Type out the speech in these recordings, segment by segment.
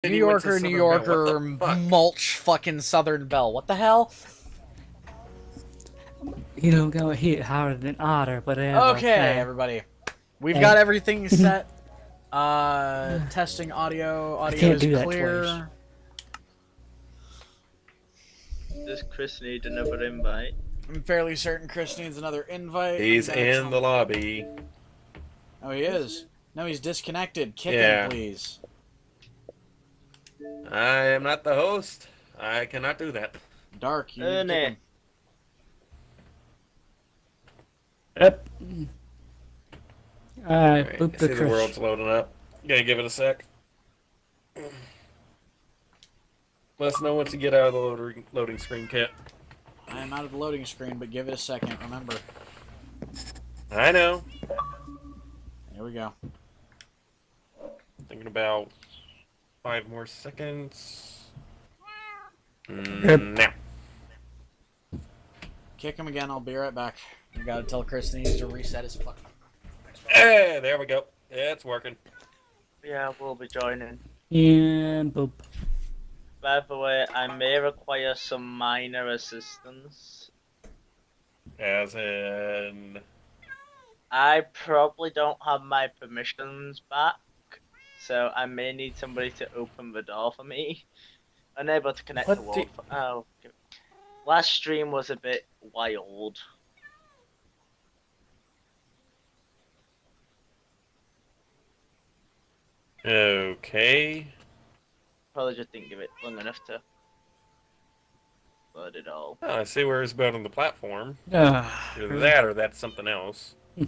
New Yorker, New Yorker, mulch fucking Southern Belle. What the hell? You don't go hit harder than otter, but Okay, everybody. We've got everything set. Testing audio. Audio is clear. Does Chris need another invite? I'm fairly certain Chris needs another invite. He's in the lobby. Oh, he is? No, he's disconnected. Kick him, please. I am not the host. I cannot do that. Dark, you need to kick him. Yep. Alright, I see the world's loading up. Gotta give it a sec. Let us know once you get out of the loading screen, Kit. I am out of the loading screen, but give it a second, remember. I know. Here we go. Thinking about 5 more seconds. Now. Kick him again, I'll be right back. I gotta tell Chris he needs to reset his fucking... Hey, there we go. Yeah, it's working. Yeah, we'll be joining. Yeah, boop. By the way, I may require some minor assistance. As in... I probably don't have my permissions back, so I may need somebody to open the door for me. Unable to connect to Wolf. Oh, last stream was a bit wild. Okay. Probably just didn't give it long enough to load it all. Oh, I see where it's about on the platform. Either that or that's something else. Is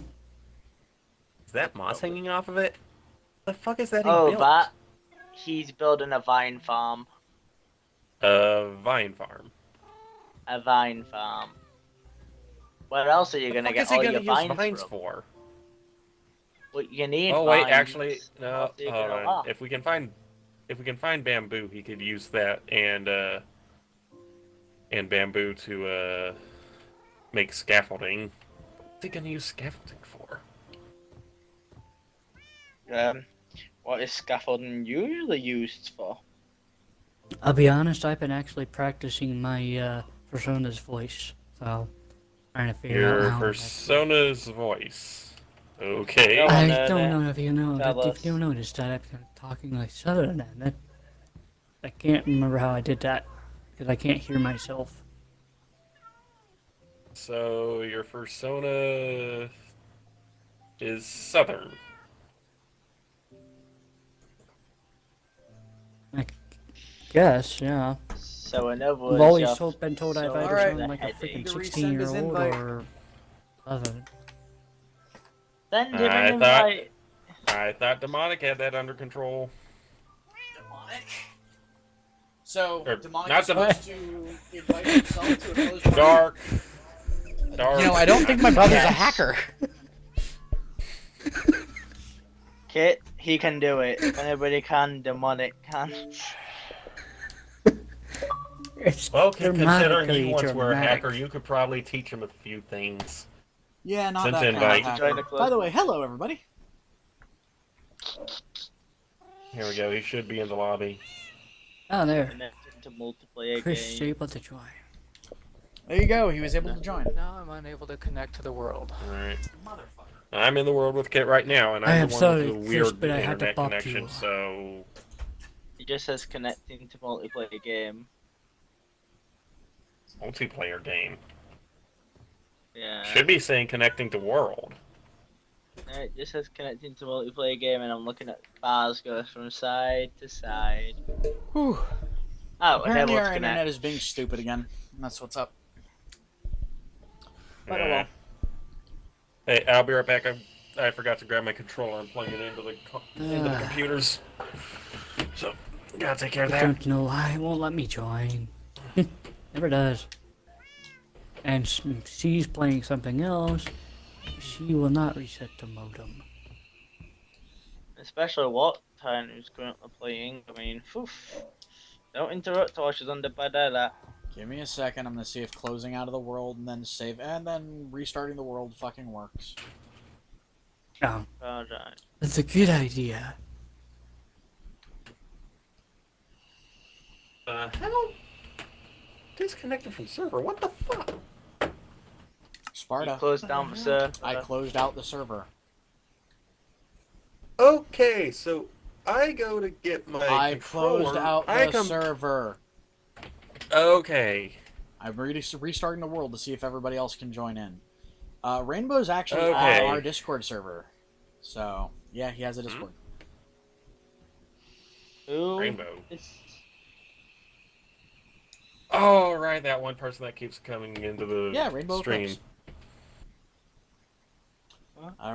that moss hanging off of it? The fuck is that? Oh, that he's building a vine farm. A vine farm. A vine farm. What else are you gonna get all your vines for? Well, you need. Oh wait, actually, no. Hold on. If we can find bamboo, he could use that and bamboo to make scaffolding. What's he gonna use scaffolding for? What is scaffolding usually used for? I'll be honest, I've been actually practicing my persona's voice, so trying to figure out how persona's voice. Okay. I don't know if you know, but if you noticed that I've been talking like Southern, and I can't remember how I did that because I can't hear myself. So your persona is Southern. I guess, yeah. So in other words, I've always been told I've either sounded like a freaking to 16-year-old or Southern. I thought Demonic had that under control. Demonic? So, Demonic not is supposed to invite himself to a closed party? Dark. You know, I don't think my brother's a hacker. Kit, he can do it. Anybody can, Demonic can. Well, considering you once were a hacker, you could probably teach him a few things. Yeah, not Since that invite. kind of hacker. By the way, hello everybody. Here we go. He should be in the lobby. Oh, there. To multiplayer Chris game. able to join. There you go. He was able to join. Now I'm unable to connect to the world. Alright. I'm in the world with Kit right now, and I'm the one with the weird internet connection, so... He just says connecting to multiplayer game. Multiplayer game. Yeah. Should be saying connecting to world. It just says connecting to multiplayer game, and I'm looking at bars go from side to side. Whew. Oh, apparently our internet is being stupid again. That's what's up. But oh well. Hey, I'll be right back. I forgot to grab my controller and plug it into the computers. So, gotta take care of that. I don't know why it won't let me join. Never does. And she's playing something else. She will not reset the modem. Especially what time is currently playing. I mean, oof. Don't interrupt while she's under by that. Give me a second. I'm gonna see if closing out of the world and then save and then restarting the world fucking works. No. Alright. That's a good idea. Hell? Disconnected from server? What the fuck? You Sparta. closed down the server. I closed out the server. Okay, so I go to get my I controller. closed out the server. Okay. I'm restarting the world to see if everybody else can join in. Rainbow's actually Okay. on our Discord server. So, yeah, he has a Discord. Who Rainbow. is- Oh, right, that one person that keeps coming into the Rainbow stream. Eclipse.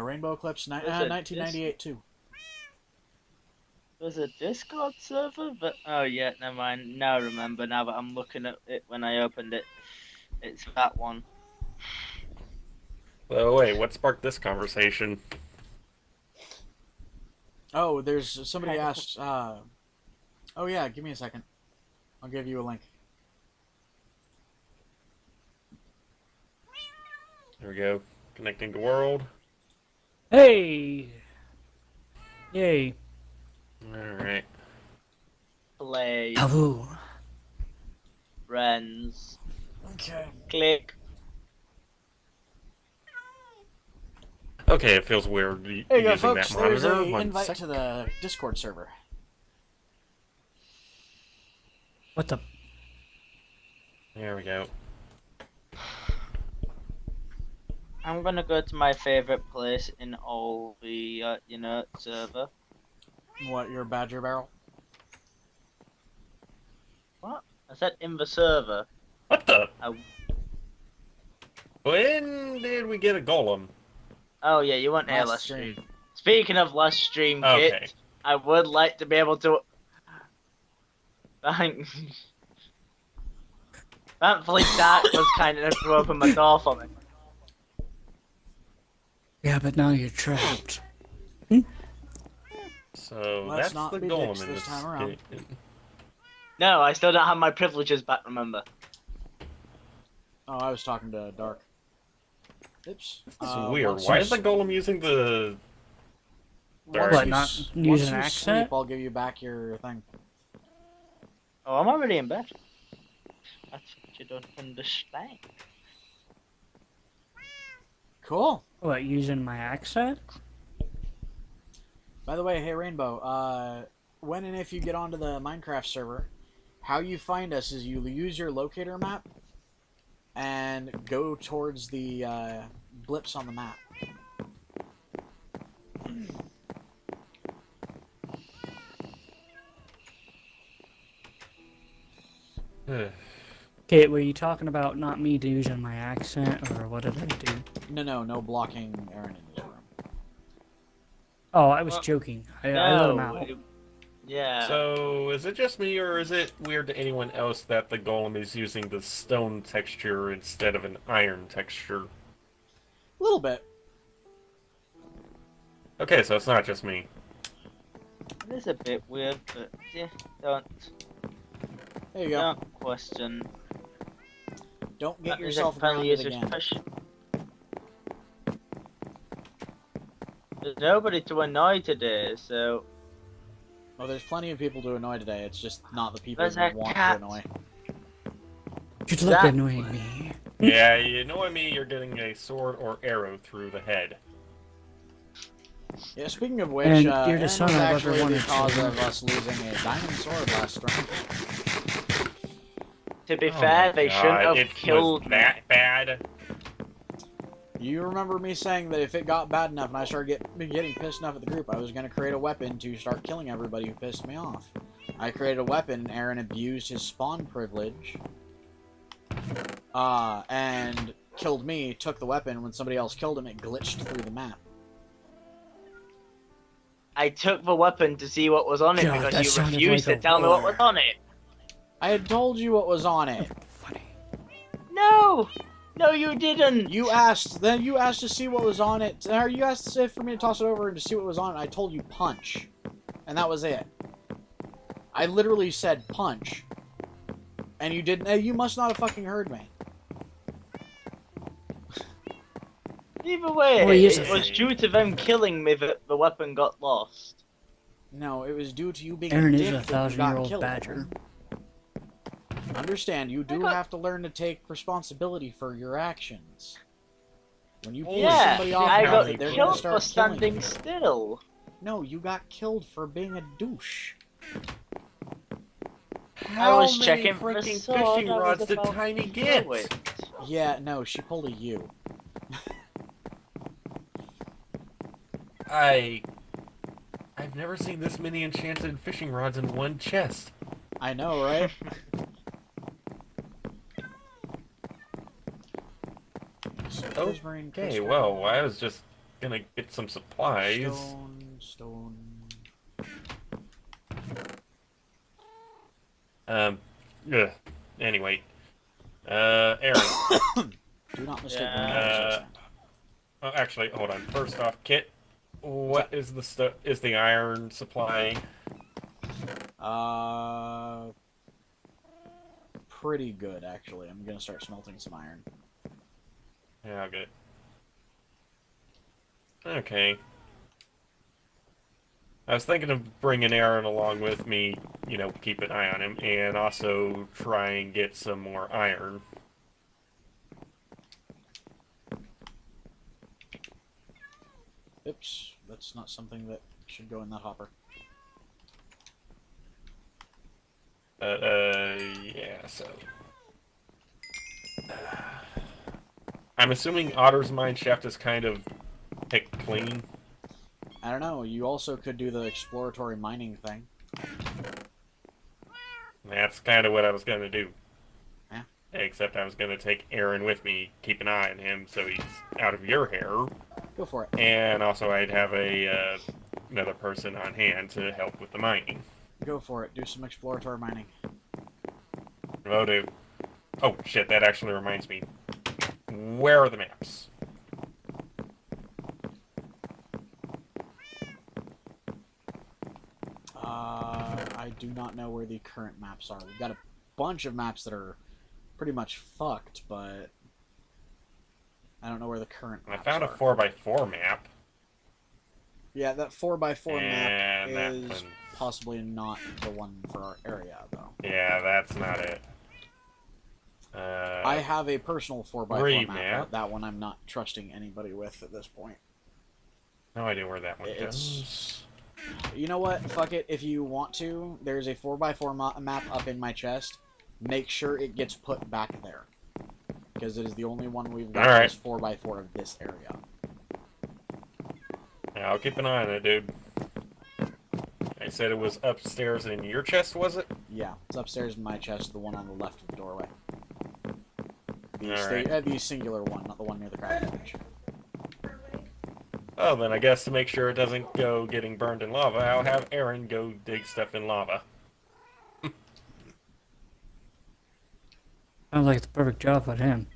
Rainbow Eclipse, Was it 1998 too. There's a Discord server, but oh yeah, never mind. Now I remember. Now that I'm looking at it when I opened it, it's that one. Oh, wait, what sparked this conversation? Oh, there's somebody asked. Oh yeah, give me a second. I'll give you a link. There we go. Connecting to world. Hey! Yay. Alright. Play Taboo. friends. Okay. Click. Okay, it feels weird There you go, using folks. that There's monitor. an 1 invite sec. to the Discord server. What the? There we go. I'm gonna go to my favorite place in all the server. What, your Badger Barrel? What? I said in the server. What the? I... When did we get a golem? Oh yeah, you weren't here Last last stream. stream. Speaking of last stream, Okay. Kit, I would like to be able to. Thankfully, Dark was kind enough to open my door for me. Yeah, but now you're trapped. So Let's that's not the be golem dicks in this this time around. game. No, I still don't have my privileges back. Remember? Oh, I was talking to Dark. Oops. This is weird. once Why you is the golem using the... Once What, you not s- use once an you accent? sleep, I'll give you back your thing. Oh, I'm already in bed. That's what you don't understand. Cool. What, using my accent? By the way, hey Rainbow, when and if you get onto the Minecraft server, how you find us is you use your locator map and go towards the blips on the map. Okay, were you talking about not me using my accent, or what did I do? No blocking Aaron in his room. Oh, I was Well, joking. I let him out. Yeah. So, is it just me, or is it weird to anyone else that the golem is using the stone texture instead of an iron texture? A little bit. Okay, so it's not just me. It is a bit weird, but yeah, don't There you go. don't question. Don't get That is yourself apparently grounded users again. push. There's nobody to annoy today, so Well, there's plenty of people to annoy today. It's just not the people There's that a want cat. to annoy. Good luck Exactly. annoying me. Yeah, you annoy me, you're getting a sword or arrow through the head. Yeah, speaking of which, And you're the Aaron son was of actually everyone the who cause killed of us losing a diamond sword last round. to be Oh fair, my they God, shouldn't have it killed was me. that bad. You remember me saying that if it got bad enough and I started getting pissed enough at the group, I was going to create a weapon to start killing everybody who pissed me off. I created a weapon, Aaron abused his spawn privilege, and killed me, took the weapon. When somebody else killed him, it glitched through the map. I took the weapon to see what was on it God, that because you sounded refused like to a tell me what war. was on it. I had told you what was on it. Funny. No! No, you didn't! You asked to see what was on it, or you asked for me to toss it over and to see what was on it. I told you punch, and that was it. I literally said punch, and you didn't. You must not have fucking heard me. Either way, Oh, he is it a- was due to them killing me that the weapon got lost. No, it was due to you being Aaron a is dick a that you got 1,000-year-old killed. badger. Understand, you do have to learn to take responsibility for your actions. When you pull Yeah, somebody off I an got outfit, they're gonna killed for start killing standing you. still. No, you got killed for being a douche. How was many checking for freaking sword, fishing I was rods did about Tiny to get? throw it. Yeah, no, she pulled a U. I've never seen this many enchanted fishing rods in one chest. I know, right? Okay, well, I was just gonna get some supplies. Stone. Ugh. Anyway. Aaron. Do not mistake Yeah. Oh, actually, hold on. First off, Kit, what is the iron supply? Pretty good, actually. I'm gonna start smelting some iron. Yeah, good. Okay. I was thinking of bringing Aaron along with me, you know, keep an eye on him, and also try and get some more iron. Oops, that's not something that should go in that hopper. Yeah, so... I'm assuming Otter's mine shaft is kind of picked clean. I don't know, you also could do the exploratory mining thing. That's kind of what I was going to do. Yeah. Except I was going to take Aaron with me, keep an eye on him so he's out of your hair. Go for it. And also I'd have another person on hand to help with the mining. Go for it. Do some exploratory mining. Oh, dude. Oh, shit, that actually reminds me. Where are the maps? I do not know where the current maps are. We've got a bunch of maps that are pretty much fucked, but I don't know where the current maps I found are. a 4x4 map. Yeah, that 4x4 map And that is one... possibly not the one for our area, though. Yeah, that's not it. I have a personal 4x4 Remap. map, but that one I'm not trusting anybody with at this point. No idea where that one It's... goes. You know what? Fuck it. If you want to, there's a 4x4 map up in my chest. Make sure it gets put back there. Because it is the only one we've got Alright. that's 4x4 of this area. Yeah, I'll keep an eye on it, dude. I said it was upstairs in your chest, was it? Yeah, it's upstairs in my chest, the one on the left of the doorway. Alright. The singular one, not the one near the crafting bench. Oh, then I guess to make sure it doesn't go getting burned in lava, I'll have Aaron go dig stuff in lava. Sounds like it's a perfect job for him.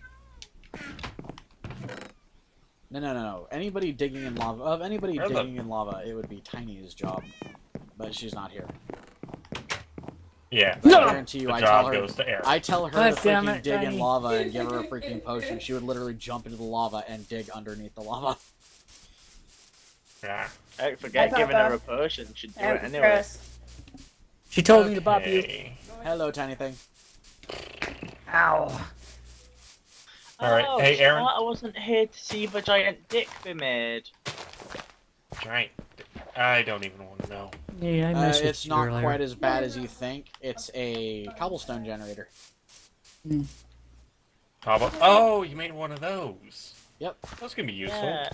No. Anybody digging in lava, digging in lava, it would be Tiny's job. But she's not here. Yeah, I guarantee you, the I job tell her, goes to Aaron. I tell her God to damn freaking it, dig in Tiny. lava and give her a freaking potion. She would literally jump into the lava and dig underneath the lava. Yeah. I forget Hi, giving Papa. her a potion. She'd do I'm it anyway. Chris. She told me to bop you. Okay. Hello, Tiny Thing. Ow. Alright, Oh, hey, Aaron. I wasn't here to see the giant dick be made. Giant. I don't even want to know. Yeah, I messaged It's you not earlier. quite as bad as you think. It's a cobblestone generator. Oh, you made one of those. Yep. Those can be useful. Yeah,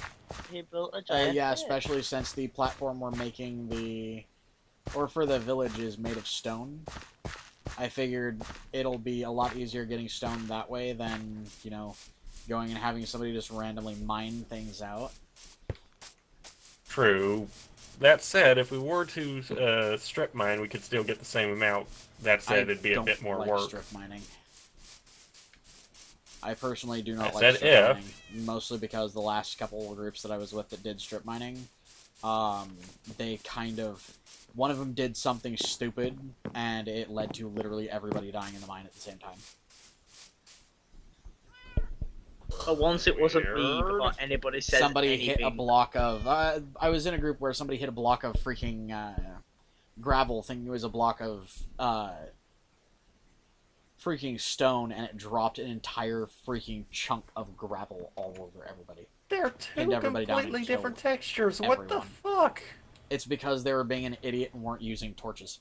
he built a giant Yeah, dick. especially since the platform we're making for the village is made of stone. I figured it'll be a lot easier getting stone that way than, you know, going and having somebody just randomly mine things out. True. That said, if we were to strip mine, we could still get the same amount. That said, it'd be a bit more like work. strip mining. I personally do not I like said strip if. mining, mostly because the last couple of groups that I was with that did strip mining, they kind of... One of them did something stupid, and it led to literally everybody dying in the mine at the same time. But once it wasn't me Weird. before anybody said Somebody anything. hit a block of... I was in a group where somebody hit a block of freaking gravel, thinking it was a block of freaking stone, and it dropped an entire freaking chunk of gravel all over everybody. They're two Pinned everybody down completely and different killed textures. What the everyone. fuck? It's because they were being an idiot and weren't using torches.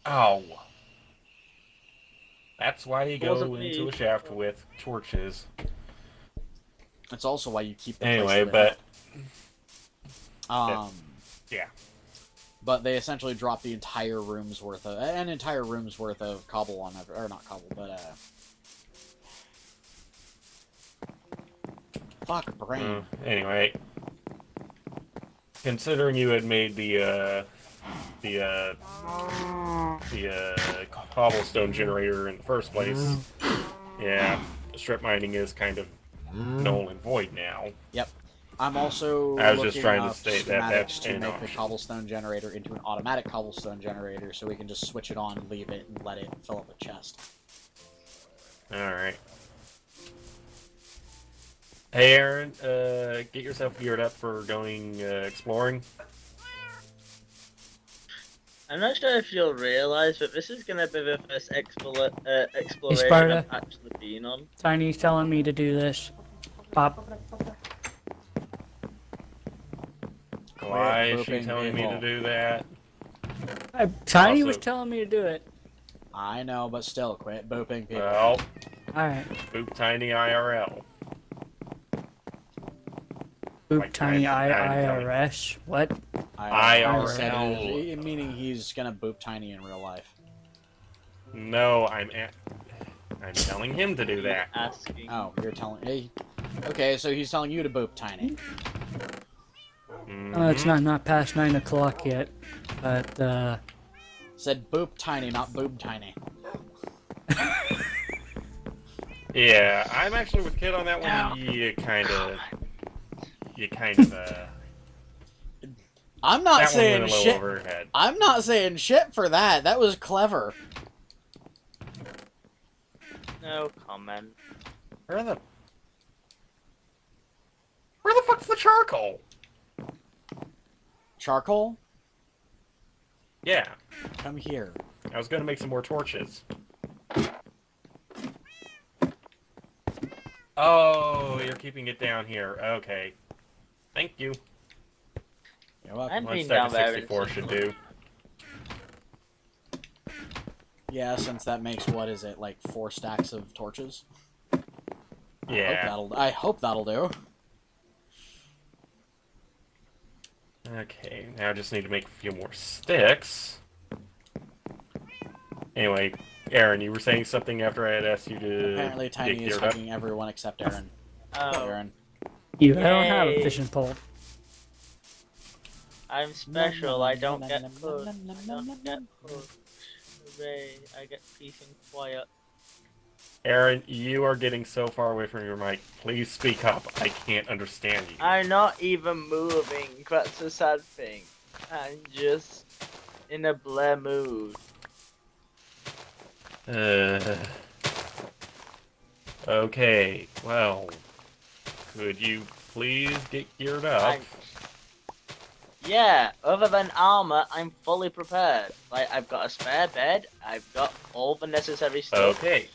Oh. That's why you go Wasn't into me. a shaft with torches. It's also why you keep the Anyway, place but... lit. Yeah. But they essentially dropped the entire room's worth of cobble on, or not cobble, but fuck brain. Anyway, considering you had made the cobblestone generator in the first place, yeah, strip mining is kind of null and void now. Yep. I'm also I was just looking trying to up state that that's schematics to an make the option. cobblestone generator into an automatic cobblestone generator, so we can just switch it on, leave it, and let it fill up a chest. Alright. Hey Aaron, get yourself geared up for going exploring. I'm not sure if you'll realise, but this is going to be the first exploration Sparta. I've actually been on. Tiny's telling me to do this. Pop. Why is she booping telling me to people. do that? Tiny Also- was telling me to do it. I know, but still, quit booping people. Well, Alright. Boop Tiny IRL. Boop Like Tiny I'm IRS. What? I said IRL. it, meaning he's gonna boop Tiny in real life. No, I'm telling him to do that. Asking. Oh, you're telling me. Okay, so he's telling you to boop Tiny. It's not past 9 o'clock yet. But, Said boop Tiny, not boob Tiny. Yeah, I'm actually with Kid on that one. No. You kind of, I'm not that one saying went a little shit. over her head. I'm not saying shit for that. That was clever. No comment. Where the fuck's the charcoal? Charcoal? Yeah, Come here. I was gonna make some more torches. Oh, you're keeping it down here. Okay. Thank you. You're welcome. I'm One being stack down of there. 64 should do. Yeah, since that makes, what is it, like 4 stacks of torches? Yeah. I hope that'll do. Okay, now I just need to make a few more sticks. Anyway, Aaron, you were saying something after I had asked you to Apparently get Tiny is geared up? hugging everyone except Aaron. Oh, Aaron. I don't have a Yay. fishing pole. I'm special. I don't get pushed. I don't get pushed. Hooray! I get peace and quiet. Aaron, you are getting so far away from your mic. Please speak up. I can't understand you. I'm not even moving. That's a sad thing. I'm just in a blur mood. Okay, well, could you please get geared up? Yeah, other than armor, I'm fully prepared. Like, I've got a spare bed, I've got all the necessary stuff, Okay.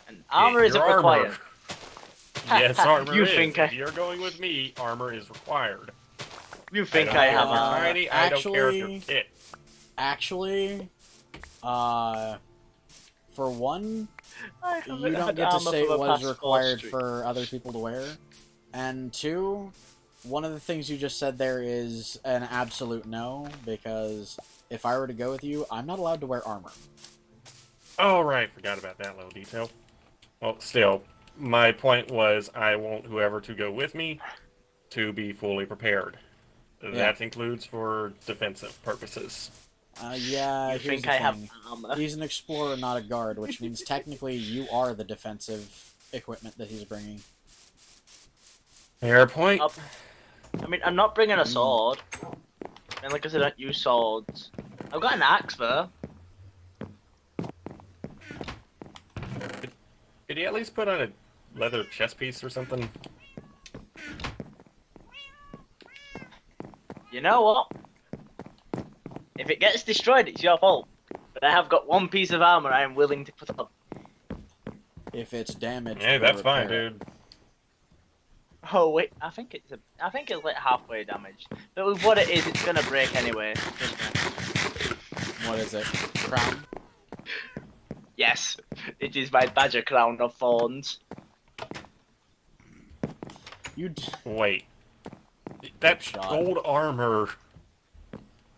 and armor Get isn't your armor. required. Yes, armor You is. think If I- you're going with me, armor is required. You think don't I care have if you're armor? tiny, I don't care if you're kit. Actually, for one, I you haven't don't had get to armor say for the what is past 4 required streaks. for other people to wear. And two, one of the things you just said there is an absolute no, because if I were to go with you, I'm not allowed to wear armor. Oh, right, forgot about that little detail. Well, still, my point was I want whoever to go with me to be fully prepared. That includes for defensive purposes. Yeah, You here's think the I have thing. armor? He's an explorer, not a guard, which means technically you are the defensive equipment that he's bringing. Fair point. Up. I mean, I'm not bringing a sword. And like I said, I don't use swords. I've got an axe though. Could you at least put on a leather chest piece or something? You know what? If it gets destroyed, it's your fault. But I have got one piece of armor I am willing to put up. If it's damaged, Hey, we'll that's fine, repair it. dude. Oh wait, I think it's like halfway damaged. But with what it is, it's gonna break anyway. Trust me. What is it? Crown? Yes, it is my badger crown of thorns. You. Wait. That's Shot. gold armor.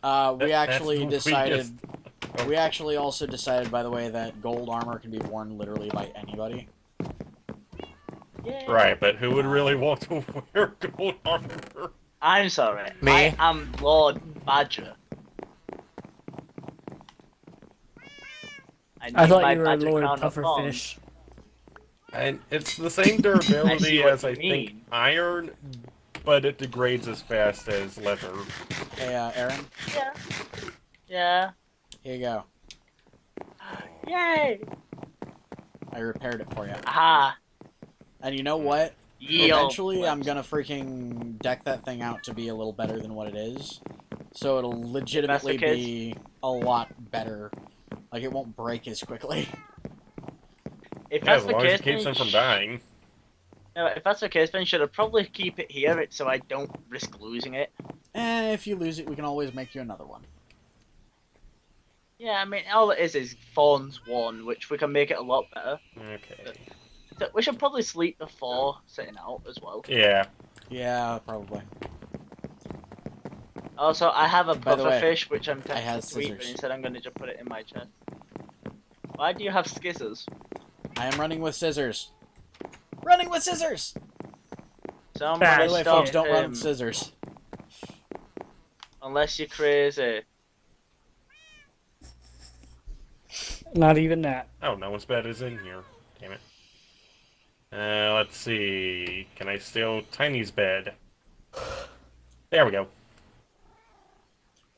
We actually That's the decided. weakest. We actually also decided, by the way, that gold armor can be worn literally by anybody. Yeah. Right, but who would really want to wear gold armor? I'm sorry. Me? I am Lord Badger. I need thought my you were badger Lord crown of thorns. Pufferfish. And it's the same I durability see what as you I think mean. iron, but it degrades as fast as leather. Hey, Aaron, Yeah. Yeah. here you go. Yay! I repaired it for you. Aha! And you know what? Yield. Eventually, I'm gonna freaking deck that thing out to be a little better than what it is. So it'll legitimately That's the be a lot better. Like, it won't break as quickly. If Yeah, that's as the long case, as it keeps then them from dying. No, if that's the case, then should I probably keep it here so I don't risk losing it? And if you lose it, we can always make you another one. Yeah, I mean, all it is Thorns 1, which we can make it a lot better. Okay. So we should probably sleep before sitting out as well. Yeah. Yeah, probably. Also, I have a By the way, pufferfish, which I'm I have tempted to eat, but scissors. instead I'm going to just put it in my chest. Why do you have scissors? I am running with scissors. Running with scissors! By Somebody the way, stop folks, don't run him, with scissors. unless you're crazy. Not even that. Oh, no one's bed is in here. Damn it. Let's see. Can I steal Tiny's bed? There we go.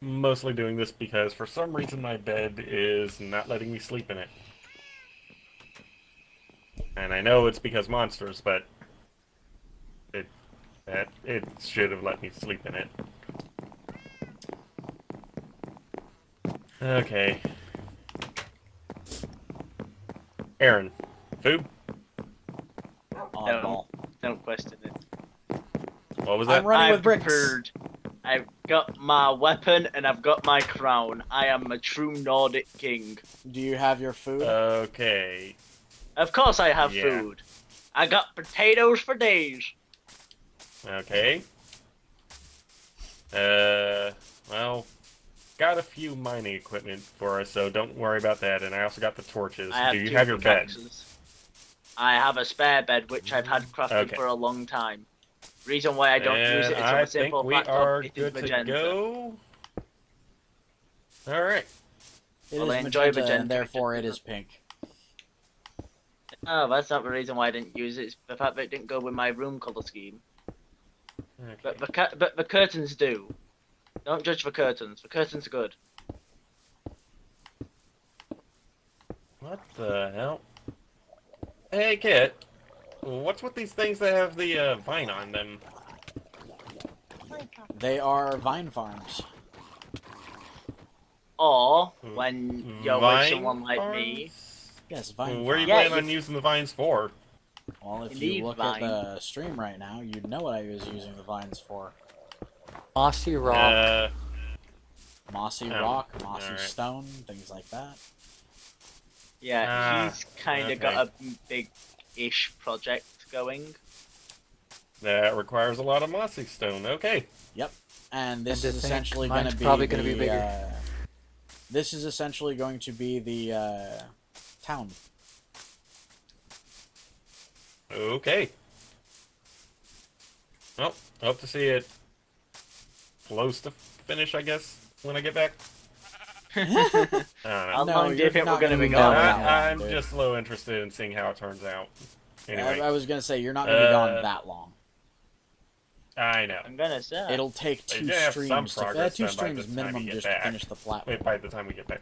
Mostly doing this because for some reason my bed is not letting me sleep in it. And I know it's because monsters, but it should have let me sleep in it. Okay. Aaron, food? Oddball. Don't question it. What was that? I'm running I've with bricks. prepared. I've got my weapon and I've got my crown. I am a true Nordic king. Do you have your food? Okay. Of course I have Yeah. food. I got potatoes for days. Okay. Well, got a few mining equipment for us, so don't worry about that. And I also got the torches. I have Do you two have your bed? pickaxes. I have a spare bed which I've had crafted Okay. for a long time. Reason why I don't use it is I from a think simple we fact are of it is good to magenta. go. All right. It well, is I enjoy magenta, magenta, and therefore which it is is pink. Oh, that's not the reason why I didn't use it. It's the fact that it didn't go with my room color scheme. Okay. But the curtains do. Don't judge the curtains. The curtains are good. What the hell? Hey, Kit. What's with these things that have the vine on them? They are vine farms. Or when you're with someone like farms? me. Yes, vine Where are you farms. Yeah, planning on using the vines for? Well, if You you need look vine. at the stream right now, you'd know what I was using the vines for. Mossy rock. Mossy Oh, rock, mossy alright. stone, things like that. Yeah, he's kind of okay. got a big-ish project going. That requires a lot of mossy stone. Okay. And this And to is think essentially going to mine's be probably gonna be the, bigger. this is essentially going to be the town. Okay. Well, hope to see it close to finish, I guess, when I get back. I don't know. How No, long do you you're think we're not going to be gonna gone? be gone. I'm dude. just a little interested in seeing how it turns out. Anyway, I was going to say, you're not going to be gone Uh, that long. I know. I'm going to say. It'll take They two do have some streams to progress two done by the streams time minimum you get just back. to finish the platform. Wait, by the time we get back.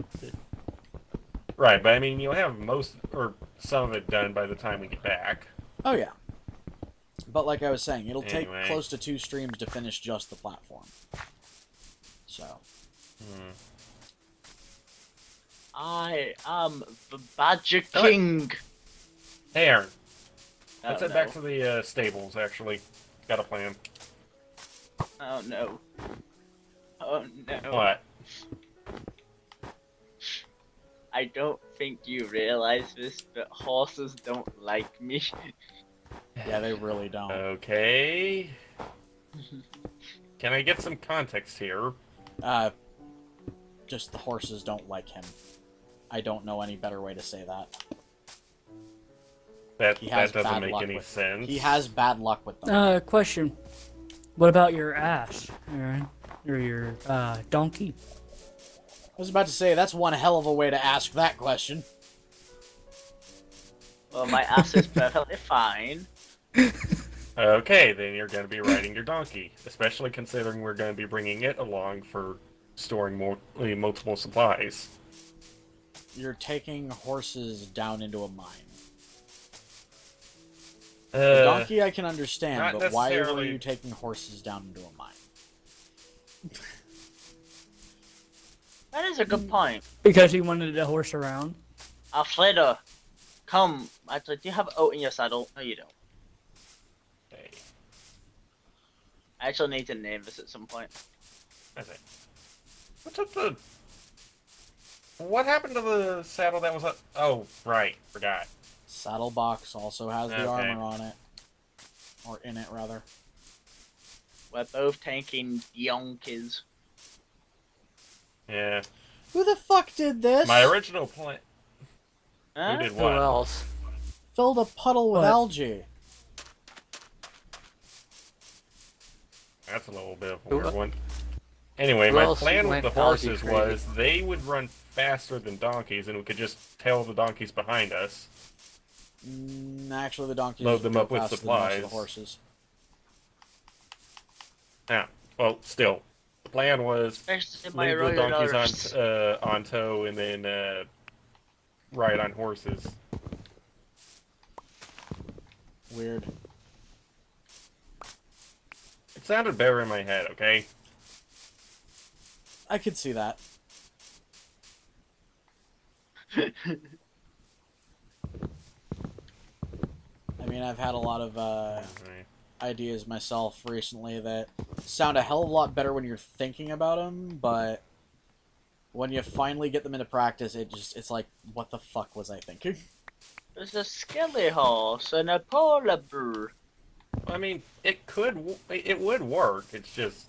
Right, but I mean, you'll have most, or some of it done by the time we get back. Oh yeah. But like I was saying, it'll take Anyway. close to 2 streams to finish just the platform. So, I am the Badger King. Hey, Aaron. Oh, Let's head back to the stables, actually. Got a plan. Oh no. Oh no. What? I don't think you realize this, but horses don't like me. Yeah, they really don't. Okay. Can I get some context here? Just the horses don't like him. I don't know any better way to say that. That He has doesn't bad make luck any with sense. He has bad luck with them. Question. What about your ass, Aaron? Or your, donkey? I was about to say, that's one hell of a way to ask that question. Well, my ass is perfectly fine. Okay, then you're going to be riding your donkey, especially considering we're going to be bringing it along for storing multiple supplies. You're taking horses down into a mine. The Uh, donkey I can understand, not but why were necessarily. you taking horses down into a mine? That is a good point. Because he wanted to horse around. Alfredo, come. Actually, do you have oat in your saddle? No, you don't. okay, I actually need to name this at some point. that's it. What happened to the saddle that was up? Oh, right, forgot. Saddle box also has the Okay. armor on it. Or in it, rather. We're both taking donkeys. Yeah, Who the fuck did this? my original plan. Huh? Who did Who what? else? Filled a puddle with What? algae. That's a little bit of a Who- weird one. Anyway, who my else plan with went the algae horses crazy? was they would run faster than donkeys, and we could just tail the donkeys behind us. Actually, the donkeys Load them go up with faster than most of the supplies. horses. Now, well, still, the plan was Especially my leave the royal donkeys horse. on tow and then ride on horses. Weird. It sounded better in my head, okay? I could see that. I mean, I've had a lot of ideas myself recently that sound a hell of a lot better when you're thinking about them, but when you finally get them into practice, it's like, what the fuck was I thinking? There's a skelly horse and a polar bear. I mean, it would work. It's just,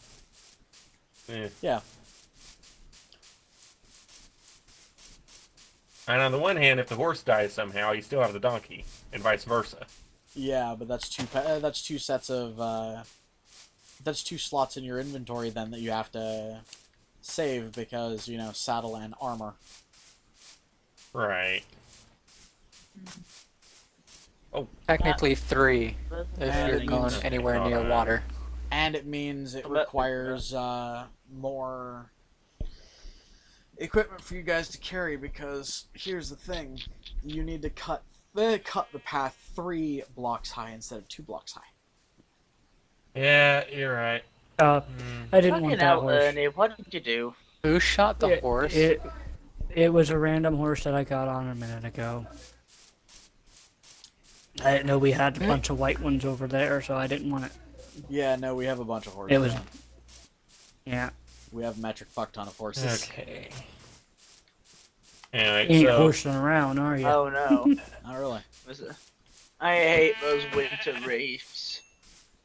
Yeah. And on the one hand, if the horse dies somehow, you still have the donkey, and vice versa. Yeah, but that's two sets of that's two slots in your inventory then that you have to save because, you know, saddle and armor. Right. Technically 3, if And you're it going means- anywhere near water. And it means it But- requires more equipment for you guys to carry because here's the thing. You need to cut the path 3 blocks high instead of 2 blocks high. Yeah, you're right. I didn't Fucking want that hell, horse. Ernie, what did you do? Who shot the It- horse? It was a random horse that I got on a minute ago. I didn't know we had a bunch of white ones over there, so I didn't want it. Yeah, no, we have a bunch of horses. It was- now. Yeah. We have a metric fuck ton of horses. Okay. Anyway, You ain't so horsing around, are you? Oh no. Not really. Was it? I hate those winter reefs.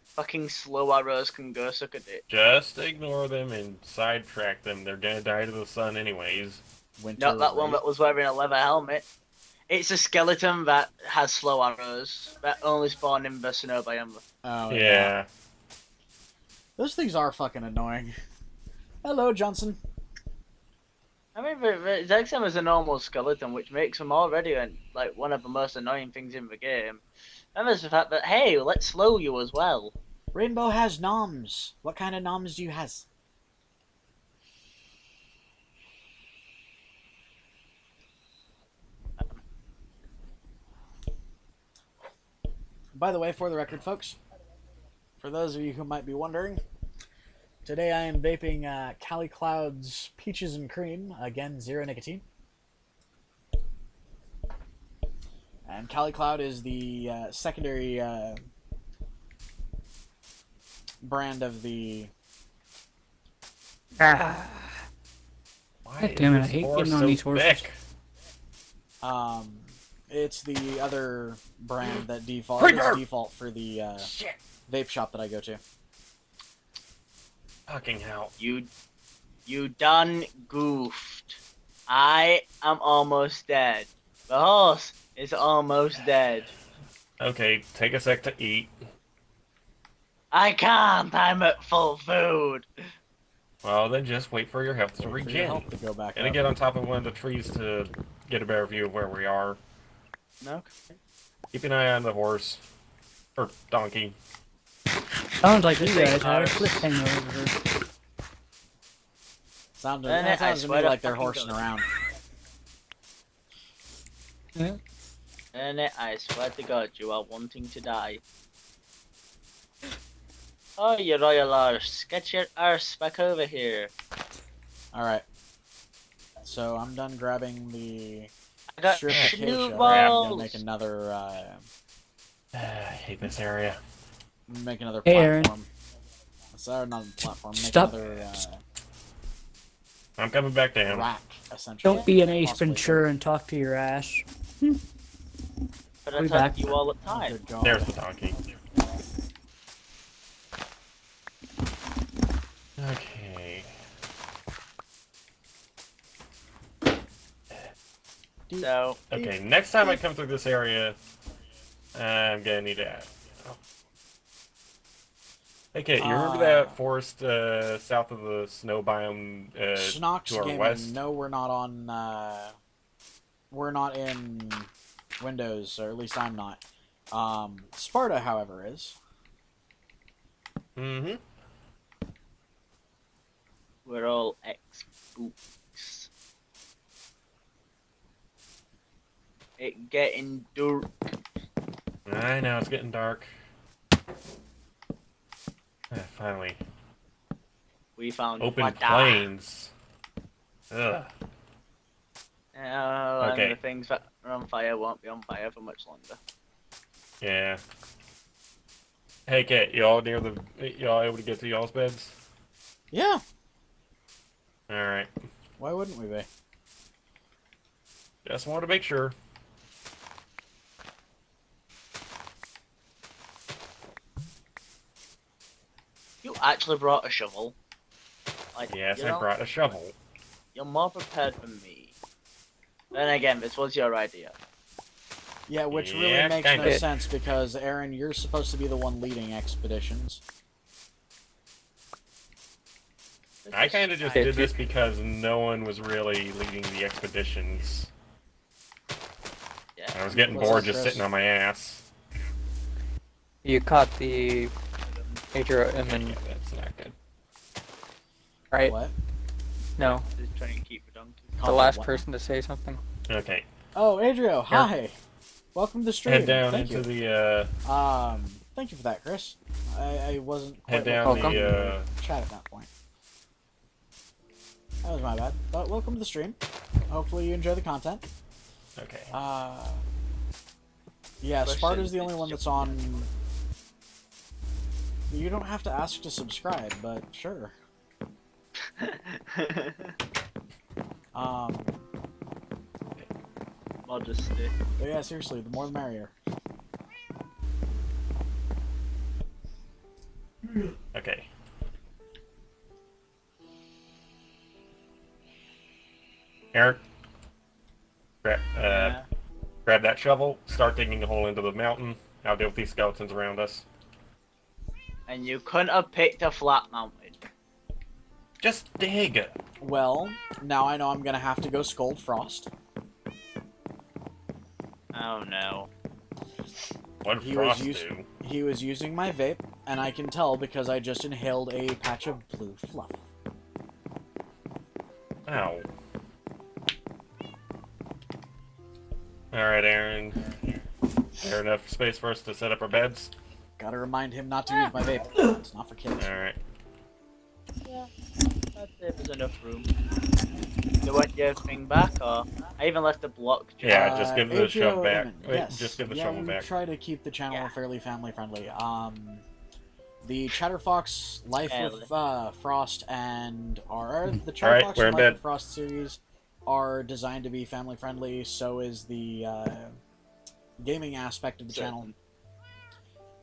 Fucking slow arrows can go suck a dick. just ignore them and sidetrack them. They're gonna die to the sun anyways. Winter Not that one race. that was wearing a leather helmet. It's a skeleton that has slow arrows that only spawn in the snow biome. Oh, Yeah. Those things are fucking annoying. Hello, Johnson. I mean, the Zexam is a normal skeleton, which makes them already like one of the most annoying things in the game. And there's the fact that, hey, let's slow you as well. Rainbow has noms. What kind of noms do you has? By the way, for the record, folks, for those of you who might be wondering, today I am vaping Cali Cloud's Peaches and Cream. Again, 0 nicotine. And Cali Cloud is the secondary brand of the... Ah. Why God is damn it, I this hate forest getting on so these horses. thick? It's the other brand that default for the Shit. vape shop that I go to. Fucking hell. You done goofed. I am almost dead. The horse is almost dead. Okay, take a sec to eat. I can't. I'm at full food. Well, then just wait for your health to Wait for your regen. health to go back Gotta up. get on top of one of the trees to get a better view of where we are. No. Keep an eye on the horse. Or donkey. Sounds like you guys had a cliffhanger. That sounds to me like they're horsing around. Yeah. And I swear to God, you are wanting to die. Oh, you royal arse. Get your arse back over here. Alright. So I'm done grabbing the I got strip of acacia. I'm snowballs. gonna make another, I hate this area. Hey, Aaron. platform. Sorry, not a platform. Make Stop. another I'm coming back down. rack, essentially. Don't be an Ace Possibly. Ventura and talk to your ass. But I We talk back. to you all the Oh, time. good God. There's the donkey. Okay. So, Okay, next time I come through this area, I'm gonna need to... Oh. Hey, Kate, you remember that forest south of the snow biome Schnox to our Gaming. west? No, we're not on. We're not in Windows, or at least I'm not. Sparta, however, is. Mm-hmm. we're all ex-books. It getting dark. I know, it's getting dark. Finally. We found Open water. plains. Ugh. And Okay. the things that are on fire won't be on fire for much longer. Yeah. Hey, Kate, y'all able to get to y'all's beds? Yeah. Alright. Why wouldn't we be? Just wanted to make sure. You actually brought a shovel. Like, Yes, you I know, brought a shovel. You're more prepared than me. Then again, this was your idea. Yeah, which really Yeah, makes no kinda. sense because Aaron, you're supposed to be the one leading expeditions. I kind of just did this because no one was really leading the expeditions. Yeah. I was getting What's bored up, just Chris? sitting on my ass. You caught the major and Okay, then that's not good. right? What? No, Just trying to keep the donkey. the last person to say something. Okay, Oh, Adrio, hi. Welcome to the stream. head down Thank into you. the Thank you for that, Chris. I wasn't quite head down welcome. the chat at that point. That was my bad. But welcome to the stream. Hopefully you enjoy the content. okay. Yeah, Question Sparta's the only is- one that's on. You don't have to ask to subscribe, but sure. Modesty. But yeah, seriously, the more the merrier. Okay. Eric, grab that shovel, start digging a hole into the mountain. I'll deal with these skeletons around us. And you couldn't have picked a flat mountain. Just dig! Well, now I know I'm gonna have to go scold Frost. Oh no. What did He Frost was do? He was using my vape, and I can tell because I just inhaled a patch of blue fluff. Ow. Alright, Aaron. Is there enough space for us to set up our beds? Gotta remind him not to use my vape. It's not for kids. Alright. Yeah. I'd say there's enough room. You want your thing back, or I even left the block. Yeah, just give the shove back. Wait, Yes. just give the yeah, shovel we back. try to keep the channel Yeah. fairly family friendly. The Chatterfox Life Fairly. with Frost and the Alright, Chatterfox we're in and Life bed. with Frost series are designed to be family friendly. So is the gaming aspect of the channel.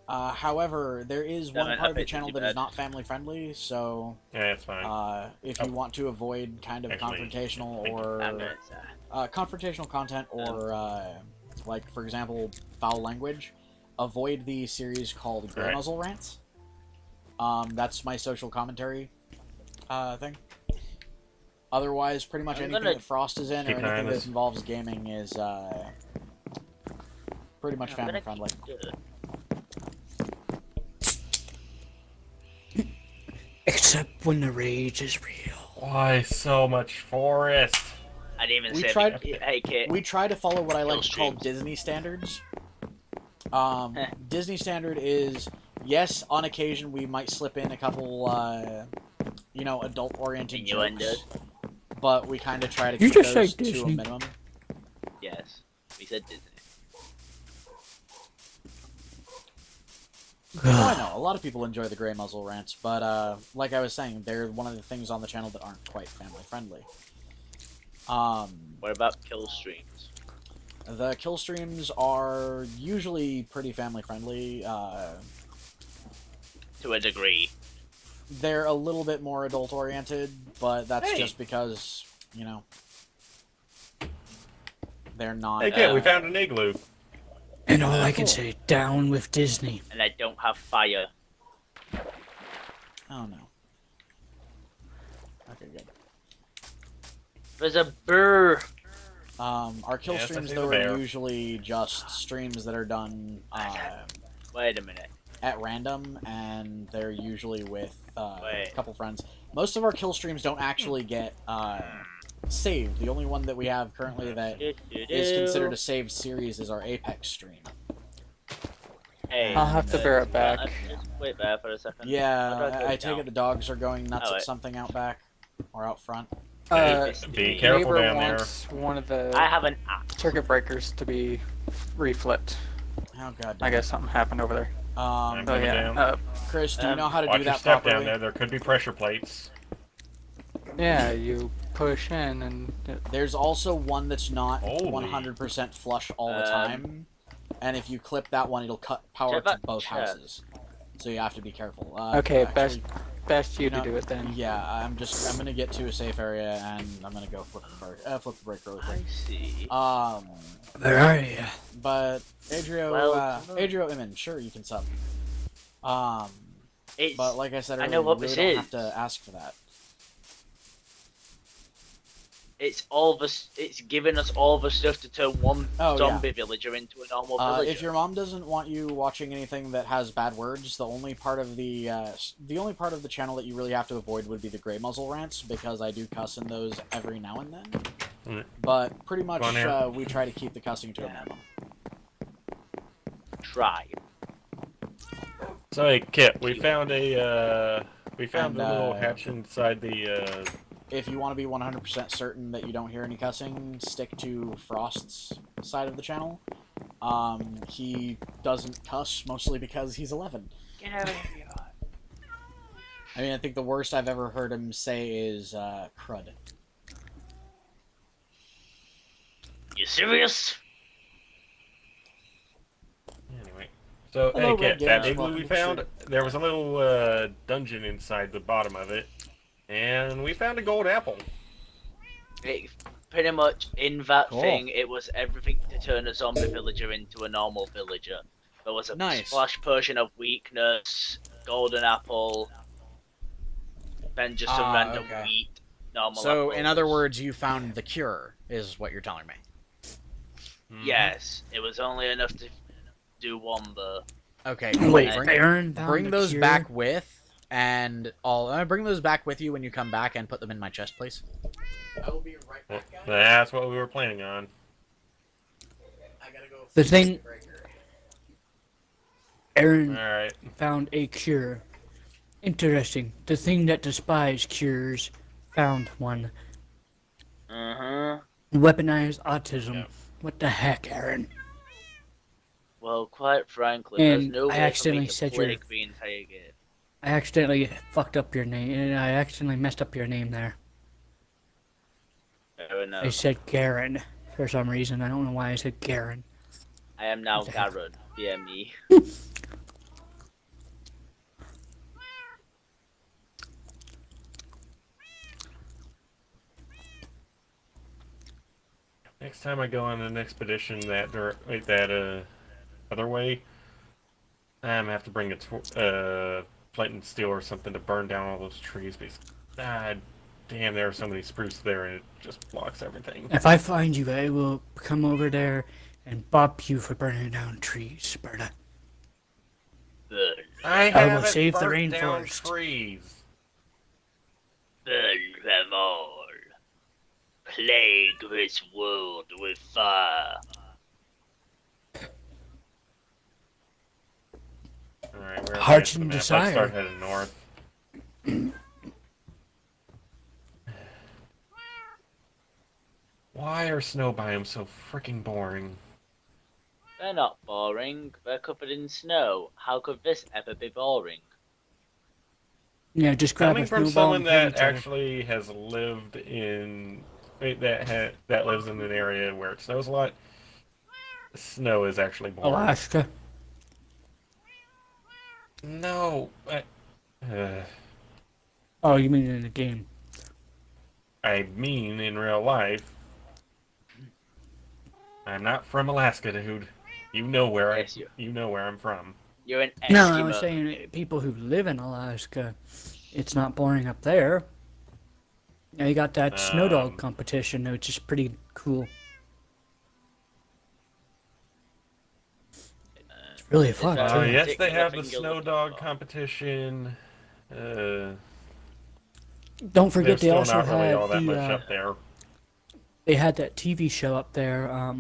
However, there is one Damn it, part I of the picked channel you that is bad. not family friendly. So Yeah, it's fine. if you want to avoid kind of Actually, confrontational thank you. or confrontational content or like for example foul language, avoid the series called Grey Alright. Muzzle Rants. That's my social commentary thing. Otherwise, pretty much I'm anything gonna that Frost is in or keep an eye on anything that this. involves gaming is pretty much family friendly. Except when the rage is real. Why so much forest? I didn't even We say tried- hey kid. We try to follow what I like to Kill call streams. Disney standards. Disney standard is, yes, on occasion we might slip in a couple, adult-oriented Innuendos. jokes, but we kind of try to You keep just those said to a Disney. minimum. Yes, we said Disney. Oh, I know, a lot of people enjoy the Grey Muzzle Rants, but, like I was saying, they're one of the things on the channel that aren't quite family-friendly. What about kill streams? The kill streams are usually pretty family-friendly, To a degree. They're a little bit more adult-oriented, but that's Hey. just because, they're not... Hey kid, we found an igloo. And all I can Cool. say, down with Disney. And I don't have fire. Oh, no. Okay, good. There's a burr. Our kill Yes, I streams, see though, the bear. are usually just streams that are done Wait a minute. at random, and they're usually with a Wait. couple friends. Most of our kill streams don't actually get saved. The only one that we have currently that is considered a saved series is our Apex stream. Hey, I'll have to bear it back. Just wait there for a second. How do Yeah, go I take down? it the dogs are going nuts Oh, at wait. something out back or out front. Be careful Neighbor down there. wants one of the I have an axe. circuit breakers to be reflipped. Oh god. I guess something happened over there. I'm Um, coming yeah. down. Chris, do you know how to Watch do your that step properly? down there. There could be pressure plates. Yeah, you push in and There's also one that's not Holy. 100% flush all the time, and if you clip that one, it'll cut power Check to that both chest. houses. So you have to be careful. okay, actually, best you you to know, do it then. Yeah, I'm gonna get to a safe area and I'm gonna go flip the break really I quick. see. Where are you? But Adrio, Well, Adrio Imin, sure you can sub. It's, But like I said I earlier, know what you really this don't is. have to ask for that. it's all the. It's giving us all the stuff to turn one Oh, zombie villager into a normal villager. If your mom doesn't want you watching anything that has bad words, the only part of the channel that you really have to avoid would be the Grey Muzzle Rants, because I do cuss in those every now and then. Mm. But pretty much Come on here. we try to keep the cussing to a minimum. Try. So hey, Kit, we found a And, little hatch inside the If you want to be 100% certain that you don't hear any cussing, stick to Frost's side of the channel. He doesn't cuss, mostly because he's 11. Get out of here. I mean, I think the worst I've ever heard him say is crud. You serious? Anyway. So, Hello, hey, Red Kit, that Games, igloo we welcome to found, the there was a little dungeon inside the bottom of it, and we found a gold apple. It, pretty much in that Cool. thing, it was everything to turn a zombie villager into a normal villager. There was a Nice. splash potion of weakness, golden apple, then just some random okay. wheat, normal So, in apples. other words, you found the cure, is what you're telling me. Yes, it was only enough to do one though. Okay, Wait, bring, Aaron found bring the those cure? back with, and I'll bring those back with you when you come back and put them in my chest, please. I will be right Well, back, guys. that's what we were planning on. I gotta go. The fix thing- breaker. Aaron Alright. found a cure. Interesting. The thing that despises cures found one. Uh-huh. Weaponized autism. Yeah. What the heck, Aaron? Well, quite frankly, And there's no I way for accidentally me to said play your- the entire game. I accidentally fucked up your name, and I accidentally messed up your name there. Fair enough. I said Garen for some reason. I don't know why I said Garen. I am now What the heck? Garrod, via me. Next time I go on an expedition that other way, I'm gonna have to bring a flint and steel or something to burn down all those trees. Because, damn, there are so many spruce there, and it just blocks everything. If I find you, I will come over there and bop you for burning down trees, Berta. Burn, I will haven't save the burnt down rainforest. trees. burn them all. Plague this world with fire. Alright, we're Hearts advancing and the map. desire. Let's start heading north. Why are snow biomes so freaking boring? They're not boring. They're covered in snow. How could this ever be boring? Yeah, just grab Coming a from snowball someone and hit that each other. actually has lived in that lives in an area where it snows a lot, snow is actually boring. Alaska. No, Oh, you mean in the game? I mean in real life. I'm not from Alaska, dude. You know where Yes, you know where I'm from. You're an Eskimo. No, I was saying people who live in Alaska, it's not boring up there. Yeah, you got that snow dog competition, which is pretty cool. It's really fun, Oh, too. Yes, they Particular have the thing you're snow looking dog for. competition. Don't forget There's they still also not really all that had much the, up there. they had that TV show up there,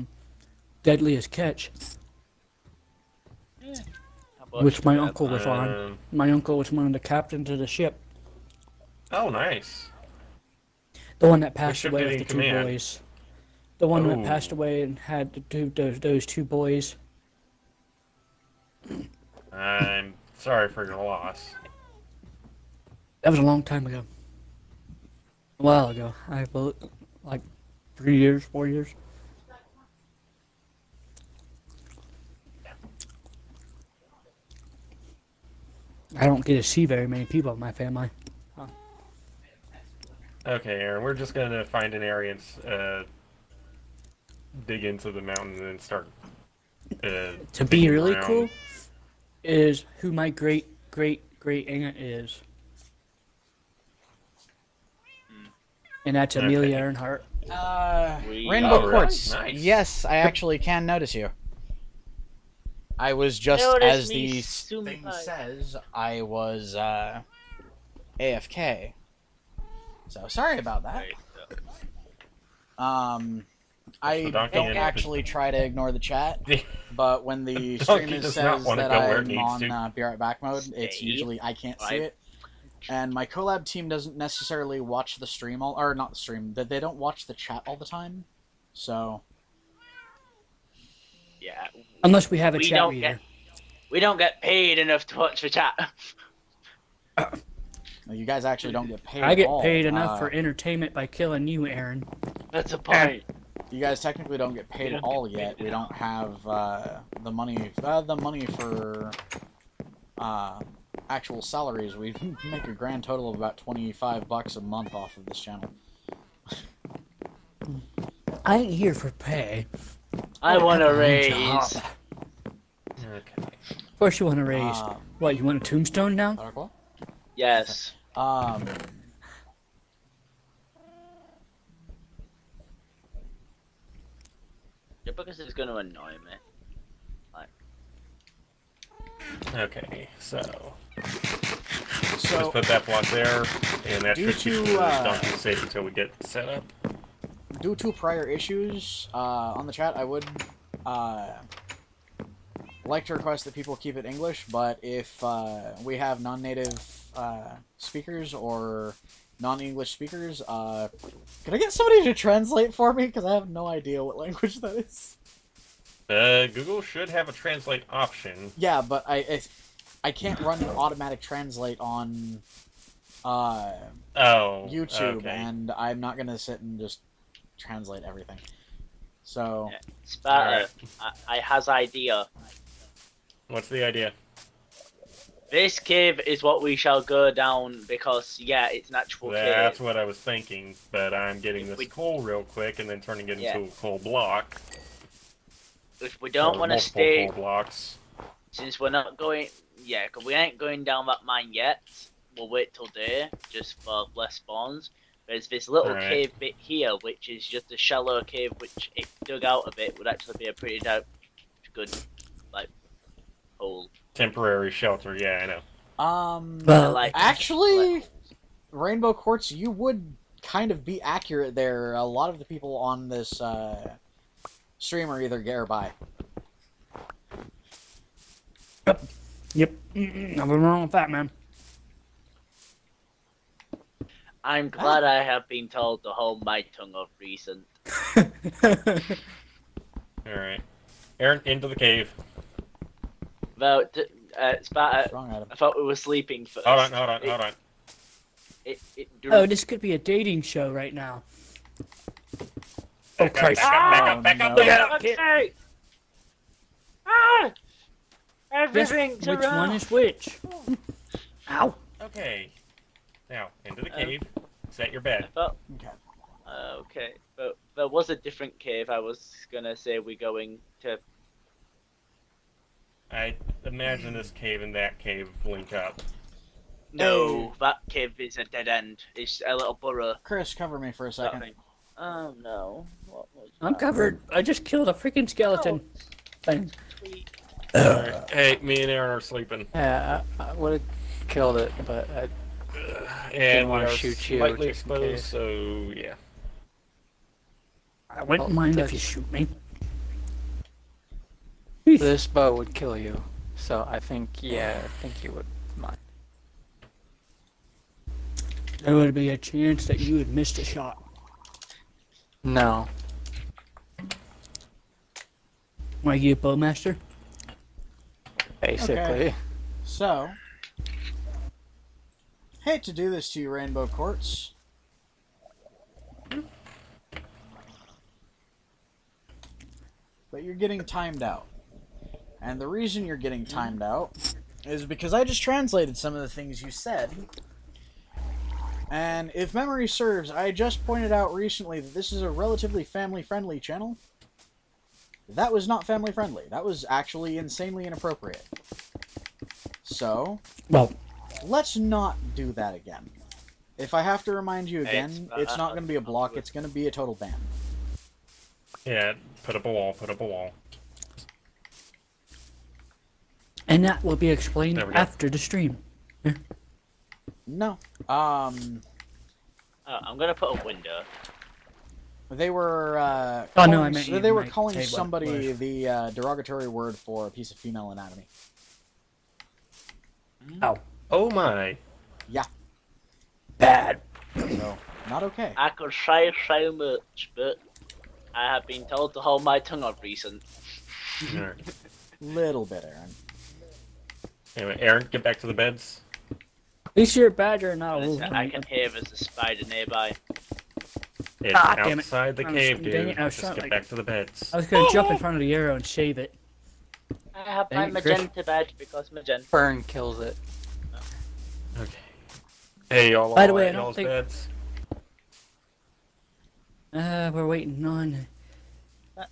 Deadliest Catch, How about which my you, uncle was on. Um, My uncle was one of the captains of the ship. Oh, nice. The one that passed ship away did with he the two command? boys. The one that Oh. passed away and had the those two boys. I'm sorry for your loss. That was a long time ago. A while ago. I believe, like 3 years, 4 years. I don't get to see very many people in my family. Okay, Aaron, we're just gonna find an area and dig into the mountain and then start. To be digging really around. cool is who my great aunt is. And that's Amelia Okay. Earnhardt. Rainbow Oh, Quartz. nice. Yes, I actually can notice you. I was just, Notice as me, the thing Sumpai. says, I was AFK. So sorry about that. Right, so- I the donkey don't in? actually try to ignore the chat, but when the Donkey streamer does not says wanna that go where it I'm needs on to. Be Right Back mode, it's Stay. usually I can't see Right. it. And my collab team doesn't necessarily watch the stream or not the stream, that they don't watch the chat all the time. So Yeah. Unless we have a We chat don't reader. We don't get paid enough to watch the chat. you guys actually don't get paid. I get at all. paid enough for entertainment by killing you, Aaron. That's a point. You guys technically don't get paid at all yet. We don't have the money for actual salaries. We make a grand total of about $25 a month off of this channel. I ain't here for pay. I want a have a raise. job. Okay. Of course you want a raise. What, you want a tombstone now? Article? Yes. Yeah, because it's going to annoy me. Okay, so So just put that block there, and that Due should keep to, the donkey safe until we get set up. due to prior issues on the chat, I would like to request that people keep it English, but if we have non-native speakers or non-English speakers, can I get somebody to translate for me? Because I have no idea what language that is. Google should have a translate option. Yeah, but I can't run an automatic translate on YouTube, okay. and I'm not gonna sit and just translate everything. So, Yeah. Sparta, I has idea. What's the idea? This cave is what we shall go down because, yeah, it's an actual That's cave. what I was thinking, but I'm getting this coal real quick and then turning it into a coal block. If we don't want to multiple stay, coal blocks. since we're not going, yeah, because we ain't going down that mine yet. We'll wait till day, just for less spawns. There's this little cave bit here, which is just a shallow cave, which if dug out a bit would actually be a pretty good, like, hole. Temporary shelter, yeah, I know. Well, like actually, Rainbow Quartz, you would kind of be accurate there. A lot of the people on this stream are either gay or bi. Yep. Nothing wrong with that, man. I'm glad I have been told to hold my tongue of recent. Alright. Aaron, into the cave. Though, Sparta, Wrong item. I thought we were sleeping first. Hold on. Oh, this could be a dating show right now. Back Christ. back up. no. Okay. Ah! Which Everything's one around. is which? Ow. Okay. Now, into the cave. Set your bed. Okay. Okay, but there was a different cave I was gonna say we're going to. I imagine this cave and that cave link up. No, that cave is a dead end. It's a little burrow. Chris, cover me for a second. Thing. Oh no. What was I'm that? covered. I just killed a freaking skeleton. Thing. Sweet. Alright. Hey, me and Aaron are sleeping. Yeah, I would have killed it, but I And we wanna are shoot you, slightly just in exposed, case. so yeah. I wouldn't Oh, mind if that's- you shoot me. this bow would kill you. So I think you would mind. There would be a chance that you had missed a shot. No. Why you bowmaster? Basically. Okay. So, hate to do this to you, Rainbow Quartz. But you're getting timed out. And the reason you're getting timed out is because I just translated some of the things you said. And if memory serves, I just pointed out recently that this is a relatively family-friendly channel. That was not family-friendly. That was actually insanely inappropriate. So, Well, let's not do that again. If I have to remind you again, Hey, it's not going to be a block, it's going to be a total ban. Yeah, put up a wall. and that will be explained There we go. after the stream. No. Oh, I'm gonna put a window. They were, Oh, no, calling- I meant you they were might calling say what it somebody was. the derogatory word for a piece of female anatomy. Ow. Oh my. Yeah. Bad. So, not okay. I could say so much, but I have been told to hold my tongue of recent. Alright. Little bit, Aaron. Anyway, Aaron, get back to the beds. At least you're a badger and not a wolf. I can hear there's a spider nearby. It's Ah, damn it. outside the I was- cave, dang dude. it, I was Just trying get to- back to the beds. I was gonna jump in front of the arrow and shave it. I have my Thank you, Chris. magenta badge because magenta. Burn kills it. Okay. Hey, y'all. By the way, I in don't y'all's think- beds. We're waiting on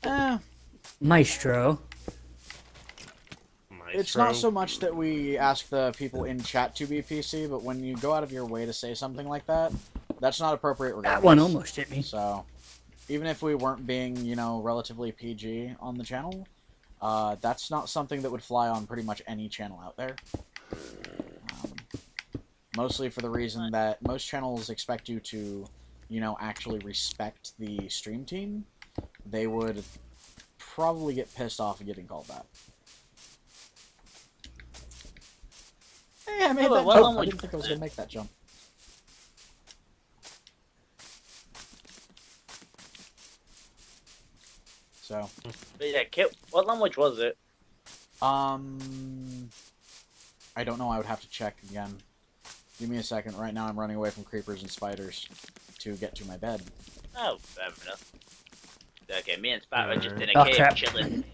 Eh, Maestro. it's not so much that we ask the people in chat to be PC, but when you go out of your way to say something like that, that's not appropriate regardless. That one almost hit me. So, even if we weren't being, you know, relatively PG on the channel, that's not something that would fly on pretty much any channel out there. Mostly for the reason that most channels expect you to, you know, actually respect the stream team. They would probably get pissed off at getting called that. Hey, I made Oh, that well, jump. I we- didn't think I was going to make that jump. So. But yeah, Kit, what language was it? I don't know. I would have to check again. Give me a second. Right now, I'm running away from creepers and spiders to get to my bed. Oh, fair enough. Okay, me and Spider are just in a Oh, cave crap. chilling.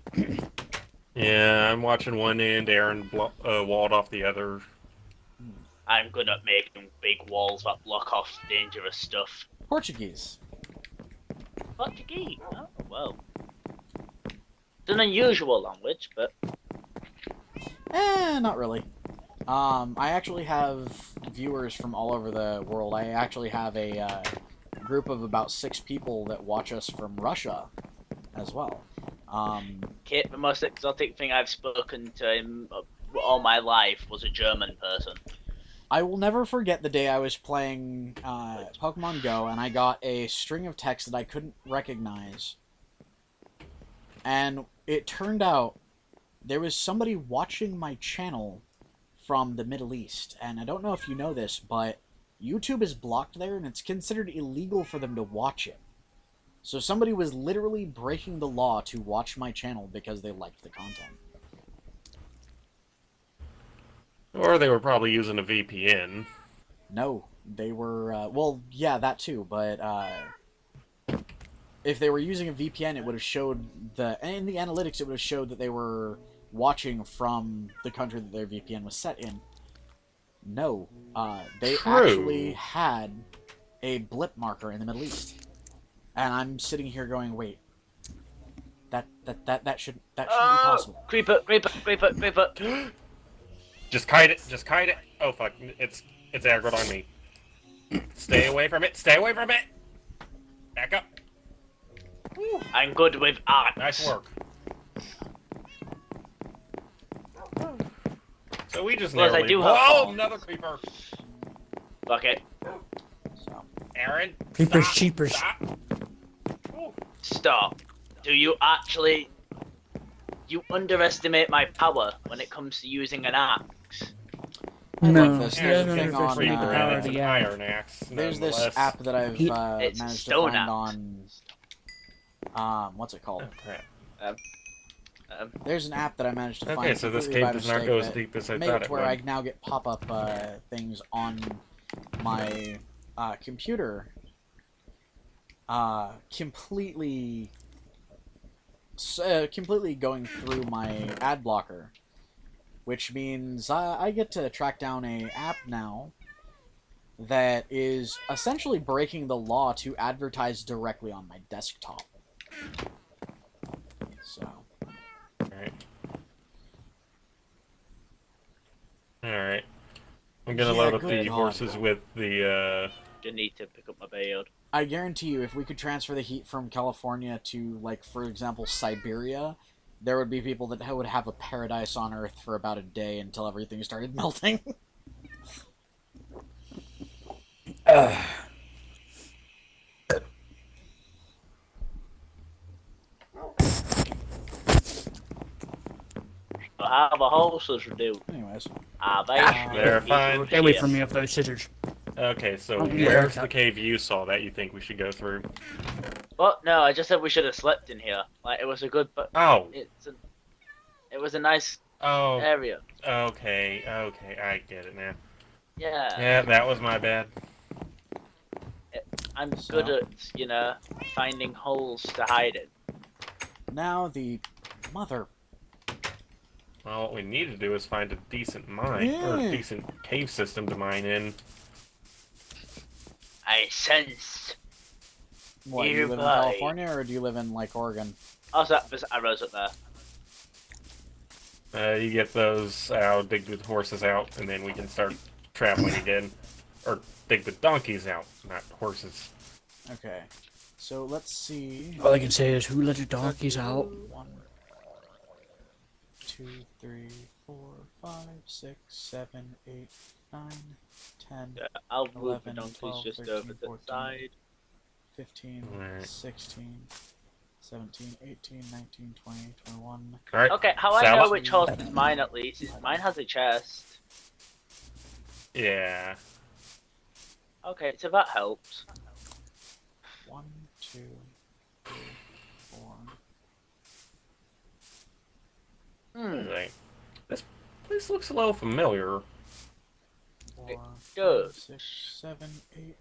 Yeah, I'm watching one end. Aaron walled off the other. I'm good at making big walls that block off dangerous stuff. Portuguese. Portuguese? Oh, well. It's an unusual language, but... Not really. I actually have viewers from all over the world. I actually have a group of about 6 people that watch us from Russia as well. Kit, the most exotic thing I've spoken to him all my life was a German person. I will never forget the day I was playing Pokemon Go and I got a string of text that I couldn't recognize. And it turned out there was somebody watching my channel from the Middle East. And I don't know if you know this, but YouTube is blocked there and it's considered illegal for them to watch it. So somebody was literally breaking the law to watch my channel because they liked the content. Or they were probably using a VPN. No, they were, well, yeah, that too, but, if they were using a VPN, it would have showed in the analytics, it would have showed that they were watching from the country that their VPN was set in. No, they actually had a blip marker in the Middle East. And I'm sitting here going, wait, that shouldn't be possible. Creeper. Just kite it. Just kite it. Oh fuck! It's aggroed on me. Stay away from it. Stay away from it. Back up. I'm good with art. Nice work. So we just Plus, I narrowly... do have Oh, thorns. another creeper. Fuck it. So, Aaron. Creepers, stop, cheapers. Stop. Ooh. Stop. Do you actually... You underestimate my power when it comes to using an axe. I No, like this. he There's doesn't a thing on, understand the power of It's an the axe. iron axe. there's this nonetheless. app that I've It's managed to stone find axe. on, what's it called? Oh crap. There's an app that I managed to find. Okay, so this completely cave by does not mistake go as that deep as I made thought it it to where would. I now get pop-up things on my computer, completely going through my ad blocker, which means I get to track down a app now that is essentially breaking the law to advertise directly on my desktop. So. Alright. I'm gonna Yeah, load up good the God. horses with the, You need to pick up my build. I guarantee you, if we could transfer the heat from California to, like, for example, Siberia, there would be people that would have a paradise on Earth for about a day until everything started melting. How the horses do? Anyways. Are they? They're fine. Stay away from me with those scissors. Okay, so Oh, yeah. where's the cave you saw that you think we should go through? Well, no, I just said we should have slept in here. Like, it was a good, but Oh. it was a nice Oh. area. Okay, I get it now. Yeah. Yeah, that was my bad. I'm good at, finding holes to hide in. Now the mother... Well, what we need to do is find a decent mine, or a Yeah. decent cave system to mine in. I sense. What, you live in Nearby. California, or do you live in, like, Oregon? Also, there's arrows up there. You get those, I'll dig the horses out, and then we can start traveling again. Or dig the donkeys out, not horses. Okay. So, let's see... All I can say is, who let the donkeys out? 1, 2, 3, 4, 5, 6, 7, 8, 9, 10, I'll move the 11, donkeys 12, just 13, over the 14. side. 15, Alright. 16, 17, 18, 19, 20, 21. Alright. Okay, how I Sal- know which horse is mine at least is mine has a chest. Yeah. Okay, so that helps. 1, 2, 3, 4, Okay. This place looks a little familiar. 4, does. 6, 7, 8,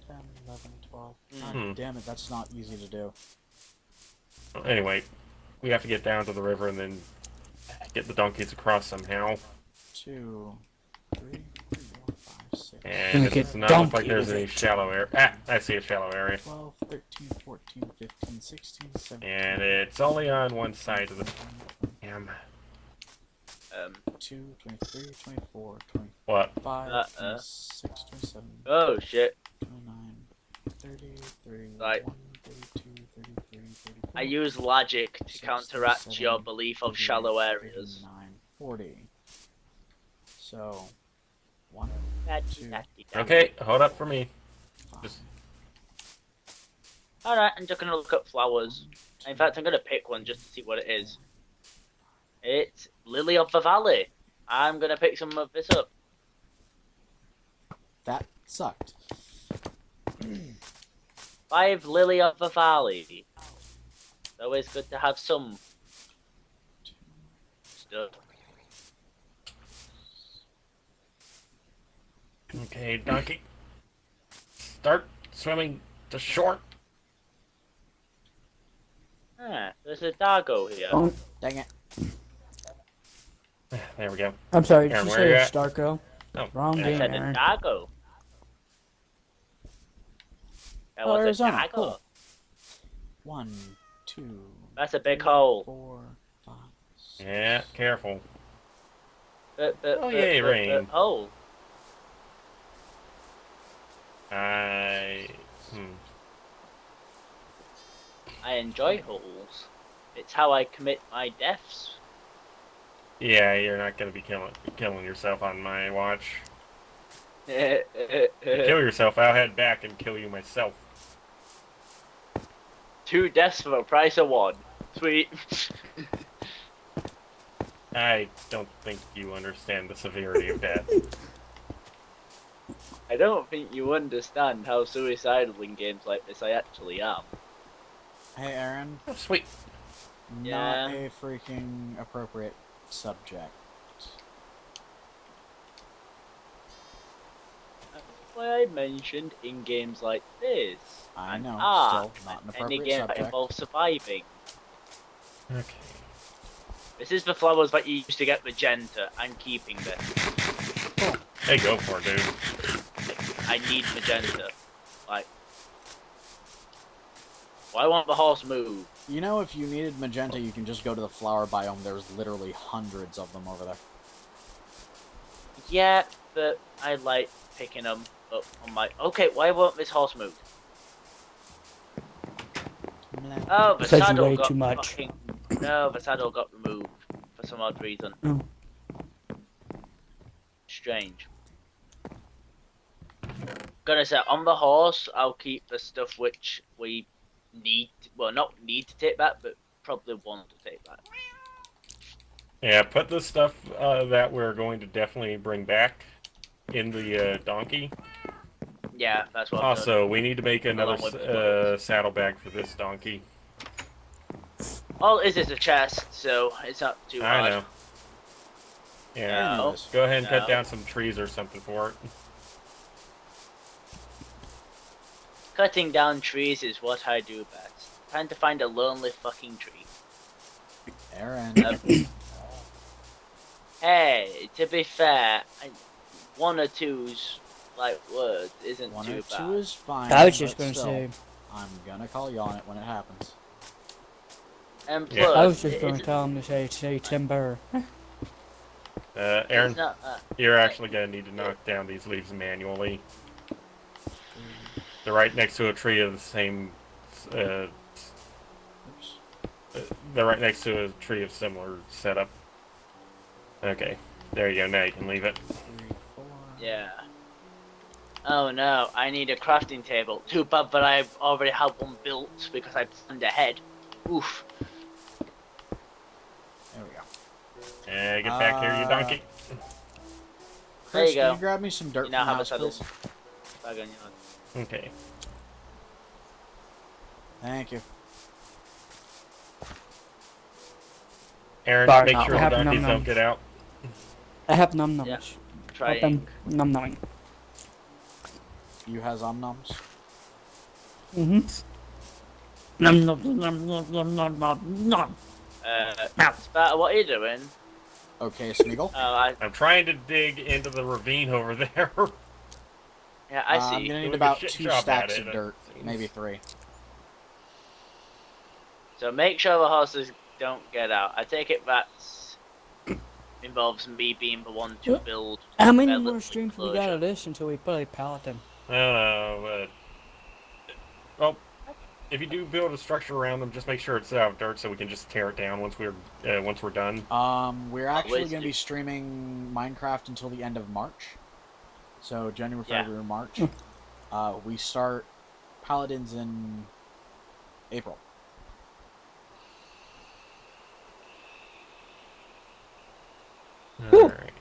10, 11, 12. Hmm. God damn it, that's not easy to do. Anyway, we have to get down to the river and then get the donkeys across somehow. 2, 3, 4, 5, 6. And Gonna it get does not look like donkey there's with any it. shallow area. Ah, I see a shallow area. 12, 13, 14, 15, 16, 17. And it's only on one side of the... Damn. 2, 23, 24, 25, What? 26, 27, Oh shit. 29, 30, 31, Right. 32, 33, 34. I use logic to 6, counteract 7, your belief of 38, shallow areas. 39, 40. So, 1, Okay, hold up for me. 5, Just... Alright, I'm just gonna look at flowers. In fact, I'm gonna pick one just to see what it is. It's Lily of the Valley. I'm gonna pick some of this up. That sucked. 5 Lily of the Valley. It's always good to have some stuff. Okay, donkey. Start swimming to shore. Ah, there's a doggo here. Oh, Dang it. There we go. I'm sorry, did Aaron, you where say you a at? Starco? Oh, Wrong I game, said a Aaron. doggo. That Oh, was a Arizona, doggo. cool. 1, 2, That's a big hole. 4, 5, 6. Yeah, careful. Oh yay, rain. Hole. I enjoy holes. It's how I commit my deaths. Yeah, you're not gonna be killing yourself on my watch. Two Kill yourself, I'll head back and kill you myself. deaths for the price of one. Sweet. I don't think you understand the severity of death. I don't think you understand how suicidal in games like this I actually am. Hey, Aaron. Oh, sweet. Not Yeah. a freaking appropriate subject. That's why I mentioned in games like this. I know, Ah, still not an any appropriate game that subject. involves surviving. Okay. This is the flowers that you used to get magenta. I'm keeping this. Hey, go for it, dude. I need magenta. Like, why won't the horse move? You know, if you needed magenta, you can just go to the flower biome. There's literally hundreds of them over there. Yeah, but I like picking them up on my... Okay, why won't this horse move? Oh, the Because you saddle weigh got too much. fucking... No, the saddle got removed for some odd reason. Oh. Strange. Gonna say, on the horse, I'll keep the stuff which we need... Well, not need to take back, but probably want to take back. Yeah, put the stuff that we're going to definitely bring back in the donkey. Yeah, that's what I'm Also, we need to make another Along with the clothes. saddlebag for this donkey. All it is a chest, so it's not too hard. I know. Yeah. No. Go ahead and cut No. down some trees or something for it. Cutting down trees is what I do best. Trying to find a lonely fucking tree. Aaron. Hey, to be fair, one or two's like words isn't 1 too or bad. 2 is fine. I was just but gonna still, say. I'm gonna call you on it when it happens. And Yeah. plus, I was just it gonna isn't- tell him to say timber. Aaron, it's not, you're actually going to need to knock down these leaves manually. They're right next to a tree of the same... Oops. they're right next to a tree of similar setup. Okay. There you go, now you can leave it. 3, 4. yeah. Oh no, I need a crafting table. Too bad, but I already have one built because I planned ahead. Oof. There we go. Get back here, you donkey. Chris, There you can go. you grab me some dirt You now from the have a house, saddle. please? Bag on your- Okay. Thank you. Aaron, Sorry, make I sure the have donkeys num-nums. don't get out. I have num-nums. Yeah. Let Trying. them num-numming. You has omnoms? Mm-hmm. Num num num num num num num num. Sparta, what are you doing? Okay, Smeagol. I'm trying to dig into the ravine over there. Yeah, I see. I'm gonna need Doing a about shit 2 job stacks at of it, dirt, it seems. maybe 3. So make sure the horses don't get out. I take it that involves me being the one to build. How many their more little streams we got enclosure. of this until we play Paladin? I don't know, but well, if you do build a structure around them, just make sure it's out of dirt so we can just tear it down once we're done. We're actually Always going to do. be streaming Minecraft until the end of March. So January, Yeah. February, March. We start Paladins in April. All right.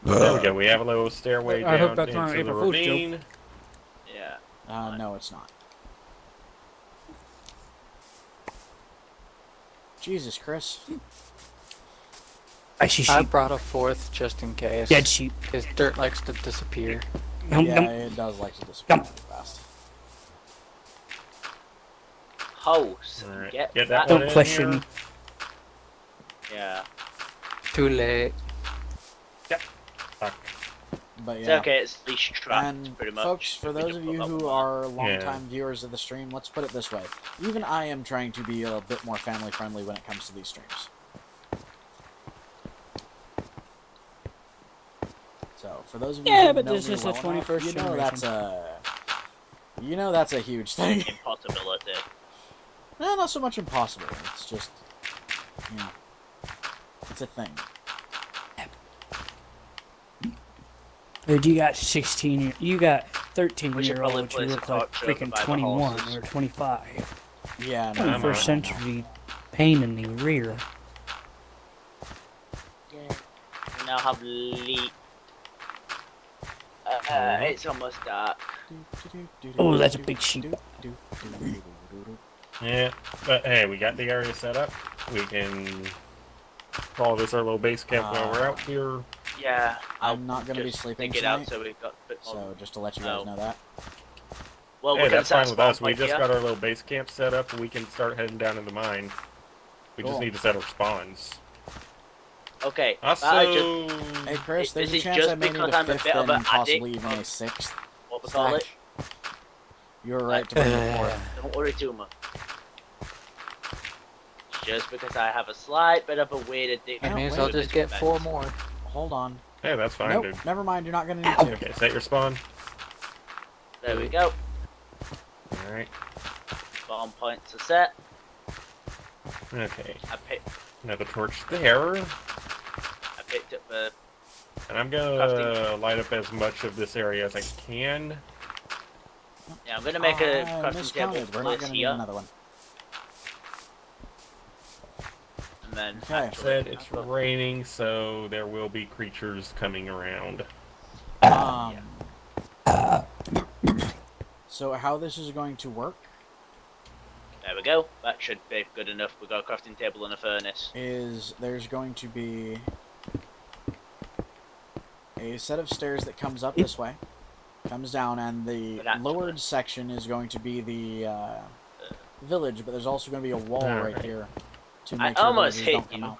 There we go. We have a little stairway I hope down that's not an into the April Fool's joke. ravine. Yeah. No, it's not. Jesus, Chris. I see I sheep. brought a 4th just in case. Dead sheep. Because dirt likes to disappear. Num, Yeah, num. it does like to disappear Yum. really fast. House. All right. Get Get that. that one Don't in question here. me. Yeah. Too late. Fuck. But It's yeah. okay. It's leash trapped, And pretty much. folks, for We those just of put you that who one on. are longtime viewers of the stream, let's put it this way. Even I am trying to be a bit more family friendly when it comes to these streams. So, for those of you Yeah, who but know this me is well the enough, 21st you know that's a huge thing. Impossibility. No, not so much impossible. It's just, it's a thing. Dude, you got 16. You got We should probably 13-year-olds who place a look like torch over freaking by the 21 horses. or 25. Yeah, no, 21st century pain in the rear. Yeah. We now have leak. It's almost dark. Oh, that's a big sheep. Yeah, but hey, we got the area set up. We can call this our little base camp while we're out here. Yeah. I'm not going to be just sleeping dig it out tonight, so we've got a bit more. so just to let you guys know that. Well, Hey, we're gonna that's set a fine with spawn us. We point just here. got our little base camp set up, and we can start heading down in the mine. We Cool. just need to set our spawns. Okay. Also, Hey, Chris, there's This a is chance just I may need because a I'm a 5th bit of and an possibly addict even a of- 6th. What we call it? You were right to bring it forth. Don't worry too much. Just because I have a slight bit of a weird addiction. That don't means wait. I'll just get 4 more. Hold on. hey, that's fine, Nope, dude. never mind, you're not going to need to. Okay, set your spawn. There we go. Alright. Spawn points are set. Okay. I picked Another torch there. up the. And I'm gonna light up as much of this area as I can. Yeah, I'm gonna make a I crafting table miscounted. We're not place going to need here, another one. and then. Okay. actually- Said it's raining, so there will be creatures coming around. So how this is going to work There we go. That should be good enough. We got a crafting table and a furnace. is there's going to be a set of stairs that comes up this way, comes down, and the But actually- lowered section is going to be the village, but there's also going to be a wall right Alright. here to I make sure almost villagers hit don't come you. out.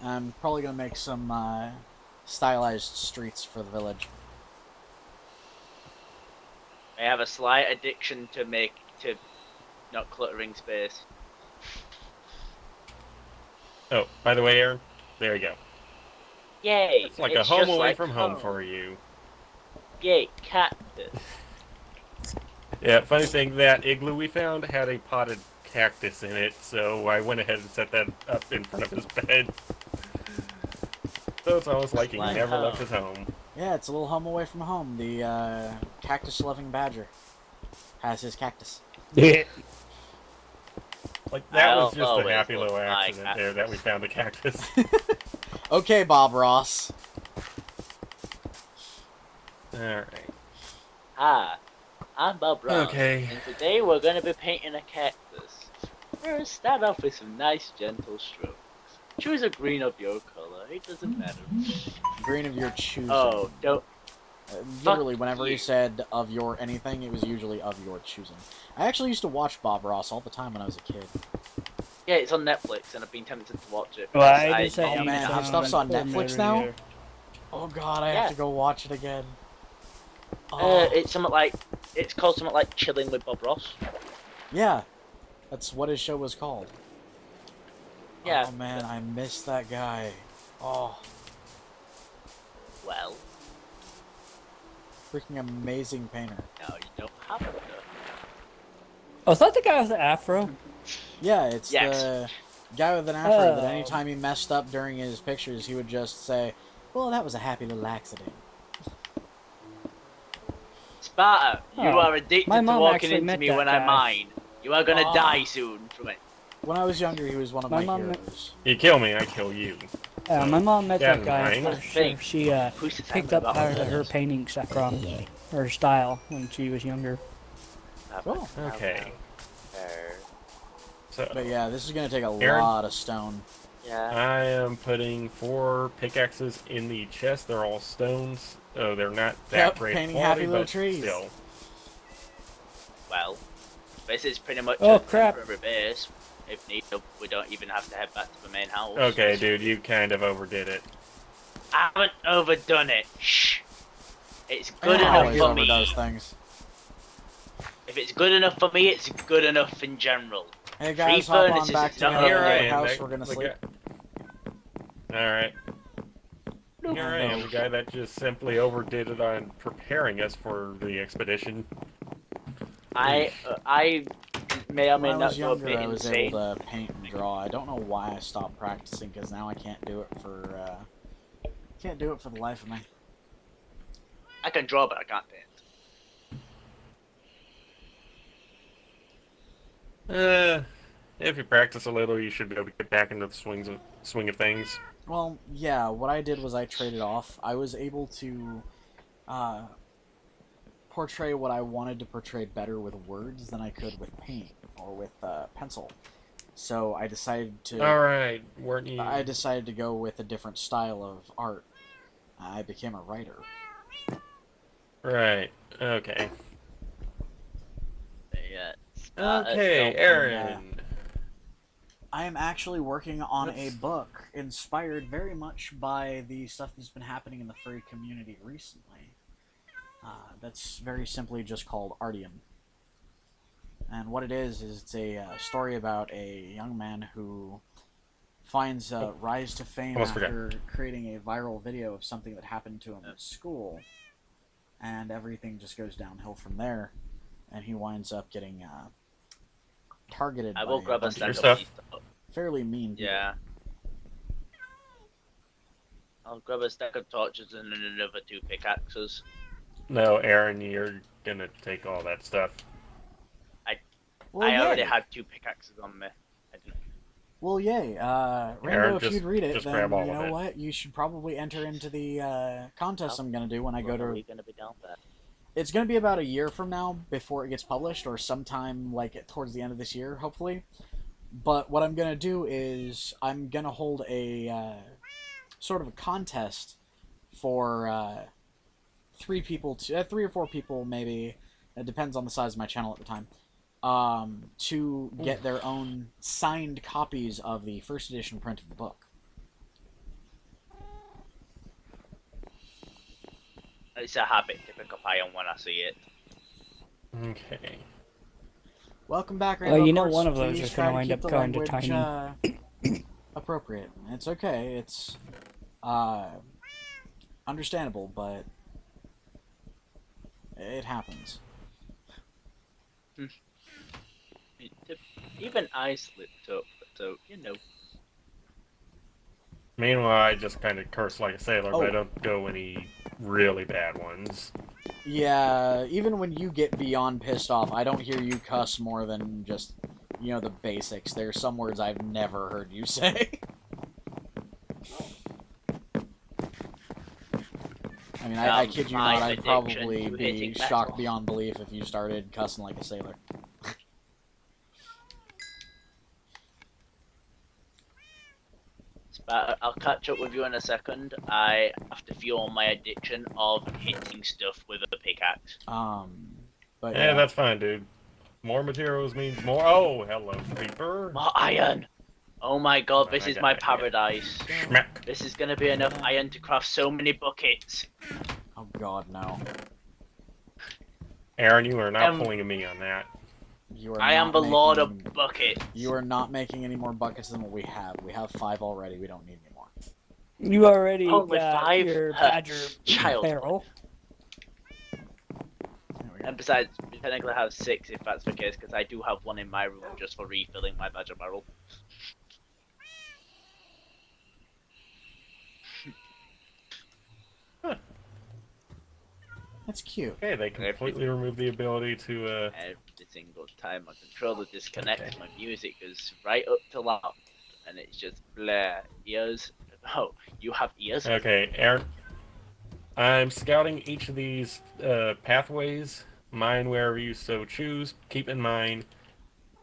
I'm probably going to make some stylized streets for the village. I have a slight addiction to not cluttering space. Oh, by the way, Aaron, there you go. Yay! It's like a home just away like from home for you. Yay, cactus. Yeah, funny thing, that igloo we found had a potted cactus in it, so I went ahead and set that up in front of his bed. So it's almost like he Like never home. left his home. Yeah, it's a little home away from home. The cactus-loving badger has his cactus. Yeah. Like, that was I'll just a always happy look little like accident there that we found the cactus. Okay, Bob Ross. Alright. Ah. I'm Bob Brown, Okay. and today we're going to be painting a cactus. First, start off with some nice gentle strokes. Choose a green of your color, it doesn't matter. Green of your choosing. Oh, don't. Literally, whenever you. he said of your anything, it was usually of your choosing. I actually used to watch Bob Ross all the time when I was a kid. Yeah, it's on Netflix, and I've been tempted to watch it. Well, because I just said Oh man, his stuff's on Netflix now? Oh god, I have to go watch it again. Oh. It's called something like Chilling with Bob Ross. Yeah, that's what his show was called. Yeah. Oh man, I miss that guy. Oh, Well, freaking amazing painter. no, you don't have to. Oh, is that the guy with the afro? Yeah, it's Yes. the guy with an afro that Oh. anytime he messed up during his pictures, he would just say, well, that was a happy little accident. Sparta, you Oh, are addicted my to mom walking actually into met me that when I guy. mine. You are gonna Oh. die soon from it. When I was younger, he was one of My my mom- heroes. You kill me, I kill you. My mom met Yeah, that guy. mine. She Who's to tell picked me up about part of all her this? painting stuff from her style when she was younger. Cool. Okay. So But yeah, this is going to take a Aaron? lot of stone. Yeah. I am putting 4 pickaxes in the chest. They're all stones. Oh, they're not that Yep, great painting quality, happy little but trees. still. Well, this is pretty much Oh, a crap. temporary base. If needed, we don't even have to head back to the main house. Okay, dude, you kind of overdid it. I haven't overdone it. Shh. It's good He enough always for me. overdoes things. If it's good enough for me, it's good enough in general. Hey guys, Free hop on furnaces back is to not the Here I am. house. that- We're going to the sleep. Alright. Here I am, the guy that just simply overdid it on preparing us for the expedition. I may or may When I not was go a younger, bit I was insane. able to paint and draw. I don't know why I stopped practicing, because now I can't do it for the life of me. I can draw, but I can't paint. If you practice a little, you should be able to get back into the swing of things. Well, yeah, what I did was I traded off. I was able to portray what I wanted to portray better with words than I could with paint or with pencil. So I decided to. Alright, weren't you? I decided to go with a different style of art. I became a writer. Right, okay. Yeah. Okay, Aaron. I am actually working on a book inspired very much by the stuff that's been happening in the furry community recently. That's very simply just called Artium. And what it is it's a story about a young man who finds a rise to fame Almost forgot. after creating a viral video of something that happened to him at school. And everything just goes downhill from there. And he winds up getting targeted I will by grab a bunch stack of of stuff. these. fairly mean people. Yeah. I'll grab a stack of torches and then another 2 pickaxes. No, Aaron, you're gonna take all that stuff. Well, I already yay. had 2 pickaxes on me. I didn't. Well, yay. Rainbow, Aaron, if just- you'd read it, just then grab all you of know it. what? You should probably enter into the contest I'm going to do when I go When are to... we gonna be down there? It's going to be about a year from now before it gets published, or sometime like towards the end of this year, hopefully. But what I'm going to do is I'm going to hold a sort of a contest for 3 people, 3 or 4 people maybe. It depends on the size of my channel at the time. To get their own signed copies of the first edition print of the book. It's a habit to pick up iron when I see it. Okay. Welcome back, Well, Rainbow you know Courts. one of those Please is gonna try wind keep up the going to language, appropriate. It's okay. It's understandable, but it happens. Even I slipped up, so you know. Meanwhile, I just kind of curse like a sailor, but I Oh. don't go any really bad ones. Yeah, even when you get beyond pissed off, I don't hear you cuss more than just, you know, the basics. There's some words I've never heard you say. I mean, I kid you not, I'd addiction probably to be hitting shocked metal. beyond belief if you started cussing like a sailor. But I'll catch up with you in a second. I have to fuel my addiction of hitting stuff with a pickaxe. But Yeah, yeah. that's fine, dude. More materials means more. Oh, hello, creeper. More iron! Oh my god, this I is got my it, paradise. Schmack. This is gonna be enough iron to craft so many buckets. Oh god, no. Aaron, you are not pulling a me on that. You are I am not the lord making- of buckets. You are not making any more buckets than what we have. We have 5 already. We don't need any more. You already Only got 5? your badger Child. barrel. There we go. And besides, we technically have 6 if that's the case, because I do have one in my room just for refilling my badger barrel. That's cute. Okay, they completely removed the ability to, Every single time my controller disconnects, my music goes right up to loud, and it's just blare. Ears. Oh, you have ears? Okay, Aaron. I'm scouting each of these pathways. Mine wherever you so choose. Keep in mind,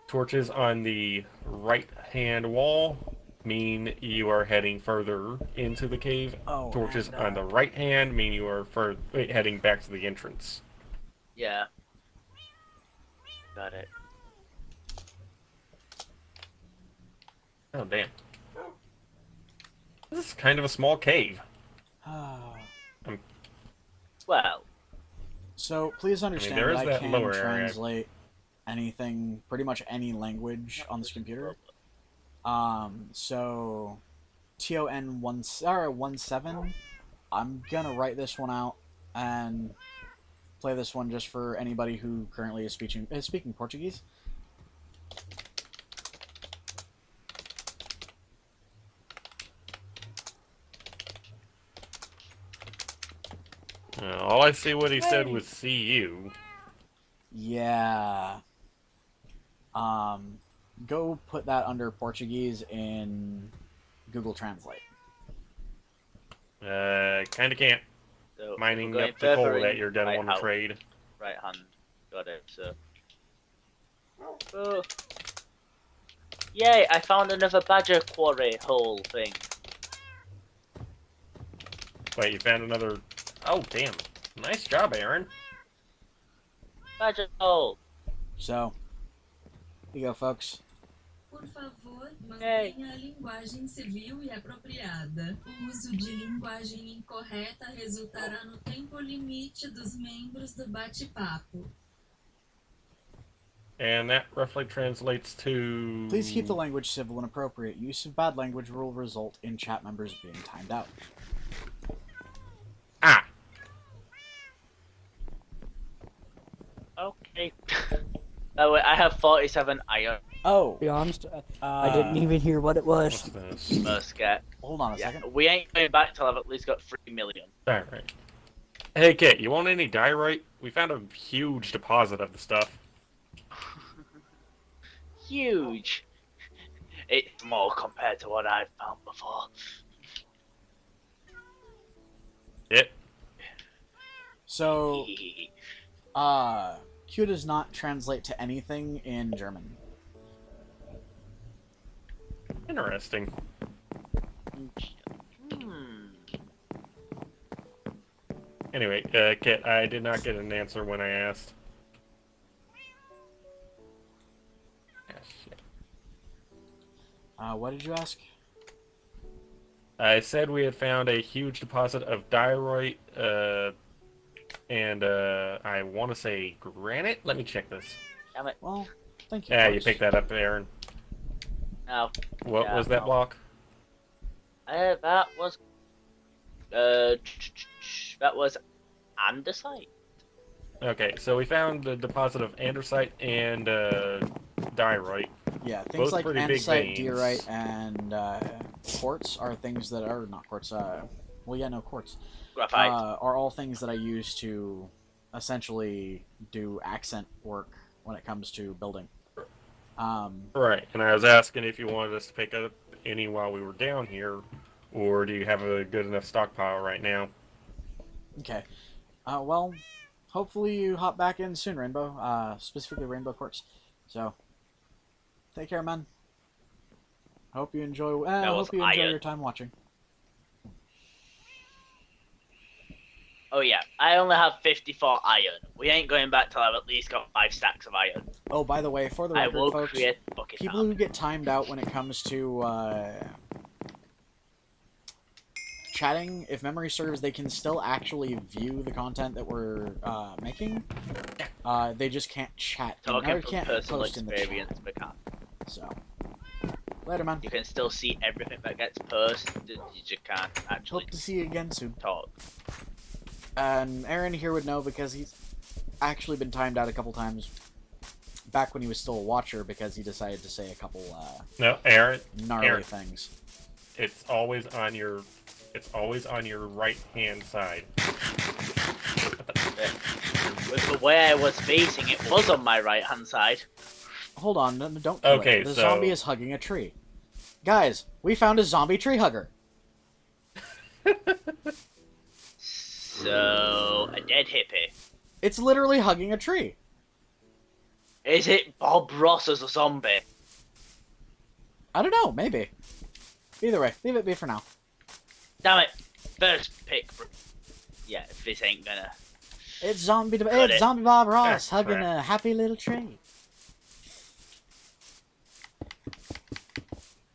torches on the right-hand wall mean you are heading further into the cave. Oh, Torches and, on the right hand mean you are heading back to the entrance. Yeah. Got it. Oh, damn. This is kind of a small cave. Well, So please understand there is that I that can lower area. translate anything, pretty much any language on this computer. So TON17, I'm gonna write this one out and play this one just for anybody who currently is speaking Portuguese. All I see what he said was "see you." Yeah. Go put that under Portuguese in Google Translate. Kinda can't. so Mining we're going up the coal further that in you're gonna right want to hand- trade. Right hand. Got it, so. Oh. Yay, I found another badger quarry hole thing. Wait, you found another... Oh, damn. Nice job, Aaron. Badger hole! So, here you go, folks. Por favor, Ei. mantenha a linguagem civil e apropriada. O uso de linguagem incorreta resultará no tempo limite dos membros do bate-papo. And that roughly translates to... Please keep the language civil and appropriate. Use of bad language will result in chat members being timed out. Ah! Okay. Oh wait, I have 47 iron. Oh, To be honest, I didn't even hear what it What's was. this? Musket. hold on a Yeah, second. we ain't going back till I've at least got 3 million. Alright. Hey, Kit, you want any diorite? We found a huge deposit of the stuff. Huge. It's small compared to what I've found before. It. So, Q does not translate to anything in German. Interesting. Anyway, Kit, I did not get an answer when I asked. Ah, shit. What did you ask? I said we had found a huge deposit of diorite, and I want to say granite? Let me check this. Damn it. Well, thank you. Yeah, you folks. picked that up, Aaron. No. What Yeah, was that no. block? That was. That was andesite. Okay, so we found the deposit of andesite and diorite. Yeah, things Both like pretty big andesite, veins. diorite, and quartz are things that are not quartz. Well, yeah, no quartz. Graphite. Are all things that I use to essentially do accent work when it comes to building. Right, and I was asking if you wanted us to pick up any while we were down here, or do you have a good enough stockpile right now? Okay. Well, hopefully you hop back in soon, Rainbow. Specifically Rainbow Quartz. So, take care, man. Hope you enjoy. Hope you enjoy your time watching. Oh yeah, I only have 54 iron. We ain't going back till I've at least got 5 stacks of iron. Oh, by the way, for the record, I will folks, create bucket people who get timed out when it comes to chatting, if memory serves, they can still actually view the content that we're making. They just can't chat. Talking from can't personal post in the experience, chat. we can't. So, later, man. You can still see everything that gets posted. You just can't actually. Hope to see you again soon. Talk. And Aaron here would know because he's actually been timed out a couple times back when he was still a watcher because he decided to say a couple No, Aaron. gnarly things. It's always on your right hand side. With the way I was facing, it was on my right hand side. Hold on, no, don't kill Okay, it. The so... zombie is hugging a tree. Guys, we found a zombie tree hugger. So, a dead hippie. It's literally hugging a tree. Is it Bob Ross as a zombie? I don't know, maybe. Either way, leave it be for now. Damn it! First pick. Yeah, if this ain't gonna. It's zombie Bob Ross hugging a happy little tree.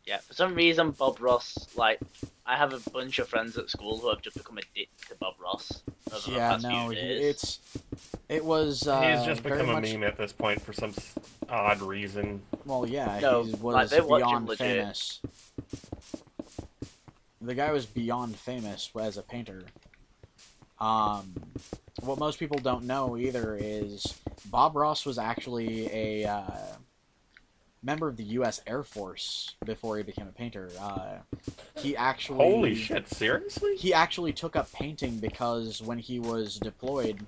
Yeah, for some reason, Bob Ross, like, I have a bunch of friends at school who have just become addicted to Bob Ross. Over the past few days. It was. He's just become a much... meme at this point for some odd reason. Well, yeah, no, he was like, beyond famous. The guy was beyond famous as a painter. What most people don't know either is Bob Ross was actually a member of the U.S. Air Force before he became a painter. He actually... Holy shit, seriously? He actually took up painting because when he was deployed,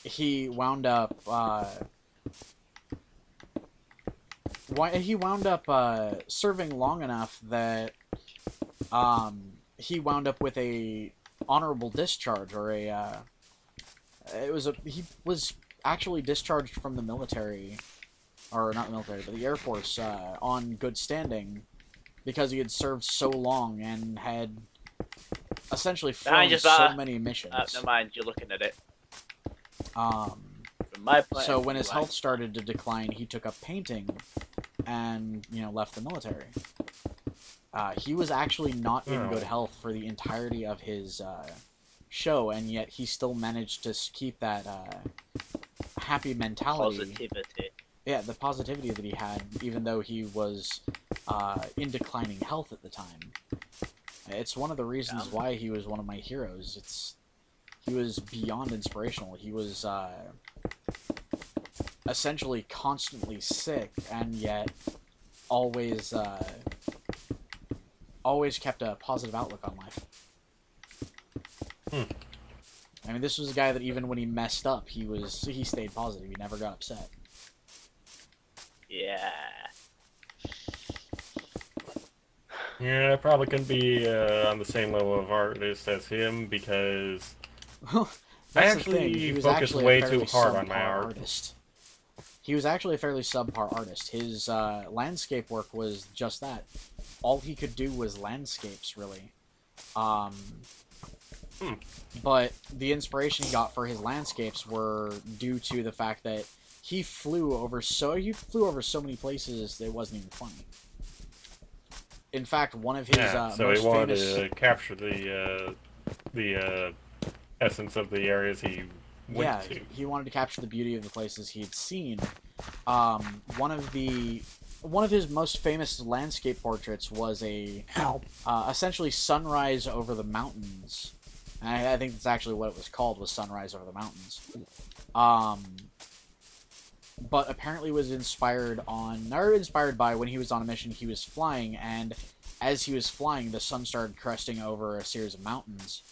he wound up... serving long enough that he wound up with a honorable discharge, or a he was actually discharged from the military, or not the military, but the Air Force, on good standing because he had served so long and had essentially flown so many missions. Never mind, you're looking at it. So when his health started to decline, he took up painting and, left the military. He was actually not in good health for the entirety of his show, and yet he still managed to keep that happy mentality. Positivity. Yeah, the positivity that he had, even though he was in declining health at the time. It's one of the reasons why he was one of my heroes. He was beyond inspirational. He was essentially constantly sick, and yet always kept a positive outlook on life. I mean, this was a guy that even when he messed up, he stayed positive. He never got upset. Yeah. Yeah, I probably couldn't be on the same level of artist as him because I actually focused way too hard on my art. Artist. He was actually a fairly subpar artist. His landscape work was just that. All he could do was landscapes, really. But the inspiration he got for his landscapes were due to the fact that he flew over so many places that it wasn't even funny. In fact, one of his so most he wanted famous... to capture the essence of the areas he went to. He wanted to capture the beauty of the places he had seen. One of his most famous landscape portraits was a essentially sunrise over the mountains. And I think that's actually what it was called, was Sunrise Over the Mountains. But apparently was inspired by when he was on a mission, he was flying, and as he was flying, the sun started cresting over a series of mountains.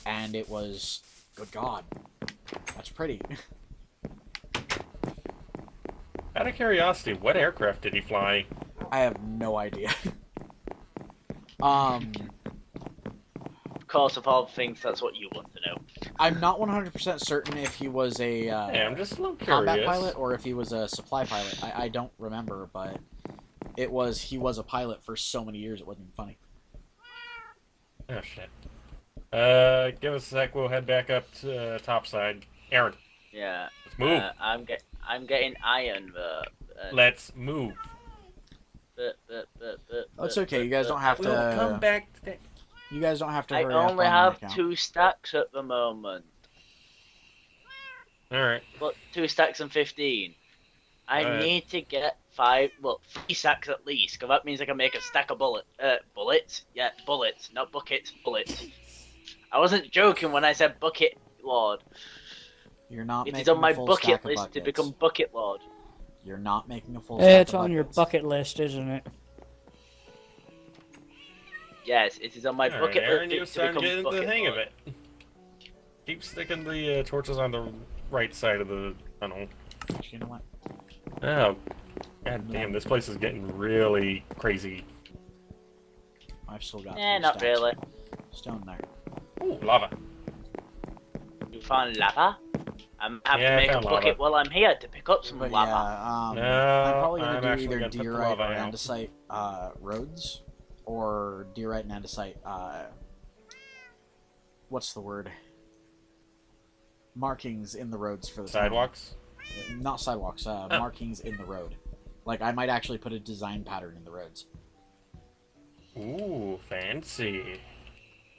And it was, good God, that's pretty. Out of curiosity, what aircraft did he fly? I have no idea. course, of all things, that's what you want to know. I'm not 100% certain if he was a Hey, I'm just a little combat curious. pilot or if he was a supply pilot. I don't remember, but he was a pilot for so many years it wasn't even funny. Oh shit. Give us a sec. We'll head back up to topside. Aaron, Yeah. let's move. I'm getting iron, Let's move. It's okay. You guys don't have We'll come to. back. You guys don't have to I hurry up only on have my account. 2 stacks at the moment. All right. But 2 stacks and 15. I Alright. need to get 3 stacks at least, because that means I can make a stack of bullets. Yeah, bullets, not buckets, bullets. I wasn't joking when I said bucket lord. You're not It making is on my a full bucket stack of list to buckets. become bucket lord. You're not making a full stack It's of on your buckets. bucket list, isn't it? Yes, it is on my All right, bucket Aaron, you're list to starting to become get into the bucket hang of lord. it. Keep sticking the torches on the right side of the tunnel. You know what? Oh, god damn! This place is getting really crazy. I've still got. 3 Not stacks. really. Stone there. Ooh, lava. You found lava? I'm have Yeah, I to make a found bucket lava. while I'm here to pick up some But lava. yeah, No, I'm probably I'm gonna do actually either gonna put the diorite lava or out. andesite roads, or diorite and andesite. What's the word? Markings in the roads for the town. Sidewalks. Not sidewalks. Markings in the road. Like I might actually put a design pattern in the roads. Ooh, fancy.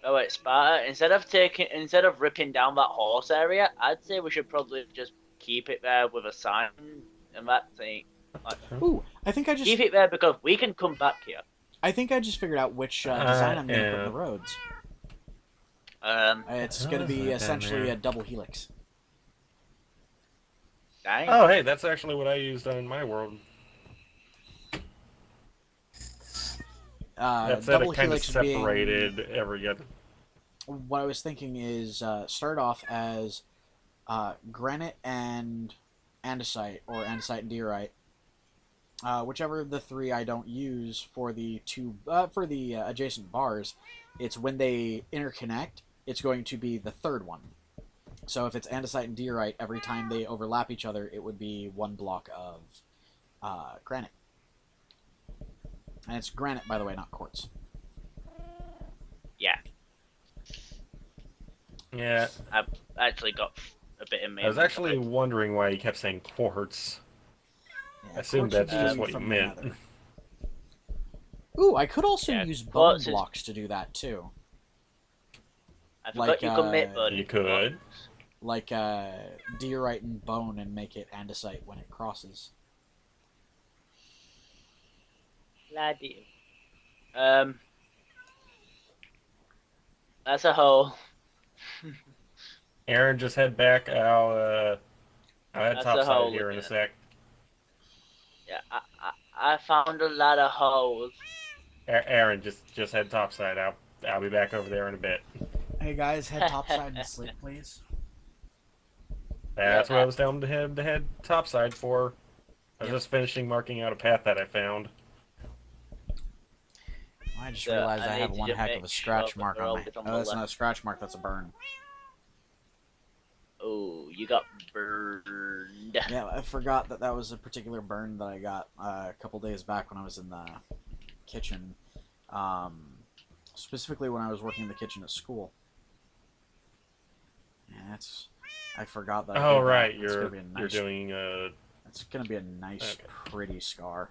Oh wait, Sparta, instead of ripping down that horse area, I'd say we should probably just keep it there with a sign and that thing. Like, Ooh, I think I just. keep it there because we can come back here. I think I just figured out which design I'm gonna put in the roads. It's gonna be essentially a double helix. Dang. Oh, hey, that's actually what I used in my world. That's that Double it kind of helix separated being, every other. what I was thinking is start off as granite and andesite, or andesite and diorite, whichever of the 3 I don't use for the adjacent bars. It's when they interconnect, it's going to be the 3rd one. So if it's andesite and diorite, every time they overlap each other, it would be 1 block of granite. And it's granite, by the way, not quartz. Yeah, Yeah, I've actually got a bit in me. I was actually wondering why he kept saying quartz. Yeah, I assume quartz would that's just be what you from the meant. nether. Ooh, I could also Yeah, use bone quartz is- blocks to do that too. I forgot like, you can make bone. You could. Like diorite and bone, and make it andesite when it crosses. Laddie. That's a hole. Aaron, just head back. I'll head That's a topside hole here in a again. sec. Yeah, I found a lot of holes. Aaron, just head topside. I'll be back over there in a bit. Hey guys, head topside and sleep, please. That's Yeah. what I was telling him to head topside for. I was Yep. just finishing marking out a path that I found. I just So, realized I I have need to one just heck of make a sure scratch that mark they're on my. always on Oh, the that's left. not a scratch mark. That's a burn. Oh, you got burned. Yeah, I forgot that was a particular burn that I got a couple days back when I was in the kitchen. Specifically when I was working in the kitchen at school. Yeah, I forgot that. I Oh did that. right, It's you're gonna be a nice, doing It's gonna be a nice, Okay. pretty scar.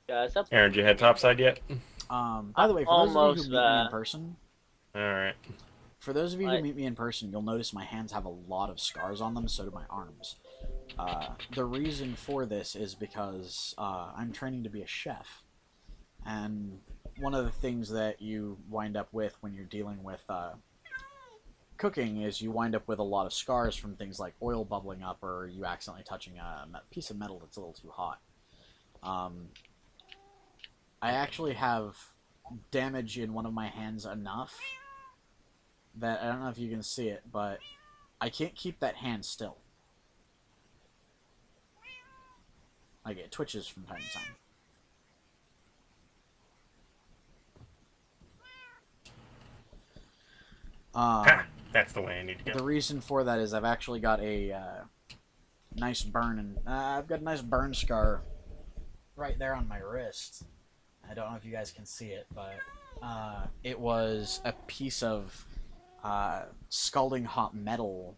Guys, up. Aaron, did you head topside yet? By the way, for those of you Almost who meet me in there. person, All right. for those of you who Right. meet me in person, you'll notice my hands have a lot of scars on them. So do my arms. The reason for this is because I'm training to be a chef, and one of the things that you wind up with when you're dealing with cooking is you wind up with a lot of scars from things like oil bubbling up, or you accidentally touching a piece of metal that's a little too hot. I actually have damage in one of my hands enough that I don't know if you can see it, but I can't keep that hand still. Like, it twitches from time to time. Ha! That's the way I need to go. The reason for that is I've actually got a nice burn, and I've got a nice burn scar right there on my wrist. I don't know if you guys can see it, but it was a piece of scalding hot metal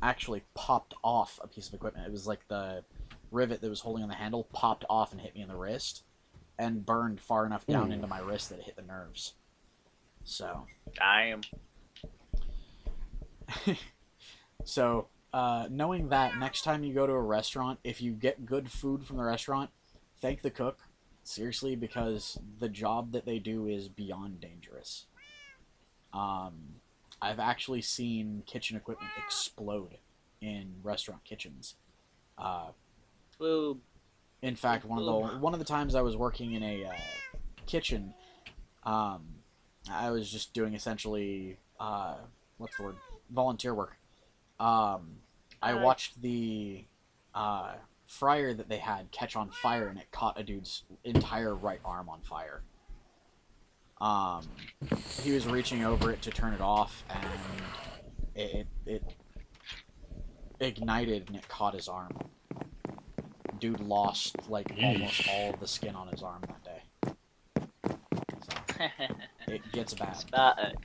actually popped off a piece of equipment. It was like the rivet that was holding on the handle popped off and hit me in the wrist, and burned far enough down into my wrist that it hit the nerves. So. Damn. So, knowing that, next time you go to a restaurant, if you get good food from the restaurant, thank the cook. Seriously, because the job that they do is beyond dangerous. I've actually seen kitchen equipment explode in restaurant kitchens. In fact, one of the times I was working in a kitchen, I was just doing essentially what's the word? Volunteer work. I watched the fryer that they had catch on fire, and it caught a dude's entire right arm on fire. He was reaching over it to turn it off, and it ignited, and it caught his arm. Dude lost like almost all of the skin on his arm that day. So, it gets bad.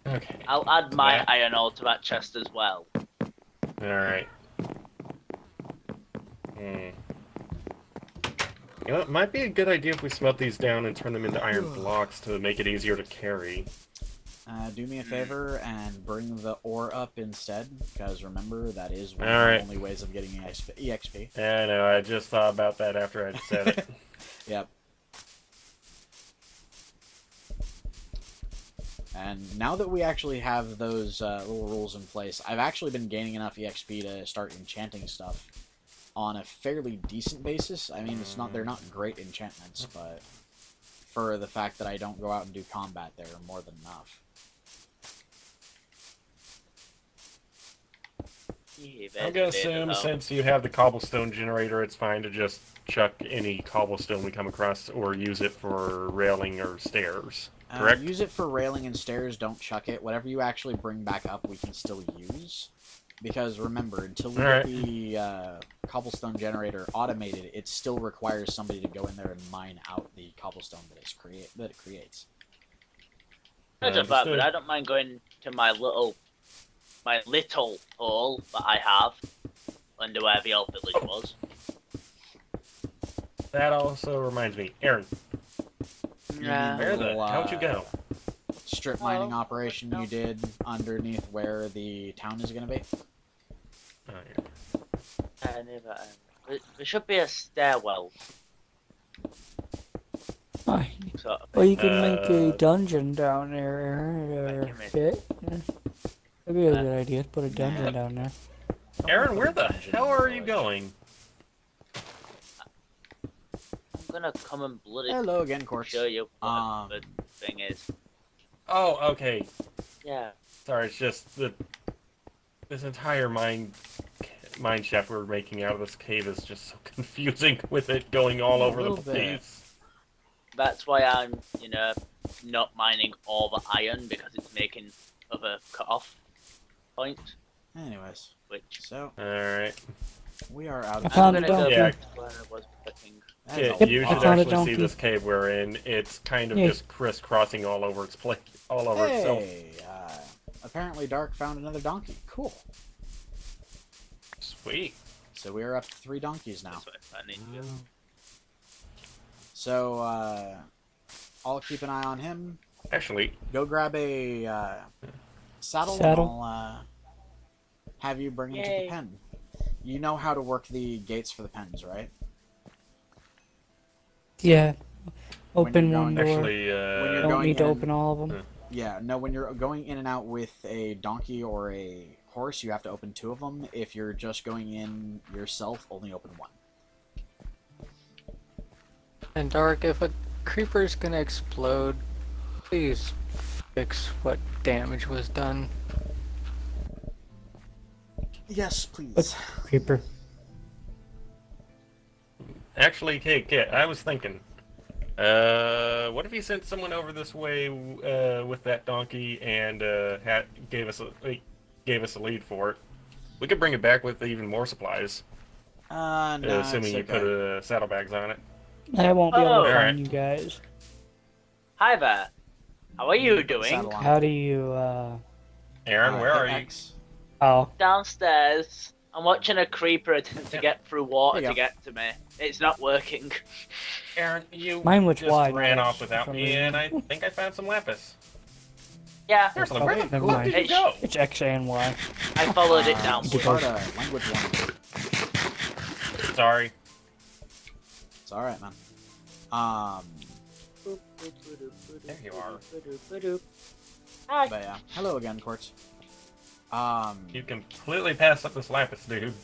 Okay. I'll add my iron ore to that chest as well. Alright. You know, it might be a good idea if we smelt these down and turn them into iron blocks to make it easier to carry. Do me a favor and bring the ore up instead, because remember, that is one of the only ways of getting EXP. Yeah, I know, I just thought about that after I'd said it. Yep. And now that we actually have those little rules in place, I've actually been gaining enough EXP to start enchanting stuff on a fairly decent basis. I mean, they're not great enchantments, but for the fact that I don't go out and do combat, they're more than enough. I'm gonna assume since you have the cobblestone generator, it's fine to just chuck any cobblestone we come across or use it for railing or stairs. Correct? Use it for railing and stairs, don't chuck it. Whatever you actually bring back up, we can still use. Because remember, until we get the cobblestone generator automated, it still requires somebody to go in there and mine out the cobblestone that it creates. Not just that, but I don't mind going to my little hole that I have under where the old village was. That also reminds me, Aaron. How'd you go? Strip mining operation you did underneath where the town is going to be? Oh, yeah. There should be a stairwell. Well, you can make a dungeon down there, Aaron, or fit. That'd be a good idea, put a dungeon down there. Aaron, where the hell are you going? I'm gonna come and bloody Hello again, Quartz. show you what the thing is. Oh, okay. Yeah. Sorry, it's just this entire mine shaft we're making out of this cave is just so confusing with it going all over the place. That's why I'm, not mining all the iron, because it's making other cut-off points. Anyways, so alright. we are out I of found a donkey. Yeah. Where I was clicking. Yeah, you should actually see this cave we're in. It's kind of just crisscrossing all over itself. Apparently Dark found another donkey. Cool. Sweet. So we are up to 3 donkeys now. That's what I need to do. So, I'll keep an eye on him. Actually, go grab a saddle. And I'll have you bring him to the pen. You know how to work the gates for the pens, right? Yeah. Open one door. Actually, don't need to open all of them. Yeah, no, when you're going in and out with a donkey or a horse, you have to open 2 of them. If you're just going in yourself, only open 1. And Dark, if a creeper's gonna explode, please fix what damage was done. Yes, please. What creeper? Actually, Kit, I was thinking, What if he sent someone over this way with that donkey and gave us a lead for it? We could bring it back with even more supplies. No, assuming you it's okay. put saddlebags on it. I won't be able to Oh. find Alright. you guys. Hi there. How are you Put the doing? saddle on. How do you, Aaron, where Hit are you? X. Oh, Downstairs. I'm watching a creeper attempt to get through water There you to get to me. It's not working. Aaron, you Mine was just wide, ran not off X, without for some me, and I reason. think I found some lapis. Yeah, Seriously, Oh, where the never fuck mind. did you go? it's X and Y. I followed it down. Sparta, language one. Sorry. It's alright, man. There you are. Hi. But yeah. Hello again, Quartz. You completely passed up this lapis, dude.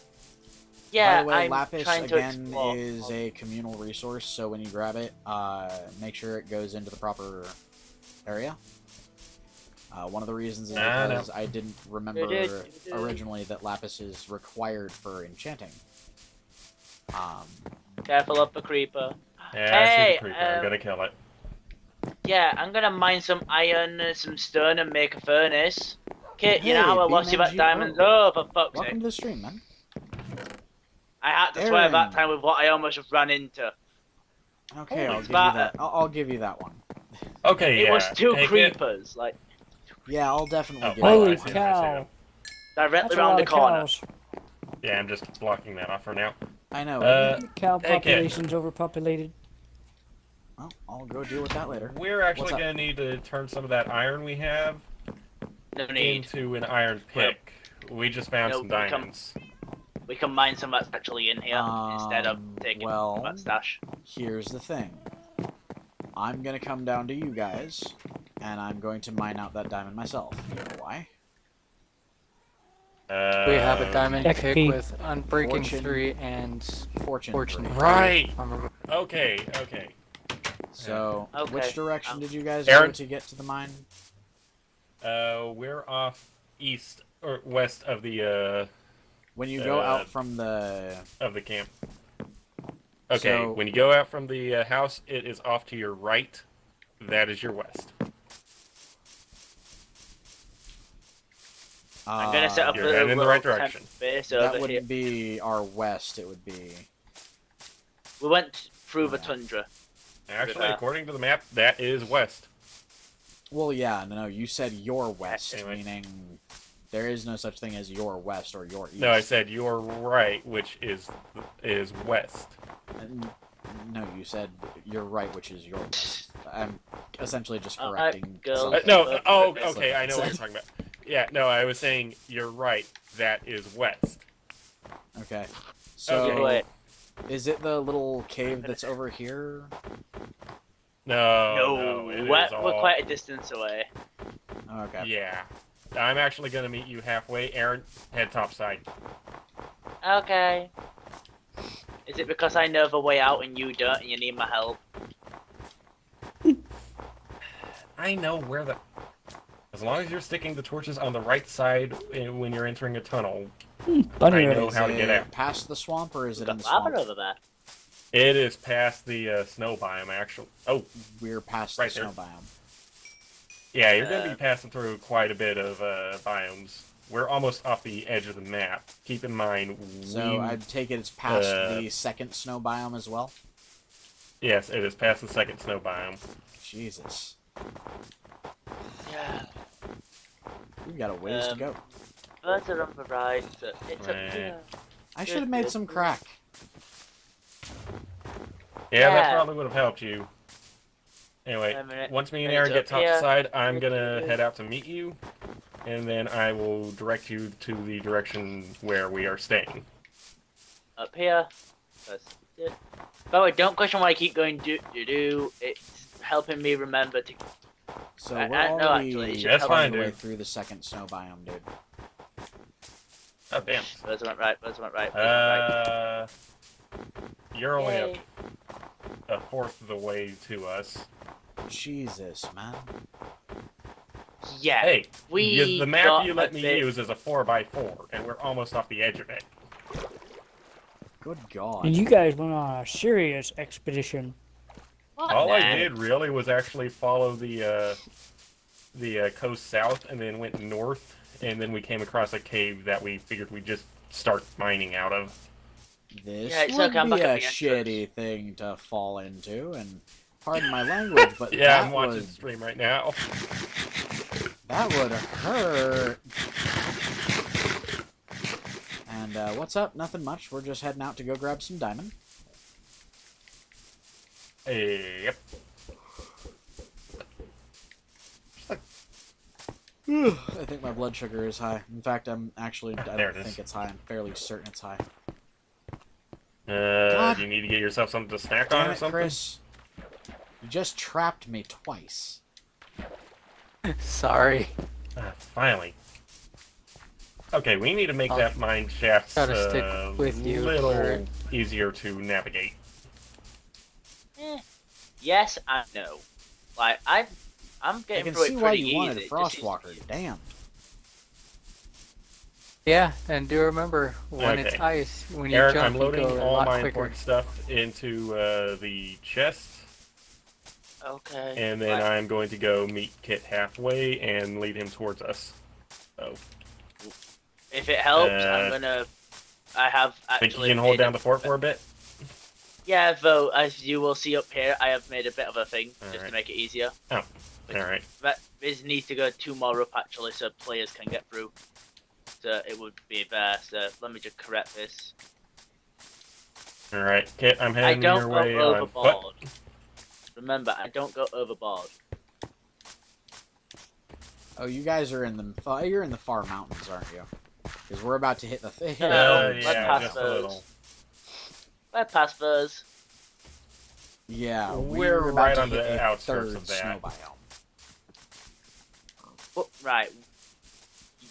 Yeah, by the way, I'm lapis trying to again explore. is a communal resource, so when you grab it, make sure it goes into the proper area. One of the reasons is No. because I didn't remember originally that lapis is required for enchanting. Careful of the creeper. Yeah, I see Hey, the creeper. I'm gonna kill it. Yeah, I'm gonna mine some iron, some stone, and make a furnace. Kit, you Hey, know how I lost you BMG about diamonds? Pro. Oh, for fuck's Welcome sake. to the stream, man. I had to swear that Aaron. time with what I almost ran into. Okay, Holy I'll give you smart. that. I'll give you that one. Okay, It yeah. was two take it. creepers, like, Yeah, I'll definitely Oh, give Holy you I see, that one. I see cow. them. directly That's a around lot the of corner. cows. Yeah, I'm just blocking that off for now. I know. Cow Hey, kid. population's overpopulated. Well, I'll go deal with that later. We're actually What's up? gonna need to turn some of that iron we have No need. into an iron pick. We just found No, some we come- diamonds. We can mine some that's actually in here instead of taking well, that stash. Here's the thing. I'm gonna come down to you guys, and I'm going to mine out that diamond myself. You know why? We have a diamond XP. pick with Unbreaking Fortune. 3 and Fortune. Fortune. 3. Right. Armor- Okay, okay. So, Okay. which direction did you guys Aaron? go to get to the mine? We're off east or west of the When you go out Uh, from the... camp. Okay, So- when you go out from the house, it is off to your right. That is your west. I'm gonna set up You're a heading in the little right tent direction. base That over here. wouldn't be our west, it would be... We went through the tundra. Actually, Yeah. according to the map, that is west. Well, yeah, no, you said your west, Anyway. meaning there is no such thing as your west or your east. No, I said your right, which is west. No, you said you're right, which is your west. I'm essentially just Oh, correcting. girls. something. No, oh, That's okay, what I know what you're talking about. Yeah, no, I was saying you're right. That is west. Okay. So, Okay, wait. is it the little cave that's over here? No, it we're, is all... we're quite a distance away. Okay. Yeah, I'm actually gonna meet you halfway. Aaron, head topside. Okay. Is it because I know the way out and you don't and you need my help? I know where the. As long as you're sticking the torches on the right side when you're entering a tunnel, Bunny I rabbit. know how to Is get it out. past the swamp, or is it Got in the lava swamp? over there. it is past the snow biome. Actually, oh, We're past Right the there. snow biome. yeah, you're gonna be Uh, passing through quite a bit of biomes. We're almost off the edge of the map. Keep in mind, So I take it it's past Uh, the second snow biome as well? yes, it is past the second snow biome. Jesus. Yeah. We've got a ways to go. Further on the right, so it's up Right. here. I should have made some crack. Yeah, that Yeah. probably would have helped you. Anyway, Wait a minute. once me and It's Aaron get up here. topside, I'm It's gonna here. head out to meet you, and then I will direct you to the direction where we are staying. Up here. That's it. By the way, don't question why I keep going do. It's helping me remember to. So I- we're I- no, already actually, it should That's help fine, the way dude. through the second snow biome, dude. Oh, damn. Those went right. Those went right. Those went right. You're only Yay. a fourth of the way to us. Jesus, man. Yeah. Hey, we the map got you a let me bit- use is a 4x4, and we're almost off the edge of it. Good God. And you guys went on a serious expedition. What? All I did really was actually follow the coast south, and then went north, and then we came across a cave that we figured we'd just start mining out of. This Yeah, it's would okay, I'm be back at a the shitty thing to fall into, and pardon my language, but Yeah, that I'm watching would, stream right now. that would hurt. And what's up? Nothing much. We're just heading out to go grab some diamond. Yep. I think my blood sugar is high. In fact, I There don't it is. think it's high. I'm fairly certain it's high. Do you need to get yourself something to snack on Damn or it, something? Chris. You just trapped me twice. Sorry. Finally. Okay, we need to make that mine shaft Gotta stick a with you little for- easier to navigate. Yes, I know. Like I'm I getting can through see it why pretty you easy. wanted a It just seems to Frostwalker. be- Damn. Yeah, and do remember when it's Okay. ice, when you Aaron, jump, I'm you loading go a all lot my quicker. important stuff into the chest, Okay. and then right. I'm going to go meet Kit halfway and lead him towards us. So, If it helps, I'm gonna. I have actually. think you can hold made down the fort for a bit? Yeah, though, as you will see up here, I have made a bit of a thing just to Alright. make it easier. Oh, alright. But this needs to go 2 more up actually, so players can get through. So it would be there. So let me just correct this. Alright, Kit, I'm I heading don't your go way on foot. overboard. Remember, I don't go overboard. Oh, you guys are in the you're in the far mountains, aren't you? Because we're about to hit the thing. Let's Yeah, pass just a those. little. We're past those. Yeah, We're about right to on hit the a outskirts third of that. snow biome. Oh, right.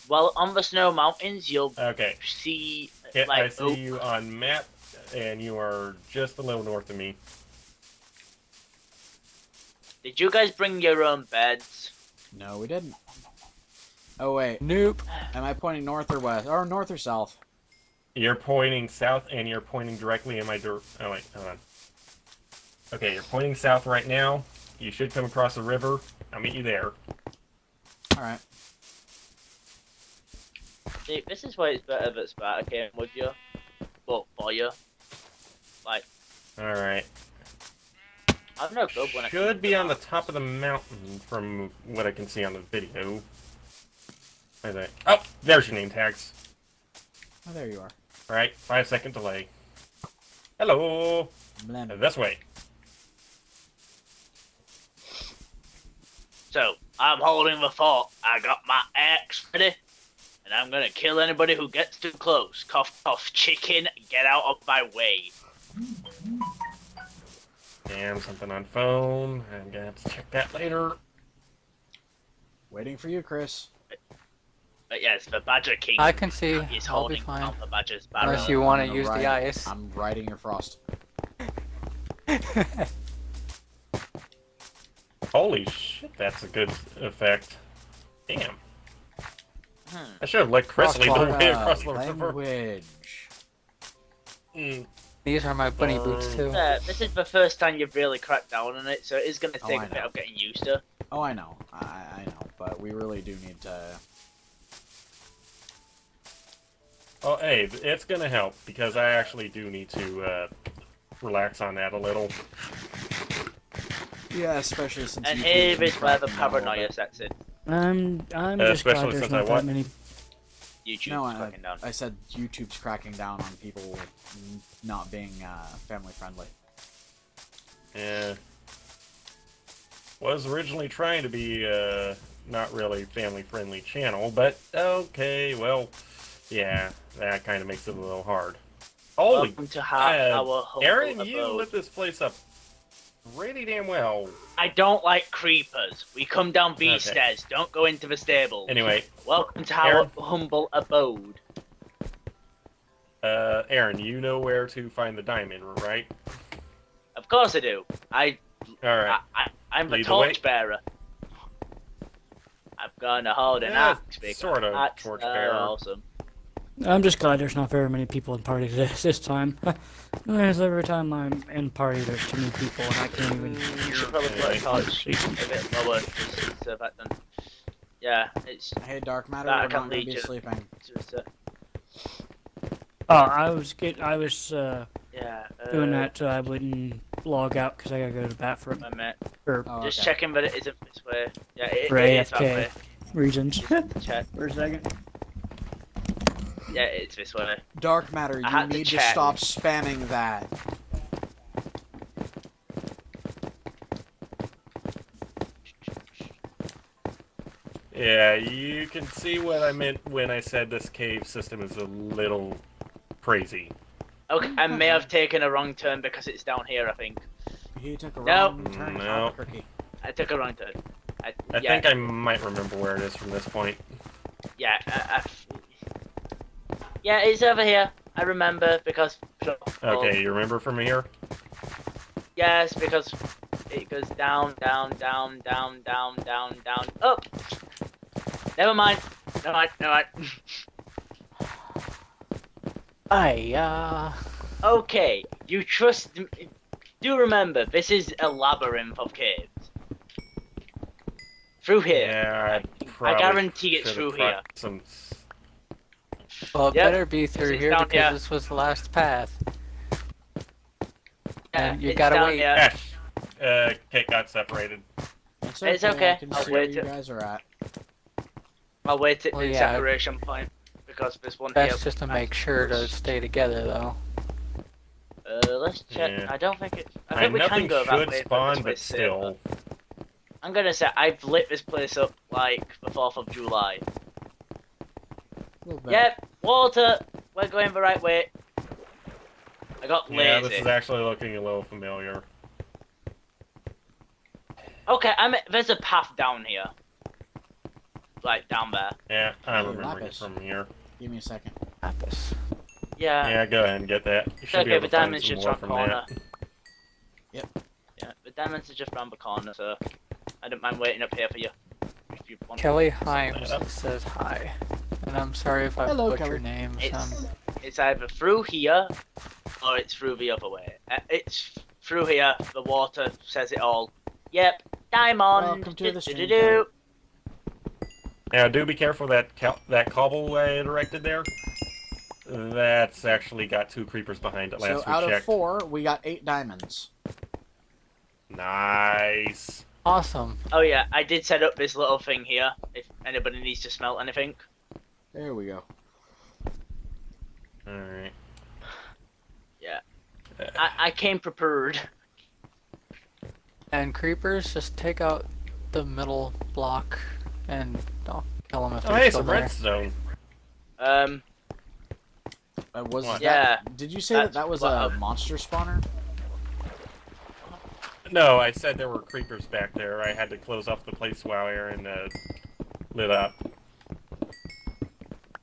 Well, on the snow mountains, you'll Okay, see Kit, I like see you on map, and you are just a little north of me. Did you guys bring your own beds? No, we didn't. Oh wait, Nope. am I pointing north or west, or north or south? You're pointing south, and you're pointing directly in my Oh wait, hold on. Okay, you're pointing south right now. You should come across the river. I'll meet you there. All right. See, this is why it's better that Sparta came with you. Well, for you. Like, Alright. I'm no good when I Should be on the top of the mountain from what I can see on the video. Where's that? Oh, there's your name tags. Oh, there you are. Alright, 5-second delay. Hello! Blem. This way. So, I'm holding the fort. I got my axe ready. And I'm gonna kill anybody who gets too close. Cough, cough, chicken, get out of my way. Damn, something on phone. I'm gonna have to check that later. Waiting for you, Chris. But yes, the Badger King I can see. is I'll be holding fine. down the Badger's barrel. Unless you want I'm to gonna use the ride- ice. I'm riding your frost. Holy shit, that's a good effect. Damn. Hmm. I should have let Chris lead the Crosswalk. way across the river. Language. Mm. These are my bunny boots too. This is the first time you've really cracked down on it, so it is gonna Oh, take I a bit know. of getting used to. Oh, I know. I know. But we really do need to... Oh, hey, it's gonna help, because I actually do need to relax on that a little. Yeah, especially since And YouTube's here been is where the cracking down a little paranoia bit. sets in. I'm just especially glad there's since not I that what? many. YouTube No, cracking down. I said YouTube's cracking down on people not being family friendly. Yeah. Was originally trying to be not really family-friendly channel, but okay, well, yeah, that kind of makes it a little hard. Holy, Welcome to our humble Aaron, you abode. lit this place up really damn well. I don't like creepers. We come down these Okay. stairs. Don't go into the stable. Anyway, Welcome to our Aaron? humble abode. Aaron, you know where to find the diamond, right? Of course I do. All right. I'm the Lead the way. torchbearer. I'm gonna hold an Yeah, axe because sort of axe torchbearer. are awesome. I'm just glad there's not very many people in party this time. Because every time I'm in party, there's too many people, and I can't even. You should probably put a torch a bit lower, just so that done. Yeah, it's. Hey, Dark Matter, That I we're can not gonna lead be you. sleeping. Just, Oh, I was yeah. doing that so I wouldn't log out because I gotta go to the bathroom. My mate. Or Oh, Just okay. checking that it isn't this way. Yeah, it For is that AFK. way. reasons. Check. For a second. Yeah, it's this way. Dark Matter, I you had to need to check. stop spamming that. Yeah, you can see what I meant when I said this cave system is a little crazy. Okay, I may have taken a wrong turn because it's down here, I think. He took a No. wrong turn. No. Albuquerque. I took a wrong turn. I yeah, think I might remember where it is from this point. Yeah, yeah, it's over here. I remember because. Okay, you remember from here? Yes, because it goes down, down, down, down, down, down, down, up. Never mind. Never mind. Never mind. Okay, you trust. Do remember, this is a labyrinth of caves. Through here. Yeah, I guarantee it's should've through here. Some... Well, it Yep, better be through it's here down because here. this was the last path. Yeah, And you it's gotta down wait. here. Ash, Kate got separated. It's okay, I can I'll see wait where it. you guys are at. I'll wait at Well, the yeah. separation point because this one here. That's just to make sure to stay together, though. Let's check. Yeah. I don't think it. I think we Nothing can go that should way. this spawn, way but safer. still. I'm gonna say I've lit this place up like the 4th of July. A little bit. Yep, water. We're going the right way. I got Yeah, lazy. this is actually looking a little familiar. Okay, there's a path down here. Like down there. Yeah, I'm Oh, remembering it lapis. from here. Give me a second. Lapis. Yeah. Yeah, go ahead and get that. You should Okay, be able the to find diamond's some just more around the from corner. that. Yeah, the diamonds are just around the corner, so I don't mind waiting up here for you. If you want. Kelly Himes Yep. says hi. And I'm sorry if I Hello, butcher Kelly. names. It's either through here or it's through the other way. It's through here. The water says it all. Yep, diamond. Welcome to the stream, Do-do-do-do. Now, do be careful that cobble I directed there. That's actually got 2 creepers behind it So last we out of checked. 4, we got 8 diamonds. Nice. Awesome. Oh yeah, I did set up this little thing here. If anybody needs to smelt anything. There we go. Alright. Yeah. I came prepared. And creepers, just take out the middle block and I'll kill them if Oh, they're hey, still some there. redstone. Was What? that, Yeah. Did you say That's that was what a I'm- monster spawner? No, I said there were creepers back there. I had to close off the place while Aaron lit up.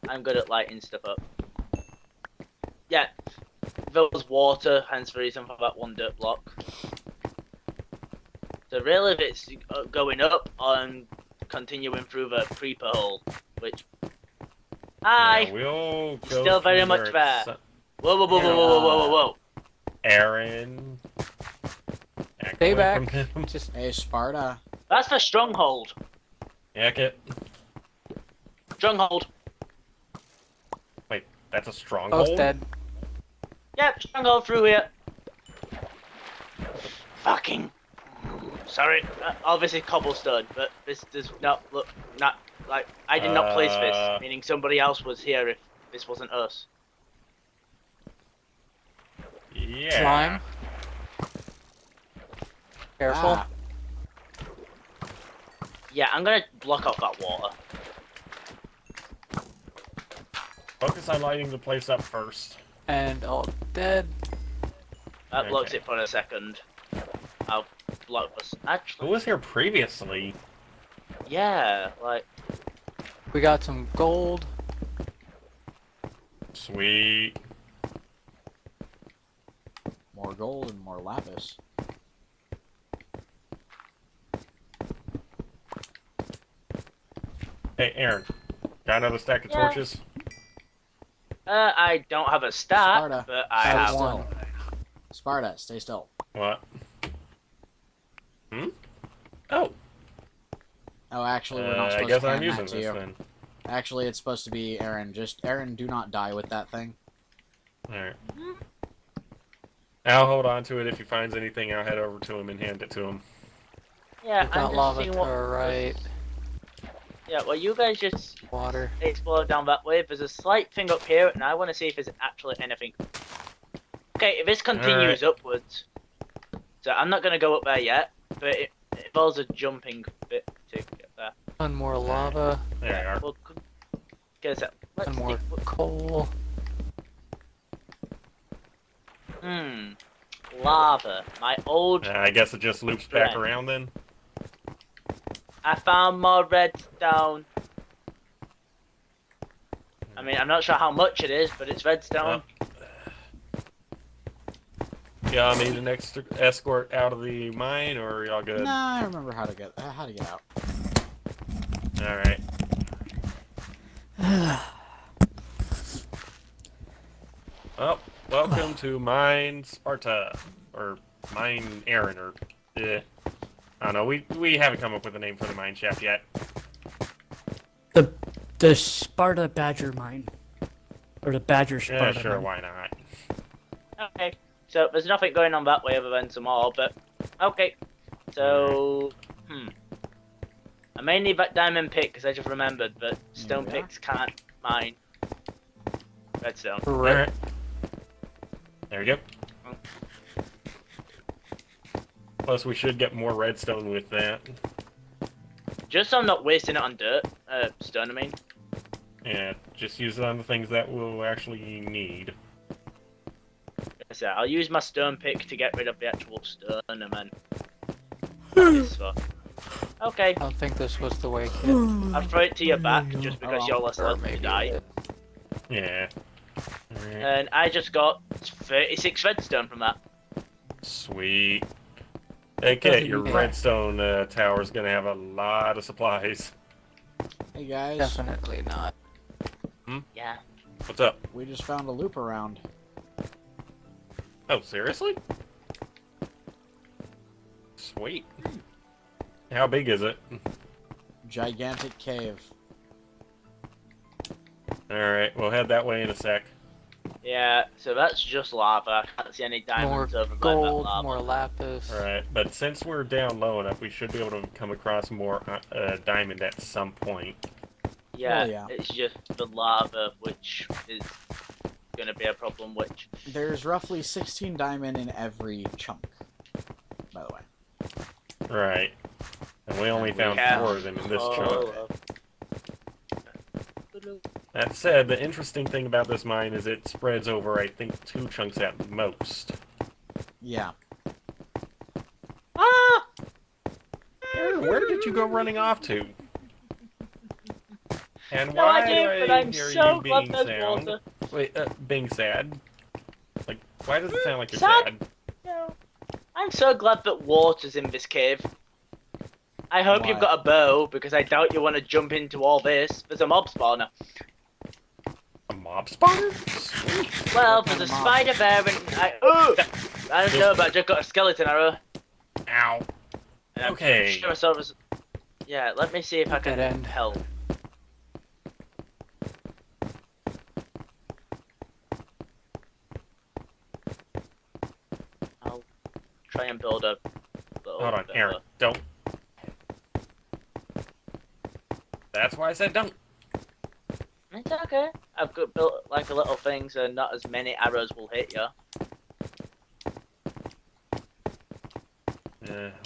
I'm good at lighting stuff up. Yeah. There was water, hence the reason for that one dirt block. So really, if it's going up and continuing through the creeper hole, which. Hi. Yeah, we'll go still very through much where there. it's- Whoa, whoa, whoa, whoa, whoa, whoa, whoa, whoa. Aaron. Back Stay away back. from him. Just Hey, Sparta. That's the stronghold. Heck it. Stronghold. Wait, that's a stronghold? both dead. Yep, stronghold through here. Fucking. Sorry, obviously cobblestone, but this does not look like I did not place this, meaning somebody else was here if this wasn't us. Yeah. Slime. Careful. Ah, Yeah, I'm gonna block off that water. Focus on lighting the place up first. And all dead. That blocks Okay. it for a second. I'll block this. Who Actually, was here previously? yeah, like We got some gold. Sweet. more gold and more lapis. Hey, Aaron. Got another stack of Yeah. torches? I don't have a stat, Sparta. but I Stay have still. one. Sparta, stay still. What? Hmm? Oh. Oh, actually, we're not I supposed guess to I'm hand using that to this you. then. Actually, it's supposed to be Aaron. Just, Aaron, do not die with that thing. Alright. I'll hold on to it. If he finds anything, I'll head over to him and hand it to him. Yeah, We've I'm got just lava seeing to what. our right. Yeah, well, you guys just Water. explore down that way. There's a slight thing up here, and I want to see if there's actually anything. Okay, if this continues upwards, so I'm not gonna go up there yet, but it involves a jumping bit to get there. One more lava. There you are. Well, let's One see. more coal. Lava. My old. I guess it just loops back around then. I found more redstone. I mean, I'm not sure how much it is, but it's redstone. Y'all need an extra escort out of the mine, or y'all good? Nah, I remember how to get out. All right. Well, welcome to Mine Sparta, or Mine Aaron, or I don't know. We haven't come up with a name for the mine shaft yet. The Sparta Badger mine. Or the Badger Sparta Yeah, sure, mine. why not? Okay, so there's nothing going on that way other than some more, but okay. So, I may need that diamond pick because I just remembered that stone Yeah. picks can't mine redstone. All right. There we go. Plus, we should get more redstone with that. Just so I'm not wasting it on dirt, stone. I mean, Yeah, just use it on the things that we'll actually need. so I'll use my stone pick to get rid of the actual stone, and then. This stuff. Okay, I don't think this was the way, kid. I'll throw it to your back just because you're less Or likely to maybe die. it Yeah. All right. And I just got 36 redstone from that. Sweet. Hey, Kit, your redstone tower's gonna have a lot of supplies. Hey guys, Definitely not. Yeah. What's up? we just found a loop around. Oh, seriously? Sweet. How big is it? Gigantic cave. Alright, we'll head that way in a sec. Yeah, so that's just lava. I can't see any More diamonds over by that gold, lava. more lapis. Alright, but since we're down low enough, we should be able to come across more diamond at some point. Yeah, Oh, yeah. it's just the lava, which is gonna be a problem, which... There's roughly 16 diamond in every chunk, by the way. Right. And we only found have 4 of them in this all chunk. of- That said, the interesting thing about this mine is it spreads over, I think, 2 chunks at most. Yeah. Ah! Aaron, where did you go running off to? And No why idea, do but I I'm hear so you glad being there's sound? water. Wait, being sad? Like, why does it sound like you're Sad? sad? No. I'm so glad that water's in this cave. I hope you've Why? got a bow, because I doubt you want to jump into all this. There's a mob spawner. A mob spawner? Sweet. Well, What there's kind a of mob? spider bear and I don't know, but I just got a skeleton arrow. Ow. And I'm Okay. Sure I saw this... Yeah, let me see if I can Dead end. help. I'll try and build a little Hold on, bit Aaron, of don't. That's why I said don't. It's okay. I've got built like a little thing, so not as many arrows will hit you.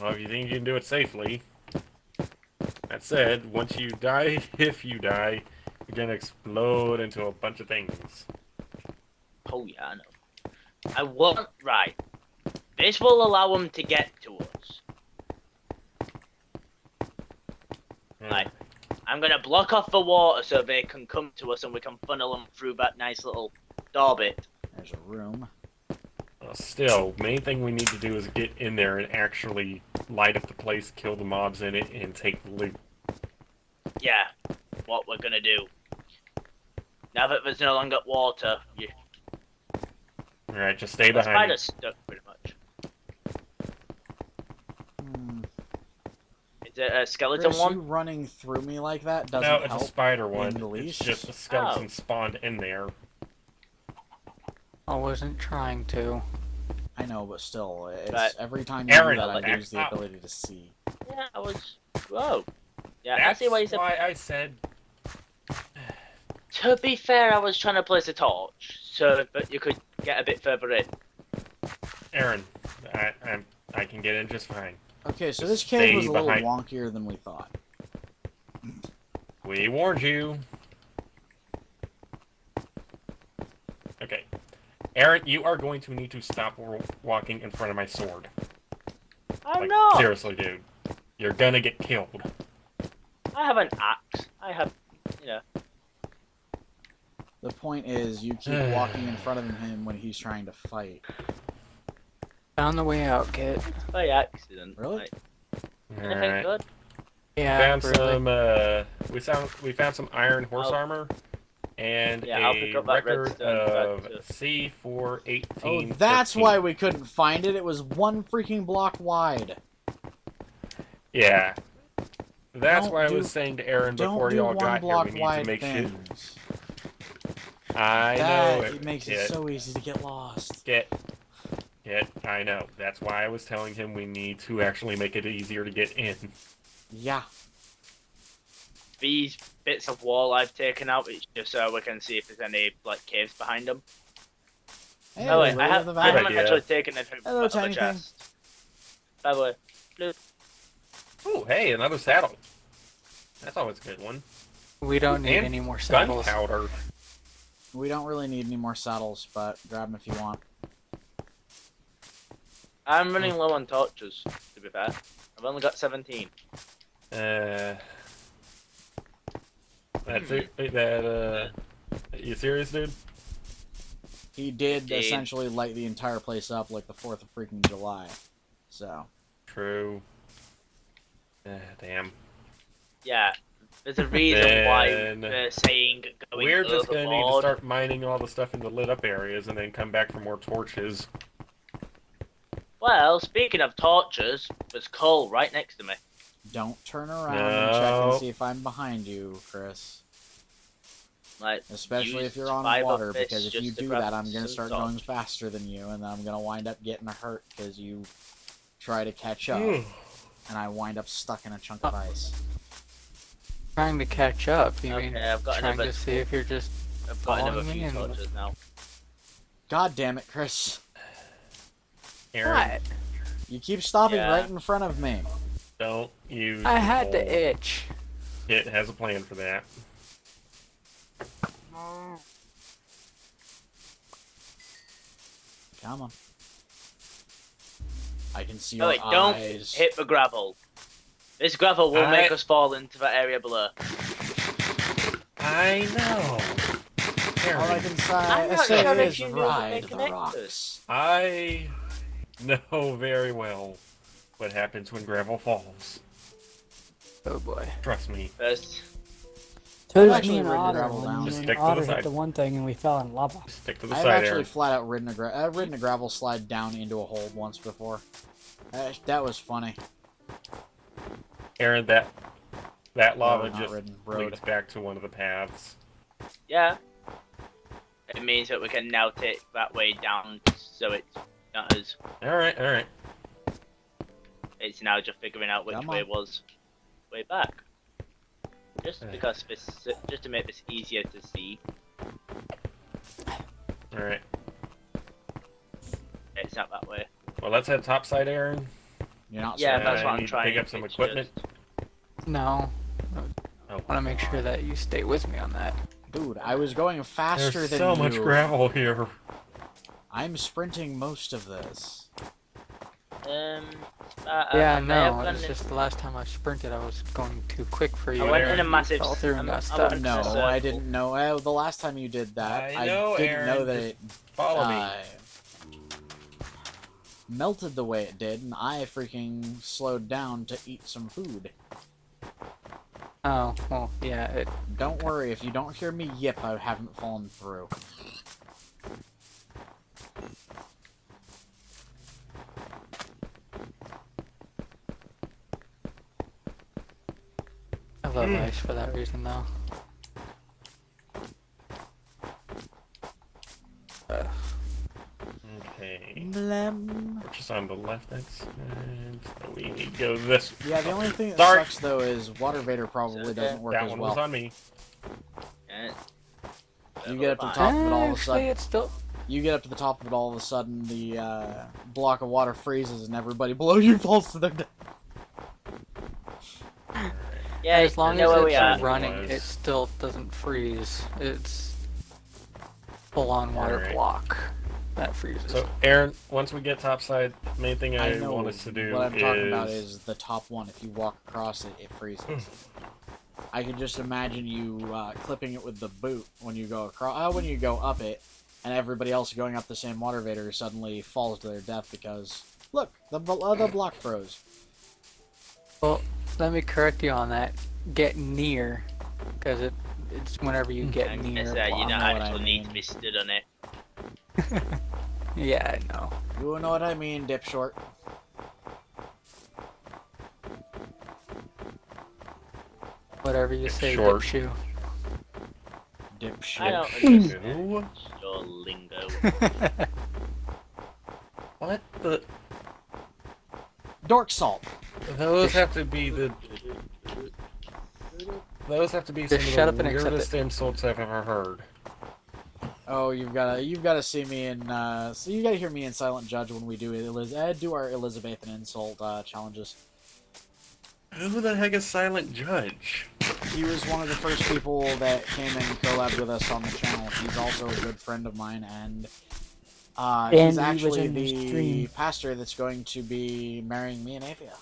Well, if you think you can do it safely. That said, once you die, if you die, you're gonna explode into a bunch of things. Oh yeah, I know. I want right. This will allow them to get to us. Yeah. Right. I'm gonna block off the water so they can come to us and we can funnel them through that nice little door bit. There's a room. Well, still, main thing we need to do is get in there and actually light up the place, kill the mobs in it, and take the loot. Yeah, what we're gonna do. Now that there's no longer water, you... Alright, just stay The behind me. spider's stuck pretty much. Is it a skeleton Chris, one? you running through me like that doesn't No, it's help. a spider in one. the It's least. just a skeleton Oh. spawned in there. I wasn't trying to. I know, but still, it's But- every time you Aaron, do that, I back lose the up. ability to see. Yeah, I was... Whoa. Yeah, I That's see why you said... why I said... To be fair, I was trying to place a torch, so that you could get a bit further in. Aaron, I can get in just fine. Okay, so Just this cave was stay a little behind- wonkier than we thought. We warned you. Okay. Aaron, you are going to need to stop walking in front of my sword. I'm Like, not! seriously, dude. You're gonna get killed. I have an axe. I have, you know... The point is, you keep walking in front of him when he's trying to fight. Found the way out, Kit. By accident. Really? Like, anything Alright. good? Yeah, Found really. some, we found some iron horse Oh. armor. And Yeah, I'll a pick up that record redstone of back C418. Oh, that's why we couldn't find it. It was one freaking block wide. Yeah. That's Don't why I do- was saying to Aaron Don't before do y'all one got here, block we need wide to make sure. things. I That know it makes it so easy to get lost. I know. That's why I was telling him we need to actually make it easier to get in. Yeah. These bits of wall I've taken out, it's just so we can see if there's any, like, caves behind them. Hey, Oh wait, Lily I of the haven't Valley. idea. actually taken it from Hello, the tiny thing. chest. By the way, blue. Oh, hey, another saddle. That's always a good one. We don't need And any more saddles. Gunpowder. We don't really need any more saddles, but grab them if you want. I'm running low on torches, to be fair. I've only got 17. That's it. That, you serious, dude? He did Indeed. essentially light the entire place up like the 4th of freaking July. So. True. Damn. Yeah, there's a reason why Then they're saying going We're just gonna need to overboard. start mining all the stuff in the lit up areas and then come back for more torches. Well, speaking of torches, there's coal right next to me. Don't turn around and check No. and see if I'm behind you, Chris. Like, Especially use if you're on 5 of water, this because if just you to do grab that, I'm going to some start torch. going faster than you, and then I'm going to wind up getting hurt because you try to catch up, and I wind up stuck in a chunk of ice. Trying to catch up. You mean Okay, I've got trying another to see if you're just I've got another following me few in. torches now. God damn it, Chris. Aaron, What? You keep stopping Yeah. right in front of me. don't use I the had coal. to itch. It has a plan for that. Come on. I can see Oh, your wait, don't eyes. hit the gravel. This gravel will make us fall into that area below. I know. All I Aaron, can I'm not say sure if is you knew that ride they the connected. rocks. I know very well what happens when gravel falls. Oh boy. Trust me. First, So I've does actually me and ridden Otter gravel when down. me Just and stick to the Otter hit side. the one thing and we fell in lava. Stick to the I've side, actually Aaron. flat out ridden a gravel slide down into a hole once before. That was funny. Aaron, that lava not just ridden, road. leads back to one of the paths. yeah. It means that we can now take that way down, so it's not as... Alright, alright. It's now just figuring out which Come way on. was way back. Just because this, just to make this easier to see. Alright. It's not that way. Well, let's head topside, Aaron. You're not Yeah, supposed that's I what I'm need to trying. pick up some It's equipment. No. Oh, I want to make sure that you stay with me on that. Dude, I was going faster There's than so you. much gravel here. I'm sprinting most of this. Yeah, I may have no. gone It's in- just the last time I sprinted, I was going too quick for you. I went in a You massive... fell through and I'm- got I stuck. went in a No, circle. I didn't know. The last time you did that, I know, didn't Aaron, know that just it Follow me. melted the way it did, and I freaking slowed down to eat some food. Oh, well, yeah, it... Don't worry, if you don't hear me yip, I haven't fallen through. I love ice for that reason, though. Okay. Blem. Which is on the left. That's so we need to go this. Yeah, the only thing that Sorry. sucks though is Water Vader probably doesn't work That as one well. was on me. You get up to the top of it all of a Actually, sudden. it's still... You get up to the top of it all of a sudden, the block of water freezes and everybody below you falls to their death. Yeah, As long you know as where we are. it's running, Was. it still doesn't freeze. It's full-on water Alright. block that freezes. So, Aaron, once we get topside, main thing I know want us to do what I'm is... talking about is the top one. If you walk across it, it freezes. I can just imagine you clipping it with the boot when you go across, when you go up it, and everybody else going up the same Water Vader suddenly falls to their death because look, the block froze. Well, let me correct you on that. Get near, because it's whenever you get I near. guess a you block. don't know what I actually need mean. to be stood on it. Yeah, I know. You know what I mean, dip short. Whatever you say, Short. dipshoe. Dip I shit. don't Who? understand your lingo. What the... Dork salt. Those have to be the... Those have to be some Just shut of up the and accept weirdest it. insults I've ever heard. Oh, you've gotta see me in. So you gotta hear me in Silent Judge when we do our Elizabethan insult challenges. Who the heck is Silent Judge? He was one of the first people that came and collabed with us on the channel. He's also a good friend of mine, and And he's he actually was in the the stream. pastor that's going to be marrying me and Avia.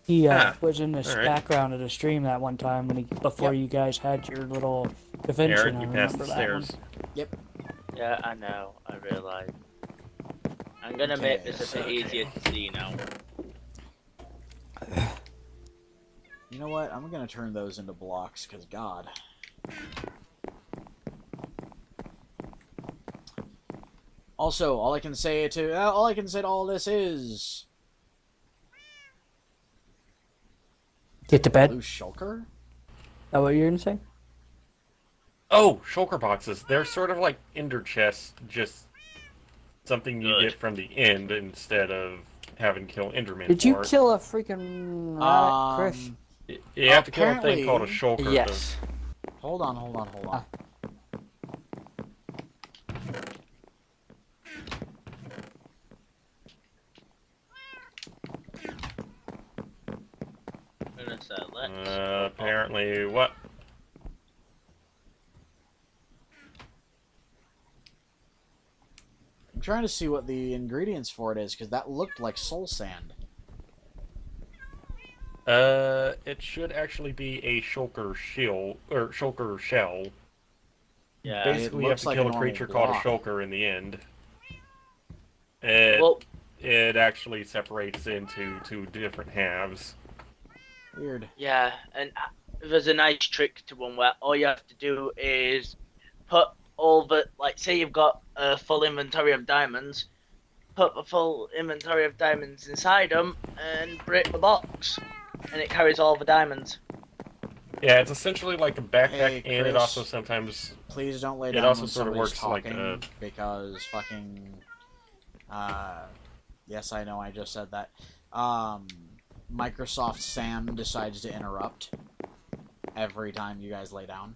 He Ah, was in the alright. background of the stream that one time when before Yep. you guys had your little convention. Aaron, I you passed remember the that one. stairs. Yeah, I know. I realise. I'm gonna Okay, make this a so- bit easier to see now. You know what? I'm gonna turn those into blocks, cause God. Also, all I can say to all this is Get to bed. Blue Shulker. Is that what you're gonna say? Oh, shulker boxes. They're sort of like ender chests, just something you Good. get from the end instead of having to kill endermen Did you for it. kill a freaking rat, Chris? You have to kill a thing apparently- called a shulker. Yes. Hold on. I'm gonna say let's. Apparently, what? I'm trying to see what the ingredients for it is, because that looked like soul sand. It should actually be a shulker shield or shulker shell. Yeah. Basically, you have looks to like kill a a creature called a normal shulker in the end. Well, It actually separates into two different halves. Weird. yeah, and there's a nice trick to one where all you have to do is put all the, like, say you've got a full inventory of diamonds, put the full inventory of diamonds inside them and break the box, and it carries all the diamonds. Yeah, it's essentially like a backpack, Hey, and it Chris. also sometimes Please don't lay It down also when sort of somebody's works like talking, a- because fucking... yes, I know, I just said that. Microsoft Sam decides to interrupt every time you guys lay down.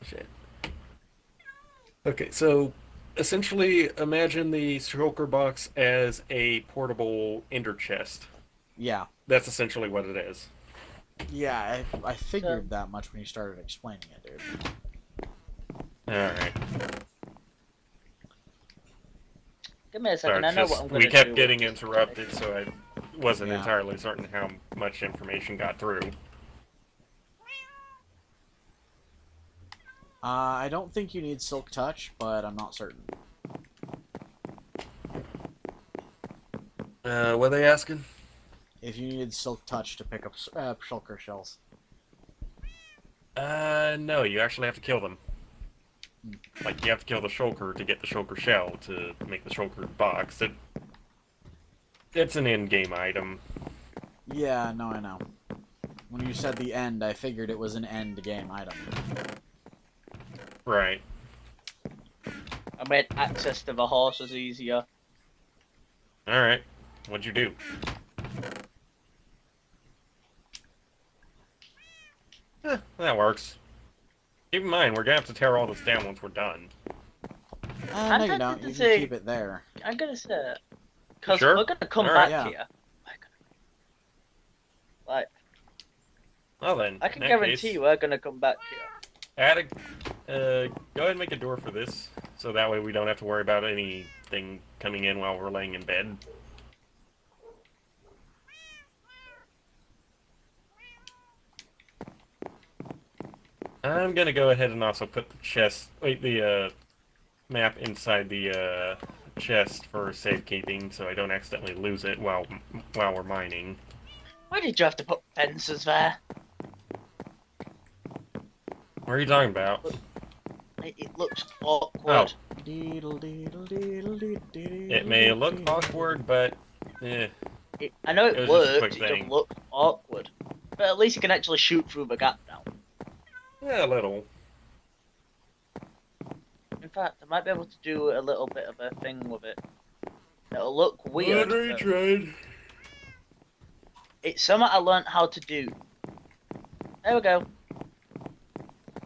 Shit. Okay, so essentially imagine the shulker box as a portable ender chest. Yeah. That's essentially what it is. Yeah, I figured that much when you started explaining it, dude. Alright. Give me a Sorry, second, I know just what I'm gonna do. we kept with getting this. interrupted, so I wasn't Yeah. entirely certain how much information got through. I don't think you need Silk Touch, but I'm not certain. What are they asking? If you needed Silk Touch to pick up shulker shells. No, you actually have to kill them. Like, you have to kill the shulker to get the shulker shell to make the shulker box. It's an in-game item. Yeah, no, I know. When you said the end, I figured it was an end game item. Right. I made access to the horses easier. Alright. What'd you do? That works. Keep in mind, we're gonna have to tear all this down once we're done. No, you don't. You can keep it there. I'm gonna say, because Sure? we're gonna come Alright. back here. Like, Well then, I can in that guarantee case, we're gonna come back here. go ahead and make a door for this, so that way we don't have to worry about anything coming in while we're laying in bed. I'm gonna go ahead and also put the map inside the chest for safekeeping, so I don't accidentally lose it while we're mining. Why did you have to put fences there? What are you talking about? It looks awkward. It may look awkward, but I know it It was just a works, quick it thing. just looks awkward. But at least you can actually shoot through the gap now. yeah, a little. In fact, I might be able to do a little bit of a thing with it. It'll look weird. but Tried. it's something I learned how to do. There we go.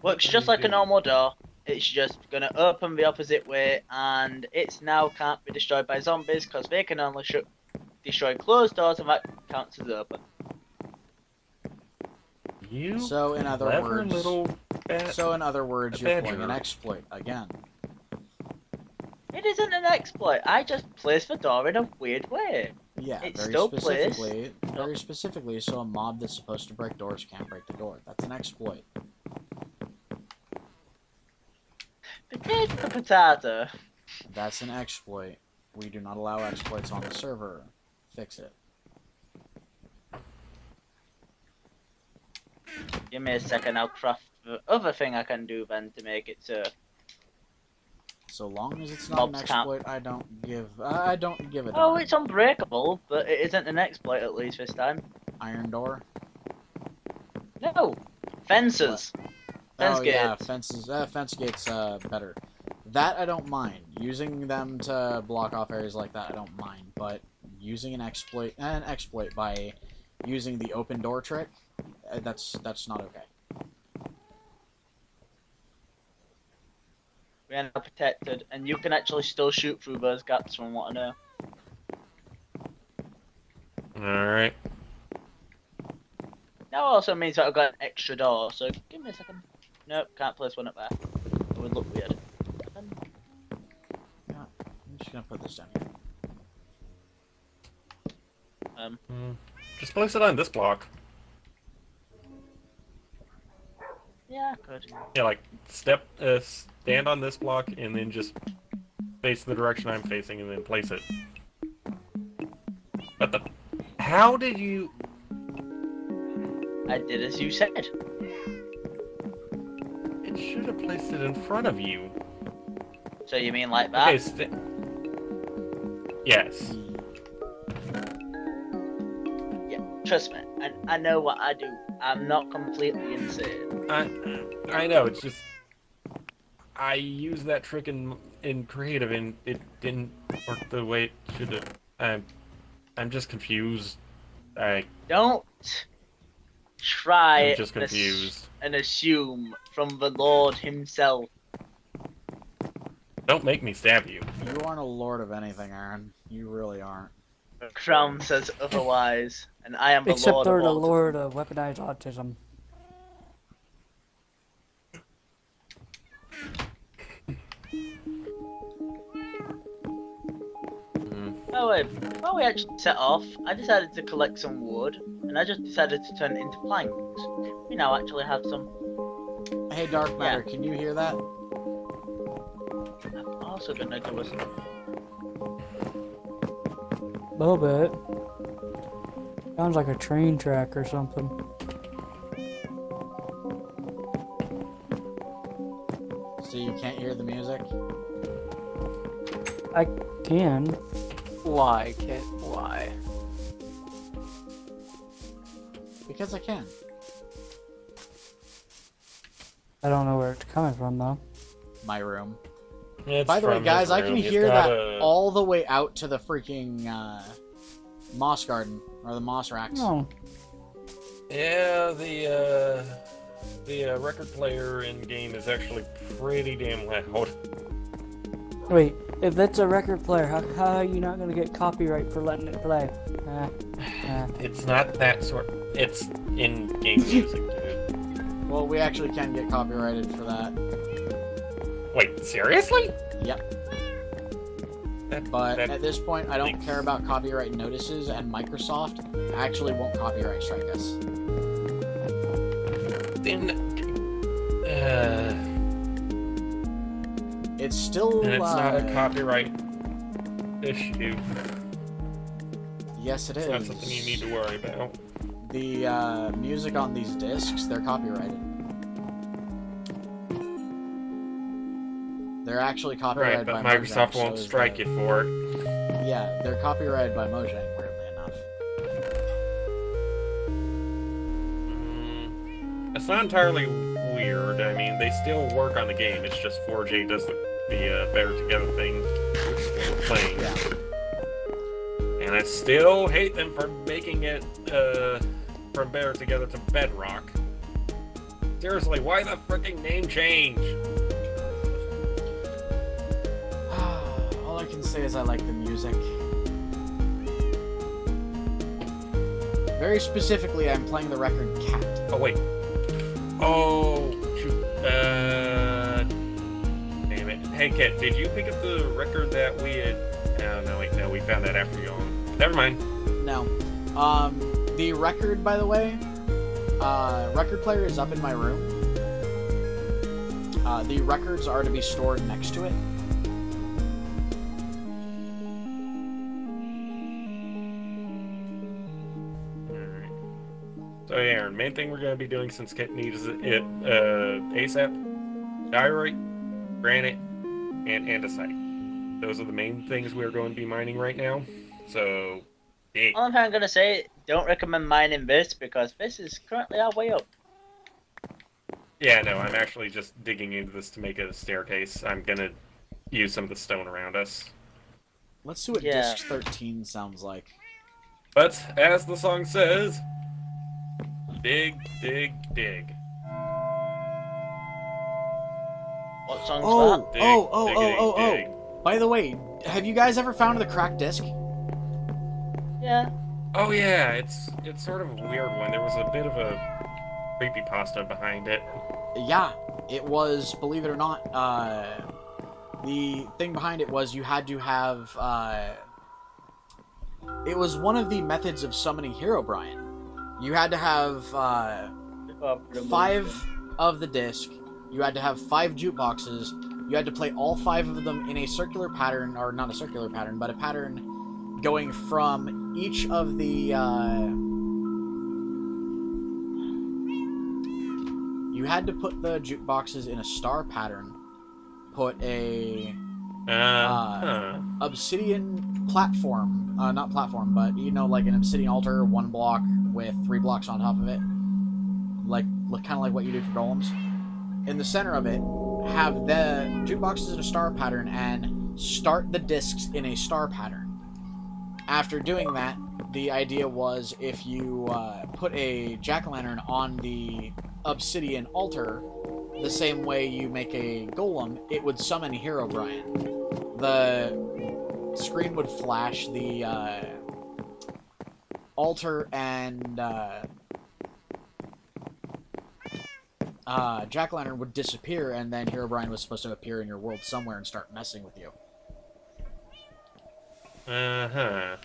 Works just like a normal door. It's just gonna open the opposite way, and it's now can't be destroyed by zombies because they can only destroy closed doors, and that counts as open. You So in other clever words, little you're pulling an badger. exploit again. It isn't an exploit. I just placed the door in a weird way. Yeah, It's very still specifically, so a mob that's supposed to break doors can't break the door. That's an exploit. Potato, potato. That's an exploit. We do not allow exploits on the server. Fix it. Give me a second. I'll craft the other thing I can do then to make it so. So long as it's not Mobs an can't- exploit, I don't give a darn. Oh, it's unbreakable, but it isn't an exploit at least this time. Iron door. No, fences. Fence Oh gates. yeah, fences. Fence gates. Better. That I don't mind. Using them to block off areas like that, I don't mind. But using an exploit by using the open door trick, that's not okay. We are now protected, and you can actually still shoot through those gaps from what I know. Alright. That also means that I've got an extra door, so give me a second. Nope, can't place one up there. It would look weird. Yeah, I'm just gonna put this down here. Just place it on this block. Yeah, I could. Yeah, like stand on this block and then just face the direction I'm facing and then place it. But how did you? I did as you said. It should have placed it in front of you. So you mean like that? Okay, yes. Yeah, trust me. I know what I do. I'm not completely insane. I know. It's just I used that trick in creative and it didn't work the way it should have. I'm just confused. Don't try I'm just confused. and assume from the Lord himself. Don't make me stab you. You aren't a lord of anything, Aaron. You really aren't. The crown says otherwise, and I am the Except Lord they're of the autism. Lord of weaponized autism. Oh wait, before we actually set off, I decided to collect some wood, and I just decided to turn it into planks. We now actually have some. Hey, Dark Matter, can you hear that? I'm also gonna do a. A little bit. Sounds like a train track or something. So you can't hear the music? I can. Why, Kit? Why? Because I can. I don't know where it's coming from though. My room. It's By the way, from guys, his I can room. He's hear got that all the way out to the freaking moss garden or the moss racks. No. Yeah, the record player in game is actually pretty damn loud. Wait, if that's a record player, how are you not gonna get copyright for letting it play? It's not that sort. It's in-game music, dude. Well, we actually can get copyrighted for that. Wait, seriously? Yep. That, But that- at this point, I don't care about copyright notices, and Microsoft actually won't copyright strike us. then, It's still. and it's not a copyright issue. Yes, it is. It's not something you need to worry about. The music on these discs, they're copyrighted. They're actually Right, copyrighted but by Microsoft Mojang, won't so is strike the- you for it. Yeah, they're copyrighted by Mojang, weirdly enough. It's not entirely weird. I mean, they still work on the game. It's just 4J does the better together thing, which is what we're playing. Yeah. And I still hate them for making it from Better Together to Bedrock. Seriously, why the freaking name change? All I can say is I like the music. Very specifically, I'm playing the record Cat. Oh wait. Oh shoot. Damn it. Hey Kit, did you pick up the record that we had? Oh no, wait, no, we found that after you on. Never mind. No. The record, by the way, record player is up in my room. The records are to be stored next to it. Alright. So yeah, Aaron, main thing we're gonna be doing since Kit needs it ASAP, diorite, granite, and andesite. Those are the main things we're going to be mining right now. So dig. Only thing I'm gonna say, don't recommend mining this because this is currently our way up. Yeah, no, I'm actually just digging into this to make a staircase. I'm gonna use some of the stone around us. Let's see what Yeah. disc 13 sounds like. But as the song says, dig, dig, dig. What song's Oh, Dig, oh, oh, diggity, oh, oh, dig. oh. By the way, have you guys ever found the cracked disc? that? Yeah. Oh yeah, it's sort of a weird one. There was a bit of a creepypasta behind it. Yeah, it was, believe it or not, the thing behind it was you had to have, it was one of the methods of summoning Herobrine. You had to have, 5 of the disc, you had to have 5 jukeboxes, you had to play all 5 of them in a circular pattern, or not a circular pattern, but a pattern going from each of the, you had to put the jukeboxes in a star pattern, put a obsidian platform, not platform, but you know, like an obsidian altar, 1 block with 3 blocks on top of it, like kind of like what you do for golems. In the center of it, have the jukeboxes in a star pattern and start the discs in a star pattern. After doing that, the idea was if you put a jack-o'-lantern on the obsidian altar, the same way you make a golem, it would summon Herobrine. The screen would flash, the altar and jack-o'-lantern would disappear, and then Herobrine was supposed to appear in your world somewhere and start messing with you. Uh-huh.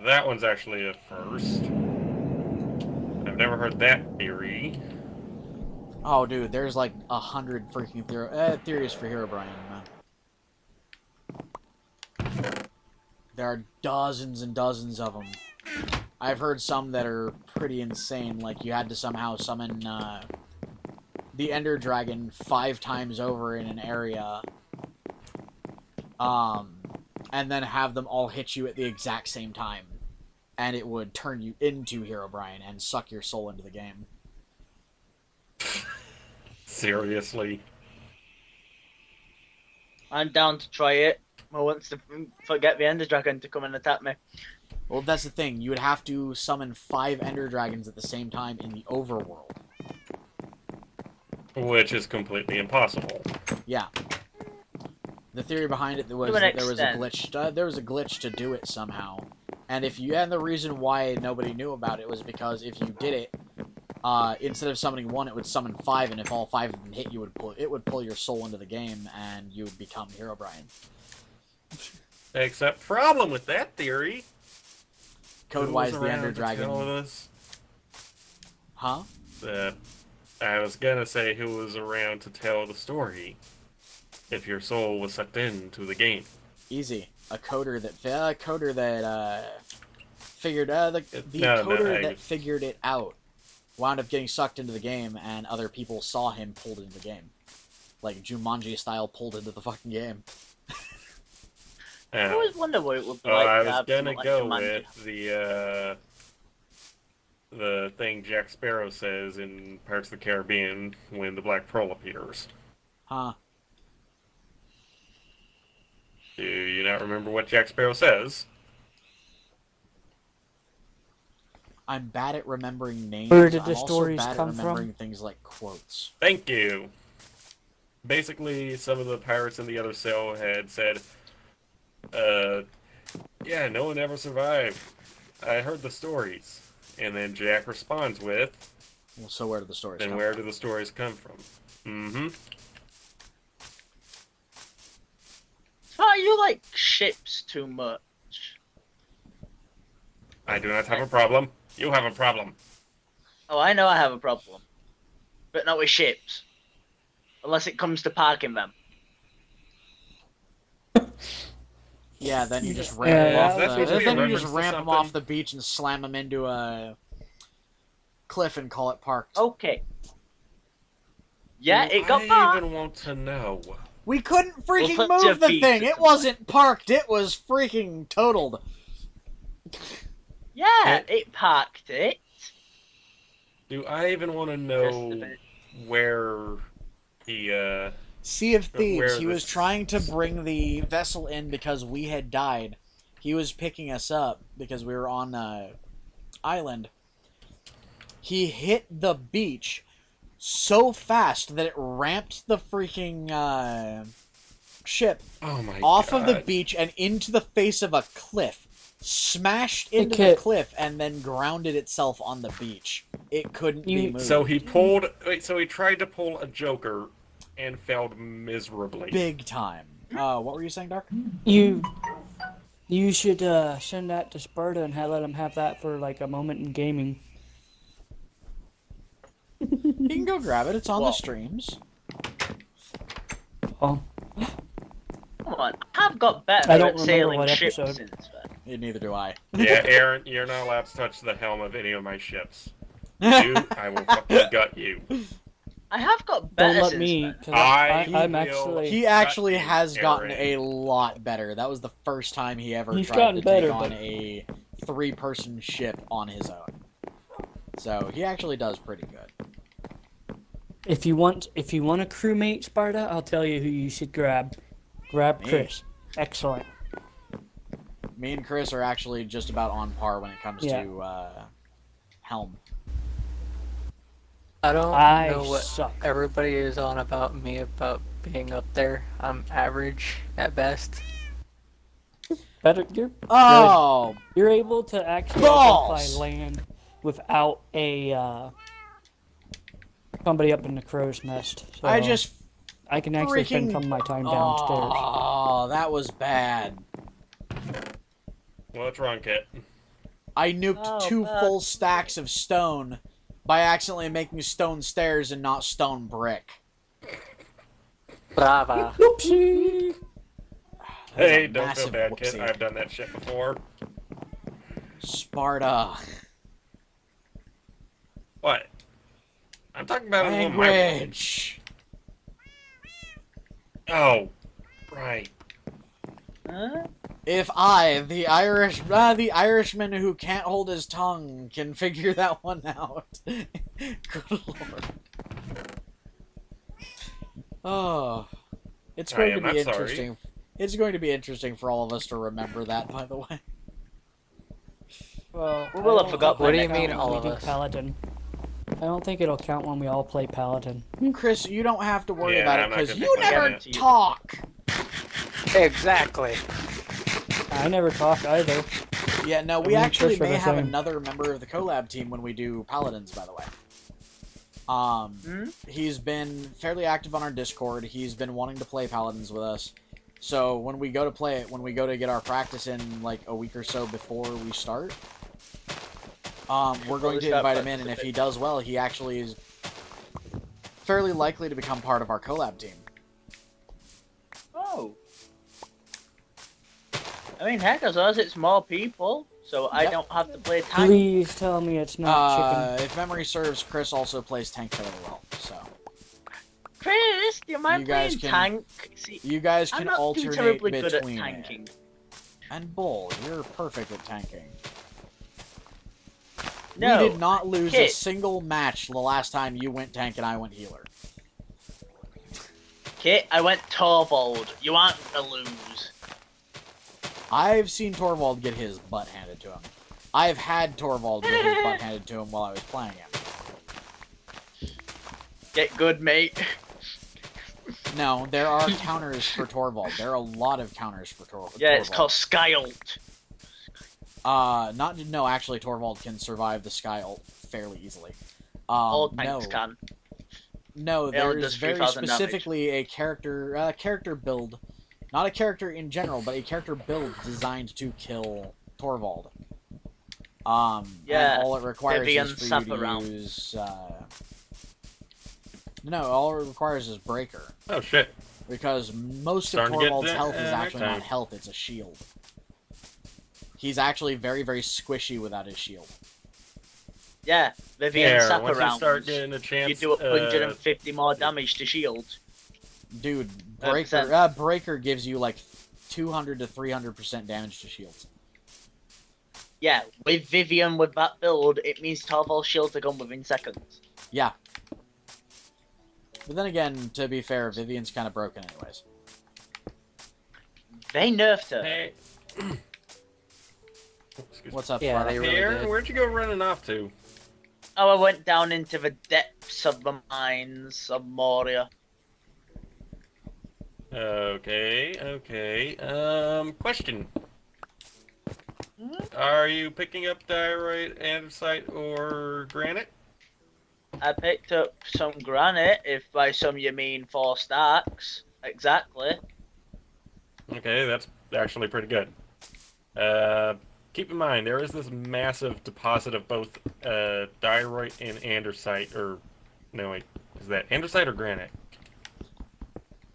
That one's actually a first. I've never heard that theory. Oh, dude, there's like 100 freaking theories for Herobrine, man. There are dozens and dozens of them. I've heard some that are pretty insane. Like, you had to somehow summon the Ender Dragon 5 times over in an area. And then have them all hit you at the exact same time. And it would turn you into Herobrine and suck your soul into the game. Seriously? I'm down to try it. I want to forget the Ender Dragon to come and attack me. Well, that's the thing. You would have to summon 5 Ender Dragons at the same time in the overworld. Which is completely impossible. Yeah. The theory behind it was that there was a glitch. There was a glitch to do it somehow, and the reason why nobody knew about it was because if you did it, instead of summoning 1, it would summon 5, and if all 5 of them hit, it would pull your soul into the game, and you would become Herobrine. Except problem with that theory. Code-wise, the Ender Dragon. Huh? I was gonna say who was around to tell the story. If your soul was sucked into the game. Easy. A coder that figured that figured it out wound up getting sucked into the game, and other people saw him pulled into the game, like Jumanji style, pulled into the fucking game. I always wonder what it would be like. I was gonna like go Jumanji. with the thing Jack Sparrow says in Pirates of the Caribbean when the Black Pearl appears. Huh. Do you not remember what Jack Sparrow says? I'm bad at remembering names. Where did the I'm also stories bad come at remembering from? things like quotes. Thank you. Basically, some of the pirates in the other cell had said, yeah, no one ever survived. I heard the stories. And then Jack responds with, Well, so where do the stories come then where do the stories come from? Mm-hmm. Oh, you like ships too much. I do not have a problem. You have a problem. Oh, I know I have a problem. But not with ships. Unless it comes to parking them. Yeah, then you just Yeah, ramp yeah, them that's off. supposed to be a Then you just reference to ramp them something. off the beach and slam them into a cliff and call it parked. Okay. Yeah, Do it got I parked. even want to know. We couldn't freaking put your move the feet thing. to It the wasn't parked. It was freaking totaled. Yeah, it parked it. Do I even want to Just a know bit. where the, Sea of Thieves. Where He was this- trying to bring the vessel in because we had died. He was picking us up because we were on the island. He hit the beach so fast that it ramped the freaking ship oh my off God. of the beach and into the face of a cliff. Smashed into the Kit. cliff and then grounded itself on the beach. It couldn't be You- moved. So he tried to pull a Joker and failed miserably. Big time. What were you saying, Dark? You should send that to Sparta and let him have that for like a moment in gaming. You can go grab it. It's on the What? streams. Oh, Come on, I've got better I don't at remember sailing what ships episode. since then. Neither do I. Yeah, Aaron, you're not allowed to touch the helm of any of my ships. You, I will fucking gut you. I have got better don't let since me, then. because I I'm will- actually. He actually has gotten Aaron. a lot better. That was the first time he ever He's tried gotten to better, take on but- a 3-person ship on his own. So he actually does pretty good. If you want a crewmate, Sparta, I'll tell you who you should grab. Grab Me. Chris. Excellent. Me and Chris are actually just about on par when it comes Yeah. to helm. I don't I know what suck. everybody is on about me about being up there. I'm average at best. Better, you're Oh, you're able to actually Balls! identify land without a somebody up in the crow's nest. So I just I can actually spend freaking- some of my time downstairs. Oh, that was bad. What's wrong, Kit? I nuked Oh, 2 fuck. full stacks of stone by accidentally making stone stairs and not stone brick. Brava. Oopsie! That was a Hey, don't feel massive bad, Kit. whoopsie. I've done that shit before. Sparta. What? I'm talking about it on my world. Language. Oh, right. Huh? If I, the Irishman who can't hold his tongue, can figure that one out. Good lord. Oh, it's I going to am be not sorry. interesting. It's going to be interesting for all of us to remember that. By the way. Well, We will have I don't forgot think What do it'll you mean, count all when of we do us? Paladin. I don't think it'll count when we all play Paladin. Chris, you don't have to worry Yeah, about it I'm not because gonna you be playing never that. talk. Exactly. I never talk either. Yeah, no, we Me and actually Chris are may the have same. another member of the collab team when we do Paladins, by the way. He's been fairly active on our Discord. He's been wanting to play Paladins with us. So when we go to play it, when we go to get our practice in like a week or so before we start, we're going to invite him in, and if he does well, he actually is fairly likely to become part of our collab team. Oh. I mean, heck, as long as it's more people, so I Yep. don't have to play tank. Please tell me it's not If memory serves, Chris also plays tank fairly well. So Chris, do you mind You guys playing can- tank? See, you guys I'm can not too alternate terribly good at between tanking. it. And Bull, you're perfect at tanking. No, We did not lose a Kit. single match the last time you went tank and I went healer. Kit, I went Torvald. You aren't gonna lose. I've seen Torvald get his butt handed to him. I've had Torvald get his butt handed to him while I was playing him. Get good, mate. No, there are counters for Torvald. There are a lot of counters for Torvald. Yeah, it's called Sky Ult. No, actually, Torvald can survive the Sky ult fairly easily. All No, tanks can. no, It only there's does very 3,000 damage. specifically a character build, not a character in general, but a character build designed to kill Torvald. Yeah, and all it requires Vivian is for you Sap to around. use. No, all it requires is Breaker, Oh shit. because most of Starting to get Torvald's that, health is next actually not time. health; it's a shield. He's actually very, very squishy without his shield. Yeah, Vivian There, Sap once you around. start getting a chance, You do 150 more damage to shield. Dude, 100%. Breaker gives you like 200 to 300% damage to shields. Yeah, with Vivian with that build, it means Torvald's shields are gone within seconds. Yeah. But then again, to be fair, Vivian's kind of broken anyways. They nerfed her. Hey. Excuse me. What's up, Yeah, Sparta? they really Aaron, did. where'd you go running off to? Oh, I went down into the depths of the mines of Moria. Okay. Question. Hmm? Are you picking up diorite, andesite, or granite? I picked up some granite, if by some you mean 4 stacks. Exactly. Okay, that's actually pretty good. Keep in mind, there is this massive deposit of both diorite and andesite, or... No, wait. Is that andesite or granite?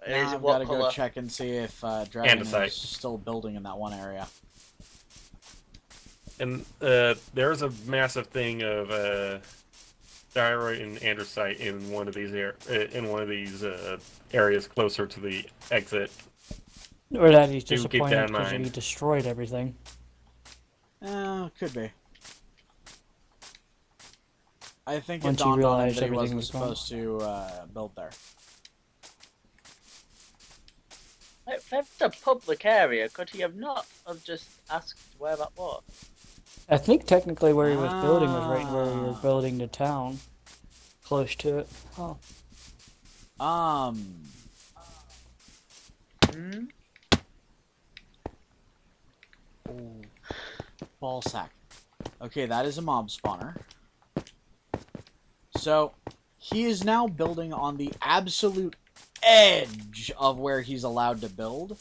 Now Is it I've what got to go colour? check and see if Dragon Andesite. is still building in that one area. And there's a massive thing of diorite and andesite in one of these areas closer to the exit. Or that he's Do keep that disappointed in because he mind. destroyed everything. Could be. I think it Once he dawned on him realized that he everything wasn't was gone. supposed to build there. If it's a public area, could he have not have just asked where that was? I think technically where he was building was right where we were Ah. building the town. Close to it. Oh. Hmm? Ooh. Ball sack. Okay, that is a mob spawner. So, he is now building on the absolute edge of where he's allowed to build.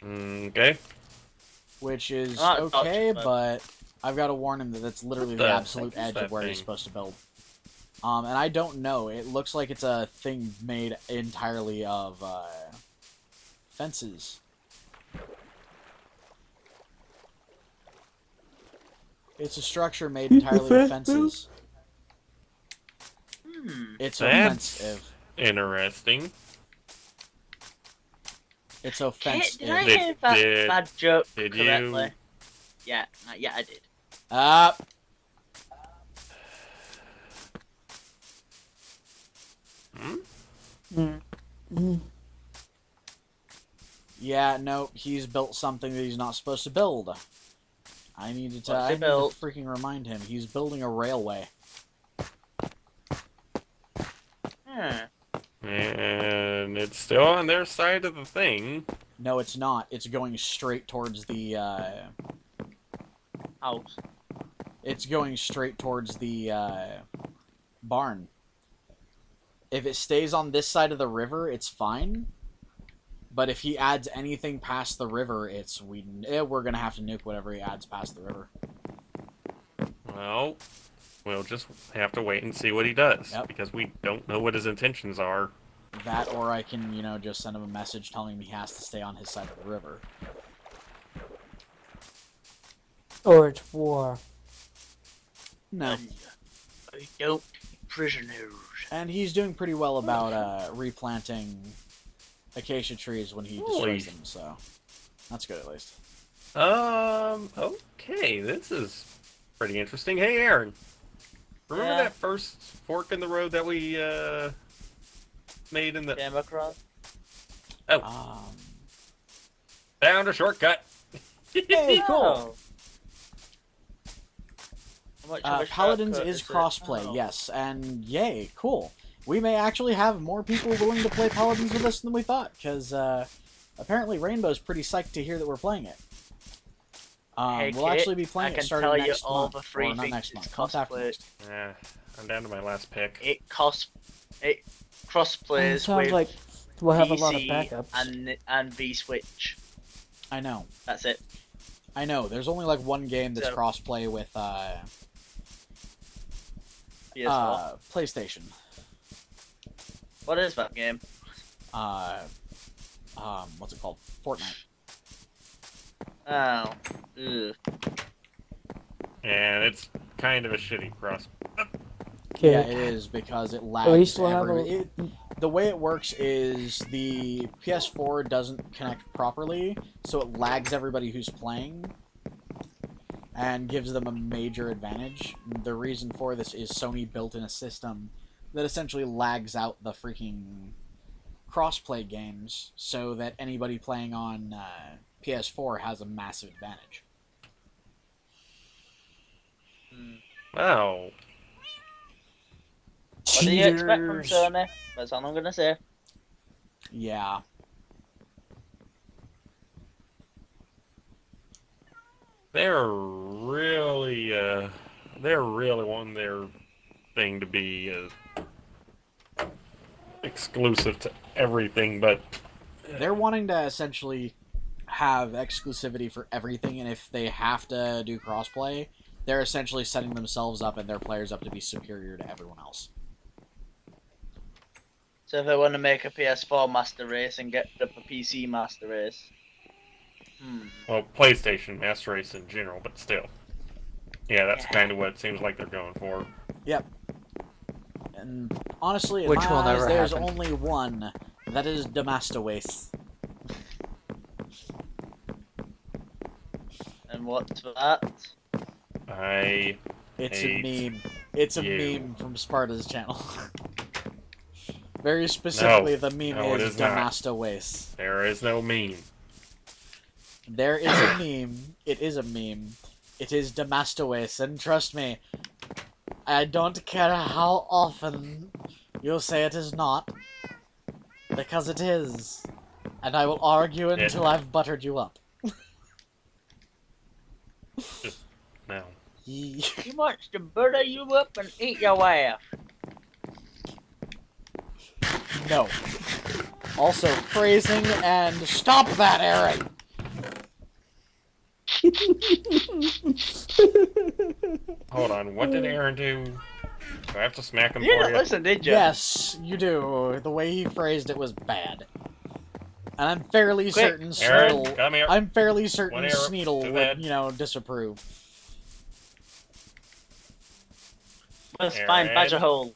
Okay. Which is Not okay, much, but I've got to warn him that that's literally What the the absolute heck is edge that of where he's thing? supposed to build. And I don't know. It looks like it's a thing made entirely of fences. It's a structure made entirely of fences. It's That's offensive. interesting. It's offensive. Did I hear that bad joke did correctly? you? Yeah, yeah, I did. Yeah, no, he's built something that he's not supposed to build. I need to freaking remind him. He's building a railway. And it's still on their side of the thing. No, it's not. It's going straight towards the, House. It's going straight towards the, barn. If it stays on this side of the river, it's fine. But if he adds anything past the river, we're gonna have to nuke whatever he adds past the river. Well, we'll just have to wait and see what he does. Yep. Because we don't know what his intentions are. That, or I can, just send him a message telling him he has to stay on his side of the river. Or it's war. No. I don't prisoners. And he's doing pretty well about replanting acacia trees when he destroys them, so that's good at least. Okay, this is pretty interesting. Hey, Aaron, remember that first fork in the road that we made in the came across? Found a shortcut. Hey, cool. How much of a Paladins shortcut is it? crossplay, Oh. yes, and yay, cool. We may actually have more people willing to play Paladins with us than we thought, because apparently Rainbow's pretty psyched to hear that we're playing it. Hey, we'll Kit, actually be playing I it can starting tell you next all month, the free or not things next month, it's month after cosplay. next. Yeah, I'm down to my last pick. It crossplays Sounds with like we'll have a lot of PC backups. and I V-Switch. know. That's it. I know. There's only like one game that's So- crossplay with PS4. PlayStation. What is that game? What's it called? Fortnite. Oh. Ugh. And it's kind of a shitty cross. Yeah, it is, because it lags. At least we'll have the way it works is the PS4 doesn't connect properly, so it lags everybody who's playing and gives them a major advantage. The reason for this is Sony built in a system that essentially lags out the freaking crossplay games so that anybody playing on PS4 has a massive advantage. Wow. What do you expect from Sony? That's all I'm gonna say. Yeah. They're really wanting their thing to be exclusive to everything, but They're wanting to essentially have exclusivity for everything, and if they have to do crossplay, they're essentially setting themselves up and their players up to be superior to everyone else. So if they want to make a PS4 Master Race and get the PC Master Race. well, PlayStation Master Race in general, but still. Yeah, that's kind of what it seems like they're going for. Yep. And honestly, in Which my will eyes, never there's happen. only one. That is Damastawace. And what's that? It's Hate a meme. It's a you. meme from Sparta's channel. Very specifically, the meme No, it is is not. Damastawace. There is no meme. There is a meme. It is a meme. It is Damastawace, and trust me, I don't care how often you say it is not, because it is, and I will argue until I've buttered you up. Just no. He wants to butter you up and eat your ass. No. Also, phrasing and stop that, Aaron! Hold on, what did Aaron do? Do I have to smack him You for didn't you? listen, did you? Yes, you do. The way he phrased it was bad. And I'm fairly Quick, certain Aaron, Sneedle... come here. I'm fairly certain One arrow Sneedle to the would, head. you know, disapprove. Let's find Aaron. Badger Hole.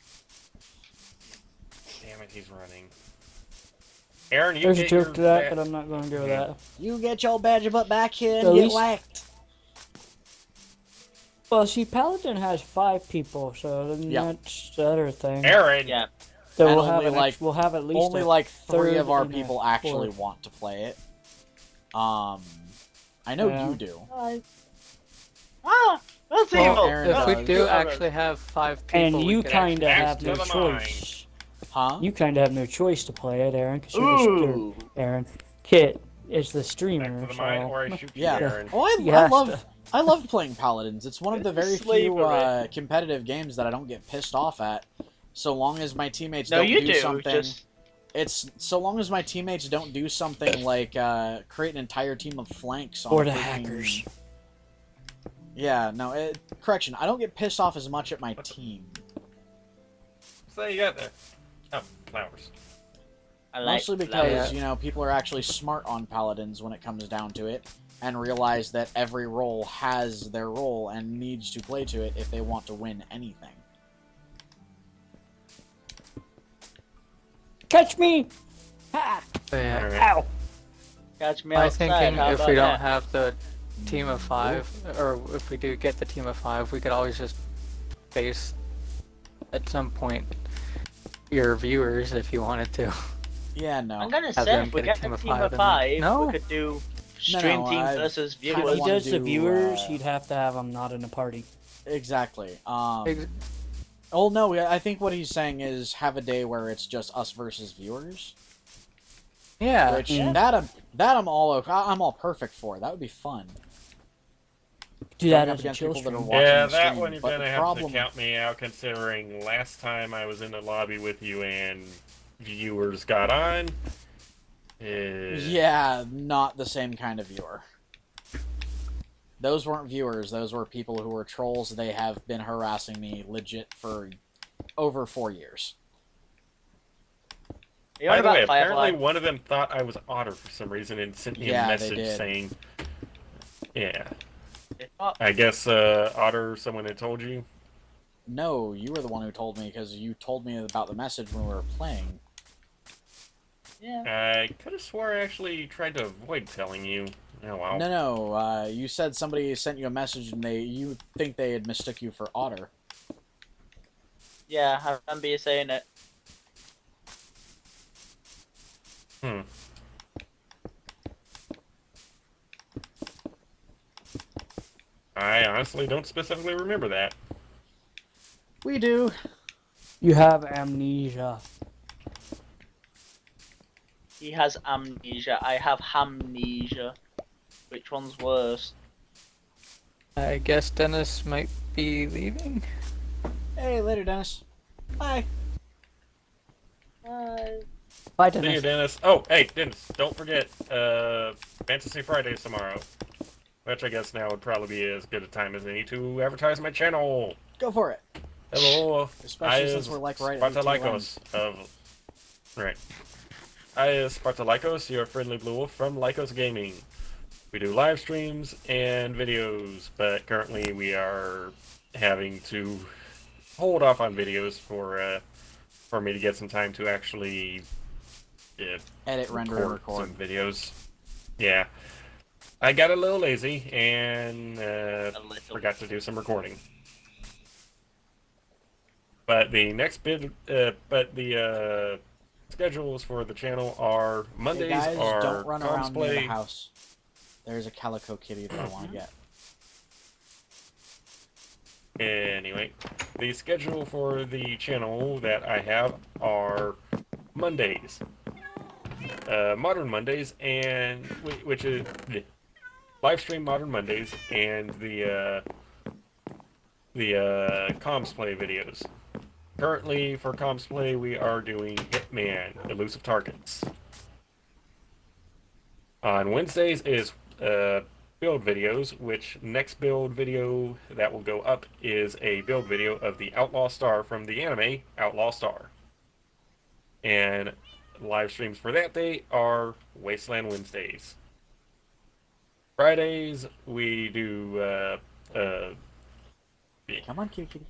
Damn it, he's running. Aaron, you There's a get joke your to that, bat- but I'm not going to go with that. You get your badger butt back here At and get least- whacked. Well, see, Paladin has 5 people, so then Yeah. that's the other thing. Aaron! Yeah. So And we'll have, only, we'll have at least Only a like 3 third of our and a people actually fourth. want to play it. I know Yeah. you do. Ah! That's Well, evil! Aaron If we does. do actually have 5 people, And we you could kind of actually- have no Next to the mine. choice. Huh? You kind of have no choice to play it, Aaron, because you're the Ooh! Aaron. Kit is the Back streamer, to the mine, so... or I shoot you, Yeah. Aaron. Oh, You I have love to. I love playing Paladins. It's one of the very few Slavery. competitive games that I don't get pissed off at. So long as my teammates No, don't you do do. something. Just It's so long as my teammates don't do something like create an entire team of flanks on Or a the freaking- hackers. Yeah, no, correction. I don't get pissed off as much at my team. So you got there. Oh, flowers. I like Mostly because, flowers. you know, people are actually smart on Paladins when it comes down to it, and realize that every role has their role and needs to play to it if they want to win anything. Catch me! Ha! So, yeah. Alright. Ow! Catch me I'm outside. thinking How if about we don't that? have the team of 5, or if we do get the team of 5, we could always just face at some point your viewers if you wanted to. Yeah, no. I'm gonna Have say them if we get a get team a of team five of and then- 5, No. we could do No, stream no, team I versus kinda If he viewers. wanna does the do, viewers, he'd have to have them not in a party. Exactly. Ex- Oh no, I think what he's saying is have a day where it's just us versus viewers. Yeah. Which Yeah. that I'm all perfect for. That would be fun. Do that Going up as a against chill people that are stream. watching Yeah, the that stream, one you're but gonna the have problem- to count me out, considering last time I was in the lobby with you and viewers got on. Yeah, not the same kind of viewer. Those weren't viewers. Those were people who were trolls. They have been harassing me legit for over 4 years. You By on the way, about Firefly? apparently one of them thought I was Otter for some reason and sent me Yeah, a they message did. saying, "Yeah, Oh, I guess Otter, someone had told you." No, you were the one who told me because you told me about the message when we were playing. yeah. I could have swore I actually tried to avoid telling you. Oh well. No, you said somebody sent you a message and you think they had mistook you for Otter. Yeah, I remember you saying it. Hmm. I honestly don't specifically remember that. We do. You have amnesia. He has amnesia. I have hamnesia. Which one's worse? I guess Dennis might be leaving. Hey, later, Dennis. Bye. Bye, See you, Dennis. Dennis. Oh, hey, Dennis, don't forget, Fantasy Fridays tomorrow. Which I guess now would probably be as good a time as any to advertise my channel. Go for it. Hello, Especially since we're like right at the tail end. Spartalikos of... Right. I is Spartalikos, your friendly blue wolf from Lycos Gaming. We do live streams and videos, but currently we are having to hold off on videos for me to get some time to actually Edit, render, and record. some videos. Yeah. I got a little lazy and forgot to do some recording. But the next schedules for the channel are Mondays Hey guys, are don't run around near the cosplay. house. There's a calico kitty that I want to get. Anyway, the schedule for the channel that I have are Mondays, Modern Mondays, and which is live stream Modern Mondays, and the comms play videos. Currently, for comms play, we are doing Hitman: Elusive Targets. On Wednesdays is build videos, which next build video that will go up is a build video of the Outlaw Star from the anime Outlaw Star. And live streams for that day are Wasteland Wednesdays. Fridays, we do, Come on, kitty.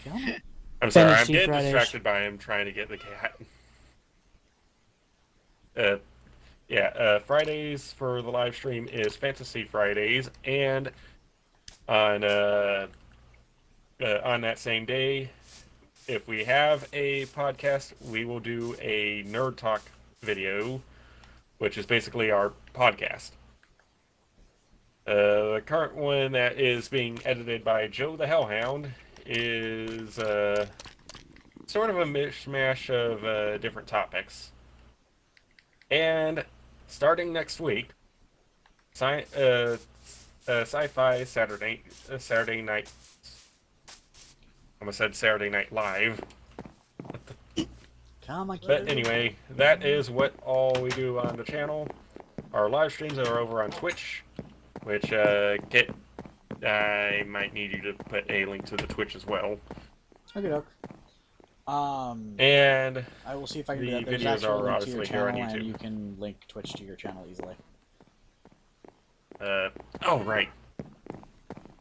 Come on. I'm sorry, I'm Fantasy getting Fridays. distracted by him trying to get the cat. Fridays for the live stream is Fantasy Fridays, and on that same day, if we have a podcast, we will do a Nerd Talk video, which is basically our podcast. The current one that is being edited by Joe the Hellhound is sort of a mishmash of different topics. And starting next week, Sci-Fi Saturday night. I almost said Saturday Night Live. Come on, But kitty. anyway, that is what all we do on the channel. Our live streams are over on Twitch, which Kit, I might need you to put a link to the Twitch as well. Okay, doke. And I will see if I can do the that. There's videos actually a are link to your obviously here on channel, and YouTube. you can link Twitch to your channel easily. Oh right.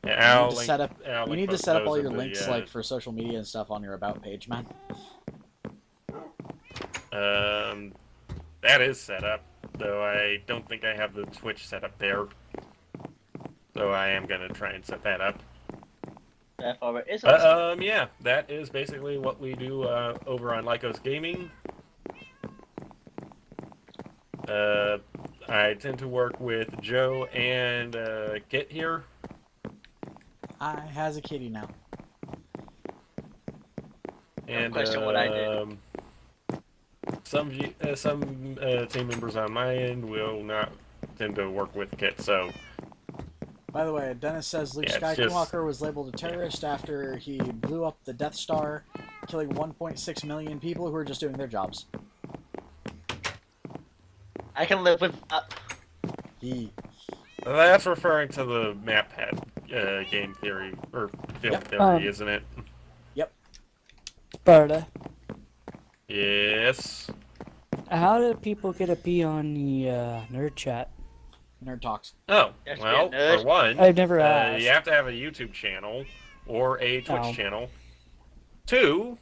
Yeah, You need to set up. You need to both set up those all in your the, links, like for social media and stuff, on your about page, man. That is set up, though I don't think I have the Twitch set up there. So I am gonna try and set that up. Therefore, it is. Yeah, that is basically what we do over on Lycos Gaming. I tend to work with Joe and Kit here. I has a kitty now. And question what I did. some team members on my end will not tend to work with Kit, so By the way, Dennis says Luke Yeah, it's just- Skywalker was labeled a terrorist after he blew up the Death Star, killing 1.6 million people who were just doing their jobs. I can live with. He. that's referring to the map pad game theory or film Yep. theory, isn't it? Sparta. Yes. How do people get a P on the nerd chat? Nerd Talks. Oh, You have to be well, a nerd. for one, I've never asked. you have to have a YouTube channel or a Twitch Oh. channel. 2,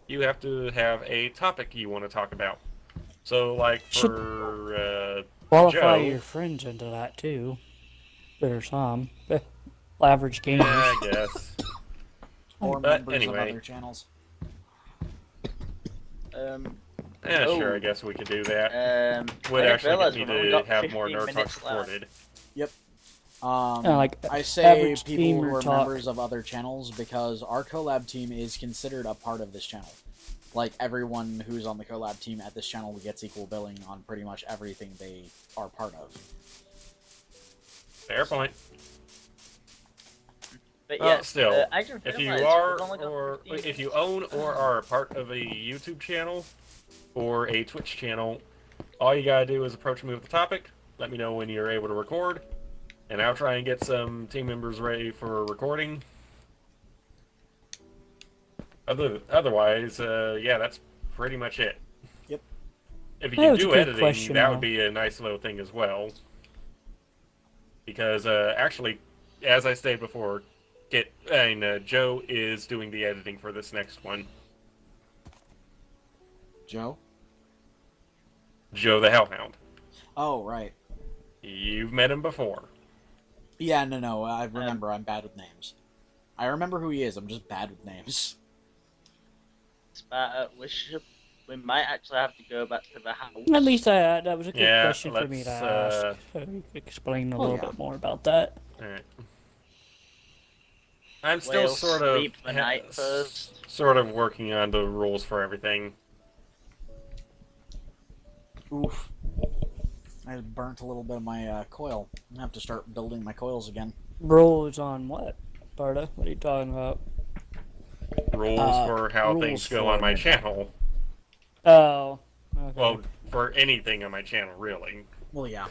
you have to have a topic you want to talk about. So, like for Qualify Joe, your friends into that too. There are some. Average gamers. I guess. Or But members anyway. of other channels. Yeah, Oh. sure, I guess we could do that. Would I actually realised get me we've only to got have more 15 Nerd minutes Talks left. recorded. Like I say average people who gamer are talk. members of other channels because our collab team is considered a part of this channel. Like, everyone who's on the collab team at this channel gets equal billing on pretty much everything they are part of. Fair point. But Well, yeah, still, I just if you realised are, we've only got or 15 if you minutes. own or are a part of a YouTube channel or a Twitch channel, all you gotta do is approach me with the topic. Let me know when you're able to record, and I'll try and get some team members ready for recording. Otherwise, yeah, that's pretty much it. Yep. If you That can was a do good editing, question, that though. would be a nice little thing as well. Because actually, as I stated before, Joe is doing the editing for this next one. Joe? Joe the Hellhound. Oh, right. You've met him before. Yeah, no, I remember. I'm bad with names. I remember who he is, I'm just bad with names. We might actually have to go back to the house. At least that was a good Yeah, question for me to let's, ask. So you could explain a little yeah. bit more about that. Alright. I'm still We'll sort of sleep the night first. sort of working on the rules for everything. Oof. I burnt a little bit of my coil. I'm gonna have to start building my coils again. Rules on what, Sparta? What are you talking about? Rules for how rules things go for on my it. channel. Oh. Okay. Well, for anything on my channel, really. Well, yeah.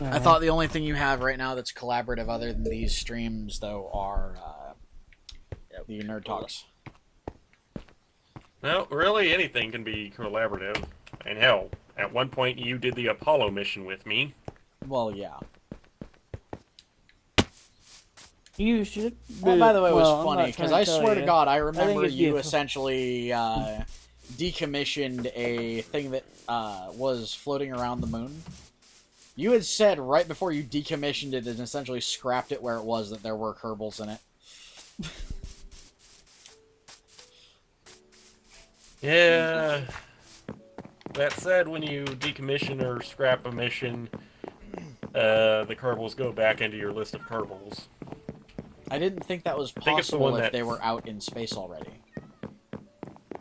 I thought the only thing you have right now that's collaborative other than these streams, though, are the Nerd Talks. No, really, anything can be collaborative. And hell, at one point you did the Apollo mission with me. Well, yeah. You should. Well, by the way, it was well, funny, because I swear to God, I remember it's you beautiful. essentially decommissioned a thing that was floating around the moon. You had said right before you decommissioned it and essentially scrapped it where it was that there were Kerbals in it. Yeah. That said, when you decommission or scrap a mission, the Kerbals go back into your list of Kerbals. I didn't think that was think it's the possible one if that- they were out in space already.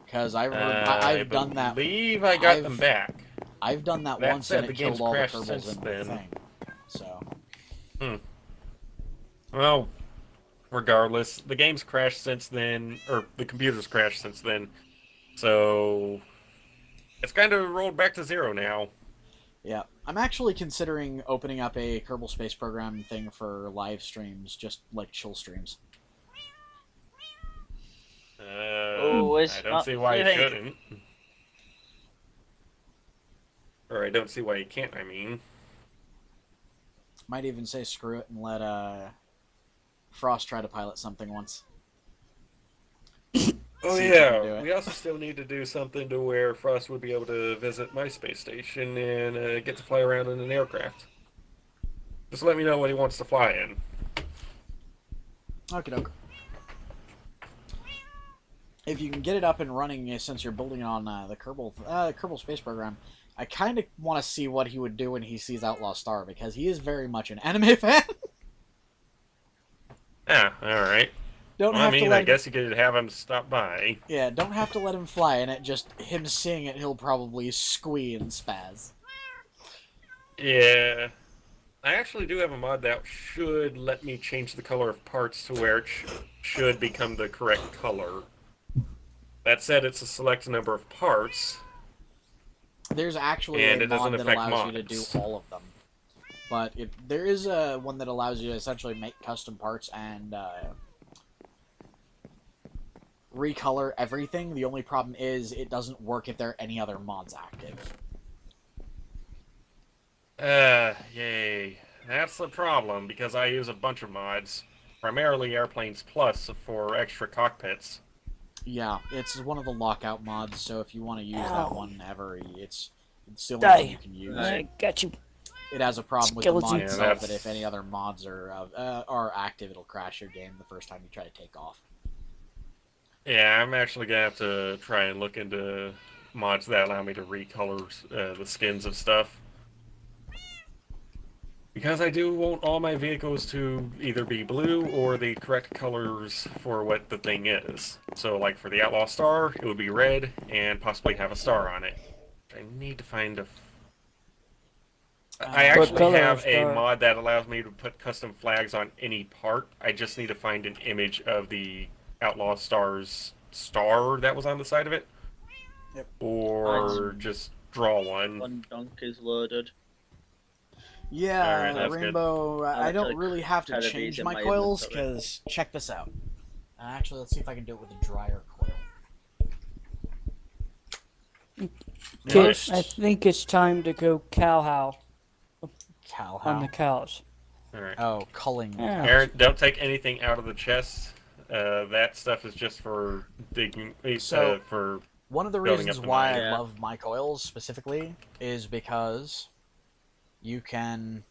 Because I've I done that. believe I got them back. I've done that That once said, and the it killed game's all the crashed Kerbals since in the then. thing. So. Well, regardless, the game's crashed since then, or the computer's crashed since then, so it's kind of rolled back to zero now. Yeah, I'm actually considering opening up a Kerbal Space Program thing for live streams, just like chill streams. It's I don't not see why you fitting. shouldn't. Or I don't see why you can't, I mean. Might even say screw it and let Frost try to pilot something once. Oh See if we can do yeah, it. we also still need to do something to where Frost would be able to visit my space station and get to fly around in an aircraft. Just let me know what he wants to fly in. Okie doke. If you can get it up and running, since you're building it on the Kerbal Space Program, I kind of want to see what he would do when he sees Outlaw Star, because he is very much an anime fan. Ah, alright. Don't Well, have I mean, to let I guess you could have him stop by. Yeah, don't have to let him fly in it. Just him seeing it, he'll probably squee and spaz. Yeah. I actually do have a mod that should let me change the color of parts to where it should become the correct color. That said, it's a select number of parts. There's actually And a it doesn't mod that affect allows you to do mods. all of them. But there is a one that allows you to essentially make custom parts and recolor everything. The only problem is it doesn't work if there are any other mods active. Yay. That's the problem, because I use a bunch of mods. Primarily Airplanes Plus for extra cockpits. Yeah, it's one of the lockout mods, so if you want to use that Ow. one ever, it's the only one Die. you can use. I got you. It has a problem with the mod Skeleton. itself that that's- if any other mods are active, it'll crash your game the first time you try to take off. Yeah, I'm actually gonna have to try and look into mods that allow me to recolor the skins of stuff. Because I do want all my vehicles to either be blue or the correct colors for what the thing is. So, like for the Outlaw Star, it would be red and possibly have a star on it. I need to find a... I What actually color have of a star? mod that allows me to put custom flags on any part. I just need to find an image of the Outlaw Star's star that was on the side of it. Yep. Or just draw one. One dunk is loaded. Yeah, Alright, that's good. Rainbow, I don't like really have to kind of change these in my my coils, inventory. because check this out. Actually, let's see if I can do it with a dryer coil. Okay, First, I think it's time to go cow cow on how? the cows. Alright. Oh, culling. Yeah. Aaron, don't take anything out of the chest. That stuff is just for digging, So- for... One of the Building reasons up the why mine. I Yeah. love my coils specifically is because you can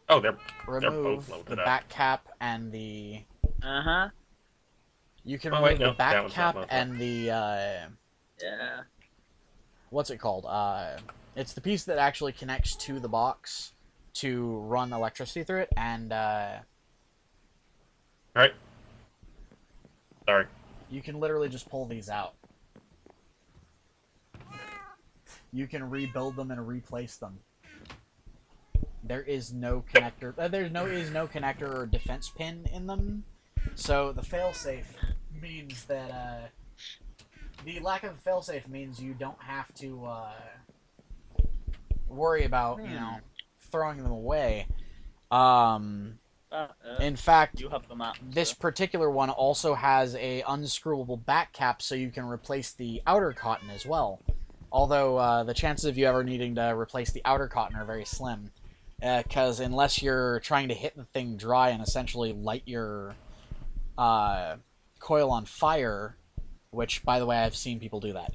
Oh, they're remove loaded the up. back cap and the Uh-huh. you can Oh, remove wait, no, the back that one's not cap loaded up. and the Yeah. what's it called? It's the piece that actually connects to the box to run electricity through it, and Alright. Sorry. you can literally just pull these out. You can rebuild them and replace them. There is no connector. There is no connector or defense pin in them. So the failsafe means that the lack of a failsafe means you don't have to worry about throwing them away. In fact, you have the map. this particular one also has a unscrewable back cap, so you can replace the outer cotton as well. Although the chances of you ever needing to replace the outer cotton are very slim, because unless you're trying to hit the thing dry and essentially light your coil on fire, which, by the way, I've seen people do that,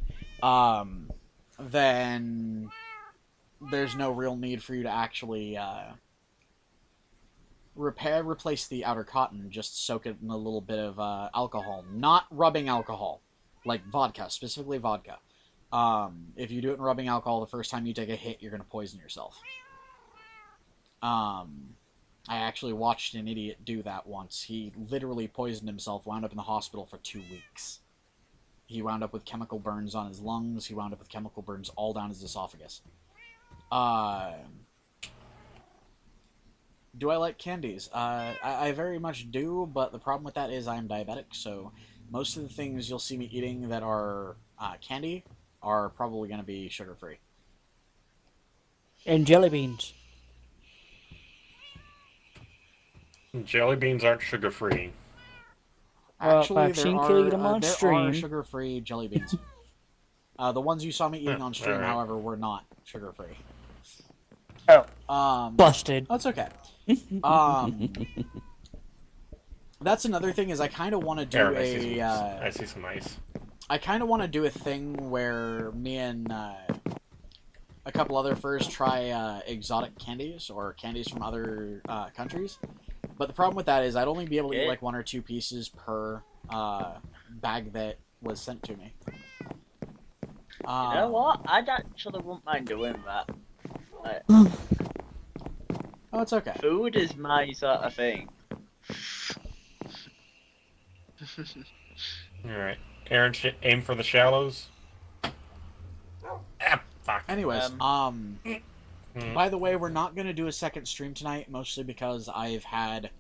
then there's no real need for you to actually replace the outer cotton. Just soak it in a little bit of alcohol, not rubbing alcohol, like vodka, specifically vodka. If you do it in rubbing alcohol, the first time you take a hit, you're going to poison yourself. I actually watched an idiot do that once. He literally poisoned himself, wound up in the hospital for 2 weeks. He wound up with chemical burns on his lungs. He wound up with chemical burns all down his esophagus. Do I like candies? I very much do, but the problem with that is I'm diabetic, so most of the things you'll see me eating that are candy are probably going to be sugar-free. And jelly beans. Jelly beans aren't sugar-free. Well, Actually, I've seen Kill eat them on there stream. are sugar-free jelly beans. The ones you saw me eating on stream, Alright. however, were not sugar-free. Oh. Busted. That's okay. That's another thing is I kind of want to do Aaron, I see some ice. I kind of want to do a thing where me and a couple other furs try exotic candies or candies from other countries. But the problem with that is I'd only be able to eat like 1 or 2 pieces per bag that was sent to me. You know what? I actually wouldn't mind doing that. Like, Oh, it's okay. food is my sort of thing. Alright. Aaron, aim for the shallows. Ah, fuck. Anyways, Hmm. by the way, we're not going to do a second stream tonight, mostly because I've had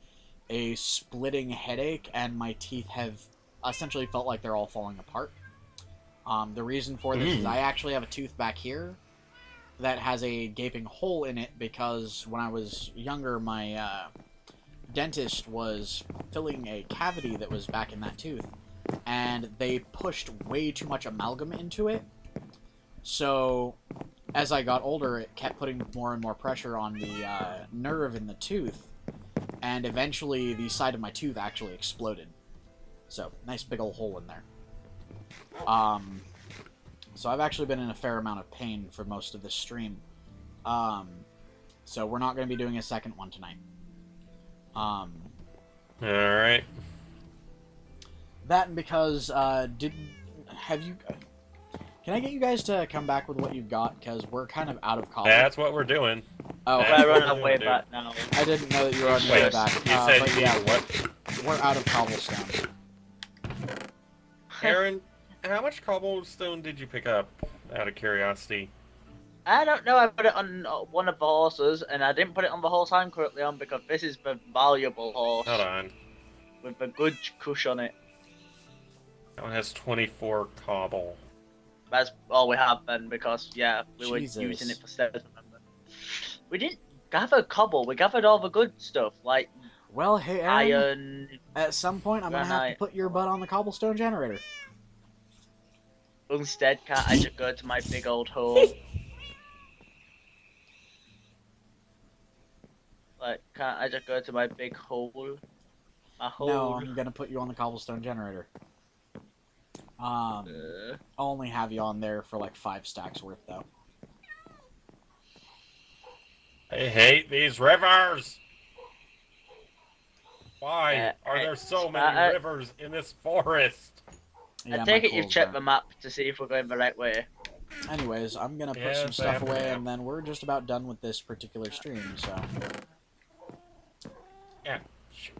a splitting headache and my teeth have essentially felt like they're all falling apart. The reason for this is I actually have a tooth back here that has a gaping hole in it because when I was younger, my dentist was filling a cavity that was back in that tooth, and they pushed way too much amalgam into it. So as I got older, it kept putting more and more pressure on the nerve in the tooth, and eventually the side of my tooth actually exploded. So, nice big old hole in there. So I've actually been in a fair amount of pain for most of this stream. So we're not going to be doing a second one tonight. Alright. That and because, can I get you guys to come back with what you've got? Because we're kind of out of cobble. That's what we're doing. Oh, That's I what run we're away doing, back now. I didn't know that you were on your Wait, way back. you said but you yeah, need what? we're out of cobblestone. Aaron, how much cobblestone did you pick up, out of curiosity? I don't know, I put it on one of the horses, and I didn't put it on the horse I'm currently on because this is the valuable horse. Hold on. With the good cush on it. That one has 24 cobble. That's all we have then, because, yeah, we Jesus. were using it for stairs, remember? We didn't gather cobble, we gathered all the good stuff, like Well, hey, Aaron, iron. at some point I'm going to have to granite. put your butt on the cobblestone generator. Instead, can't I just go to my big old hole? Like, can't I just go to my big hole? My hole? No, I'm going to put you on the cobblestone generator. I'll only have you on there for like 5 stacks worth, though. I hate these rivers! Why are there so many rivers in this forest? Yeah, I take my it you've cool's checked there. the map to see if we're going the right way. Anyways, I'm going to put Yes, some I stuff have away, now. and then we're just about done with this particular stream, so... Yeah. Shoot.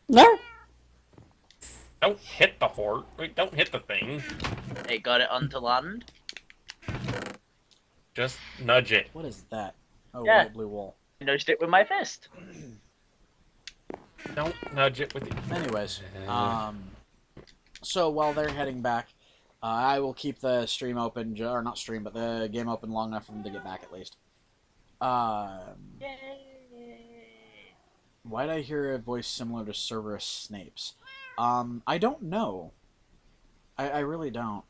No. Don't hit the horse. Wait, don't hit the thing. It got it onto land. Just nudge it. What is that? Oh, Yeah. white blue wool. I nudged it with my fist. Don't nudge it with it. Anyways, so while they're heading back, I will keep the stream open, or not stream, but the game open long enough for them to get back at least. Why did I hear a voice similar to Cerberus Snape's? I don't know. I really don't.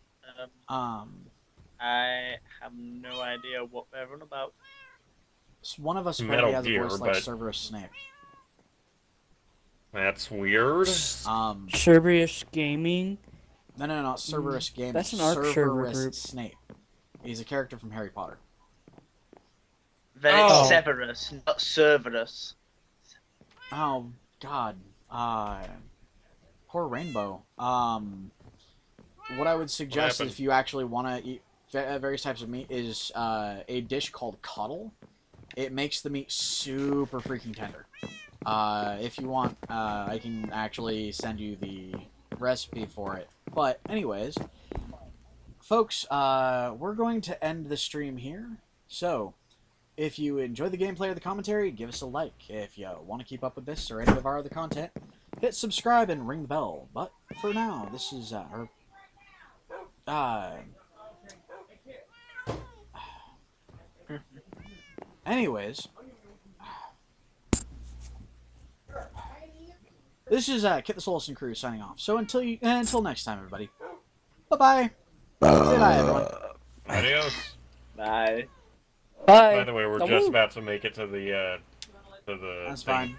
I have no idea what they're on about. One of us Metal probably has a Gear, voice like but- Cerberus Snape. That's weird. Cerberus Gaming. No, not Cerberus Gaming. That's an Arc server Cerberus group. Snape. He's a character from Harry Potter. Then Oh. it's Severus, not Cerberus. Oh God. Poor Rainbow. What I would suggest happened? if you actually want to eat various types of meat is a dish called Cuddle. It makes the meat super freaking tender. If you want, I can actually send you the recipe for it. But anyways, folks, we're going to end the stream here. So, if you enjoy the gameplay or the commentary, give us a like. If you want to keep up with this or any of our other content, hit subscribe and ring the bell. But for now, this is anyways, this is Kitthesoulless and crew signing off. So until next time, everybody. Bye bye. Say bye, everyone. Adios. Bye. Bye. By the way, we're Don't just move. about to make it to the That's thing. fine.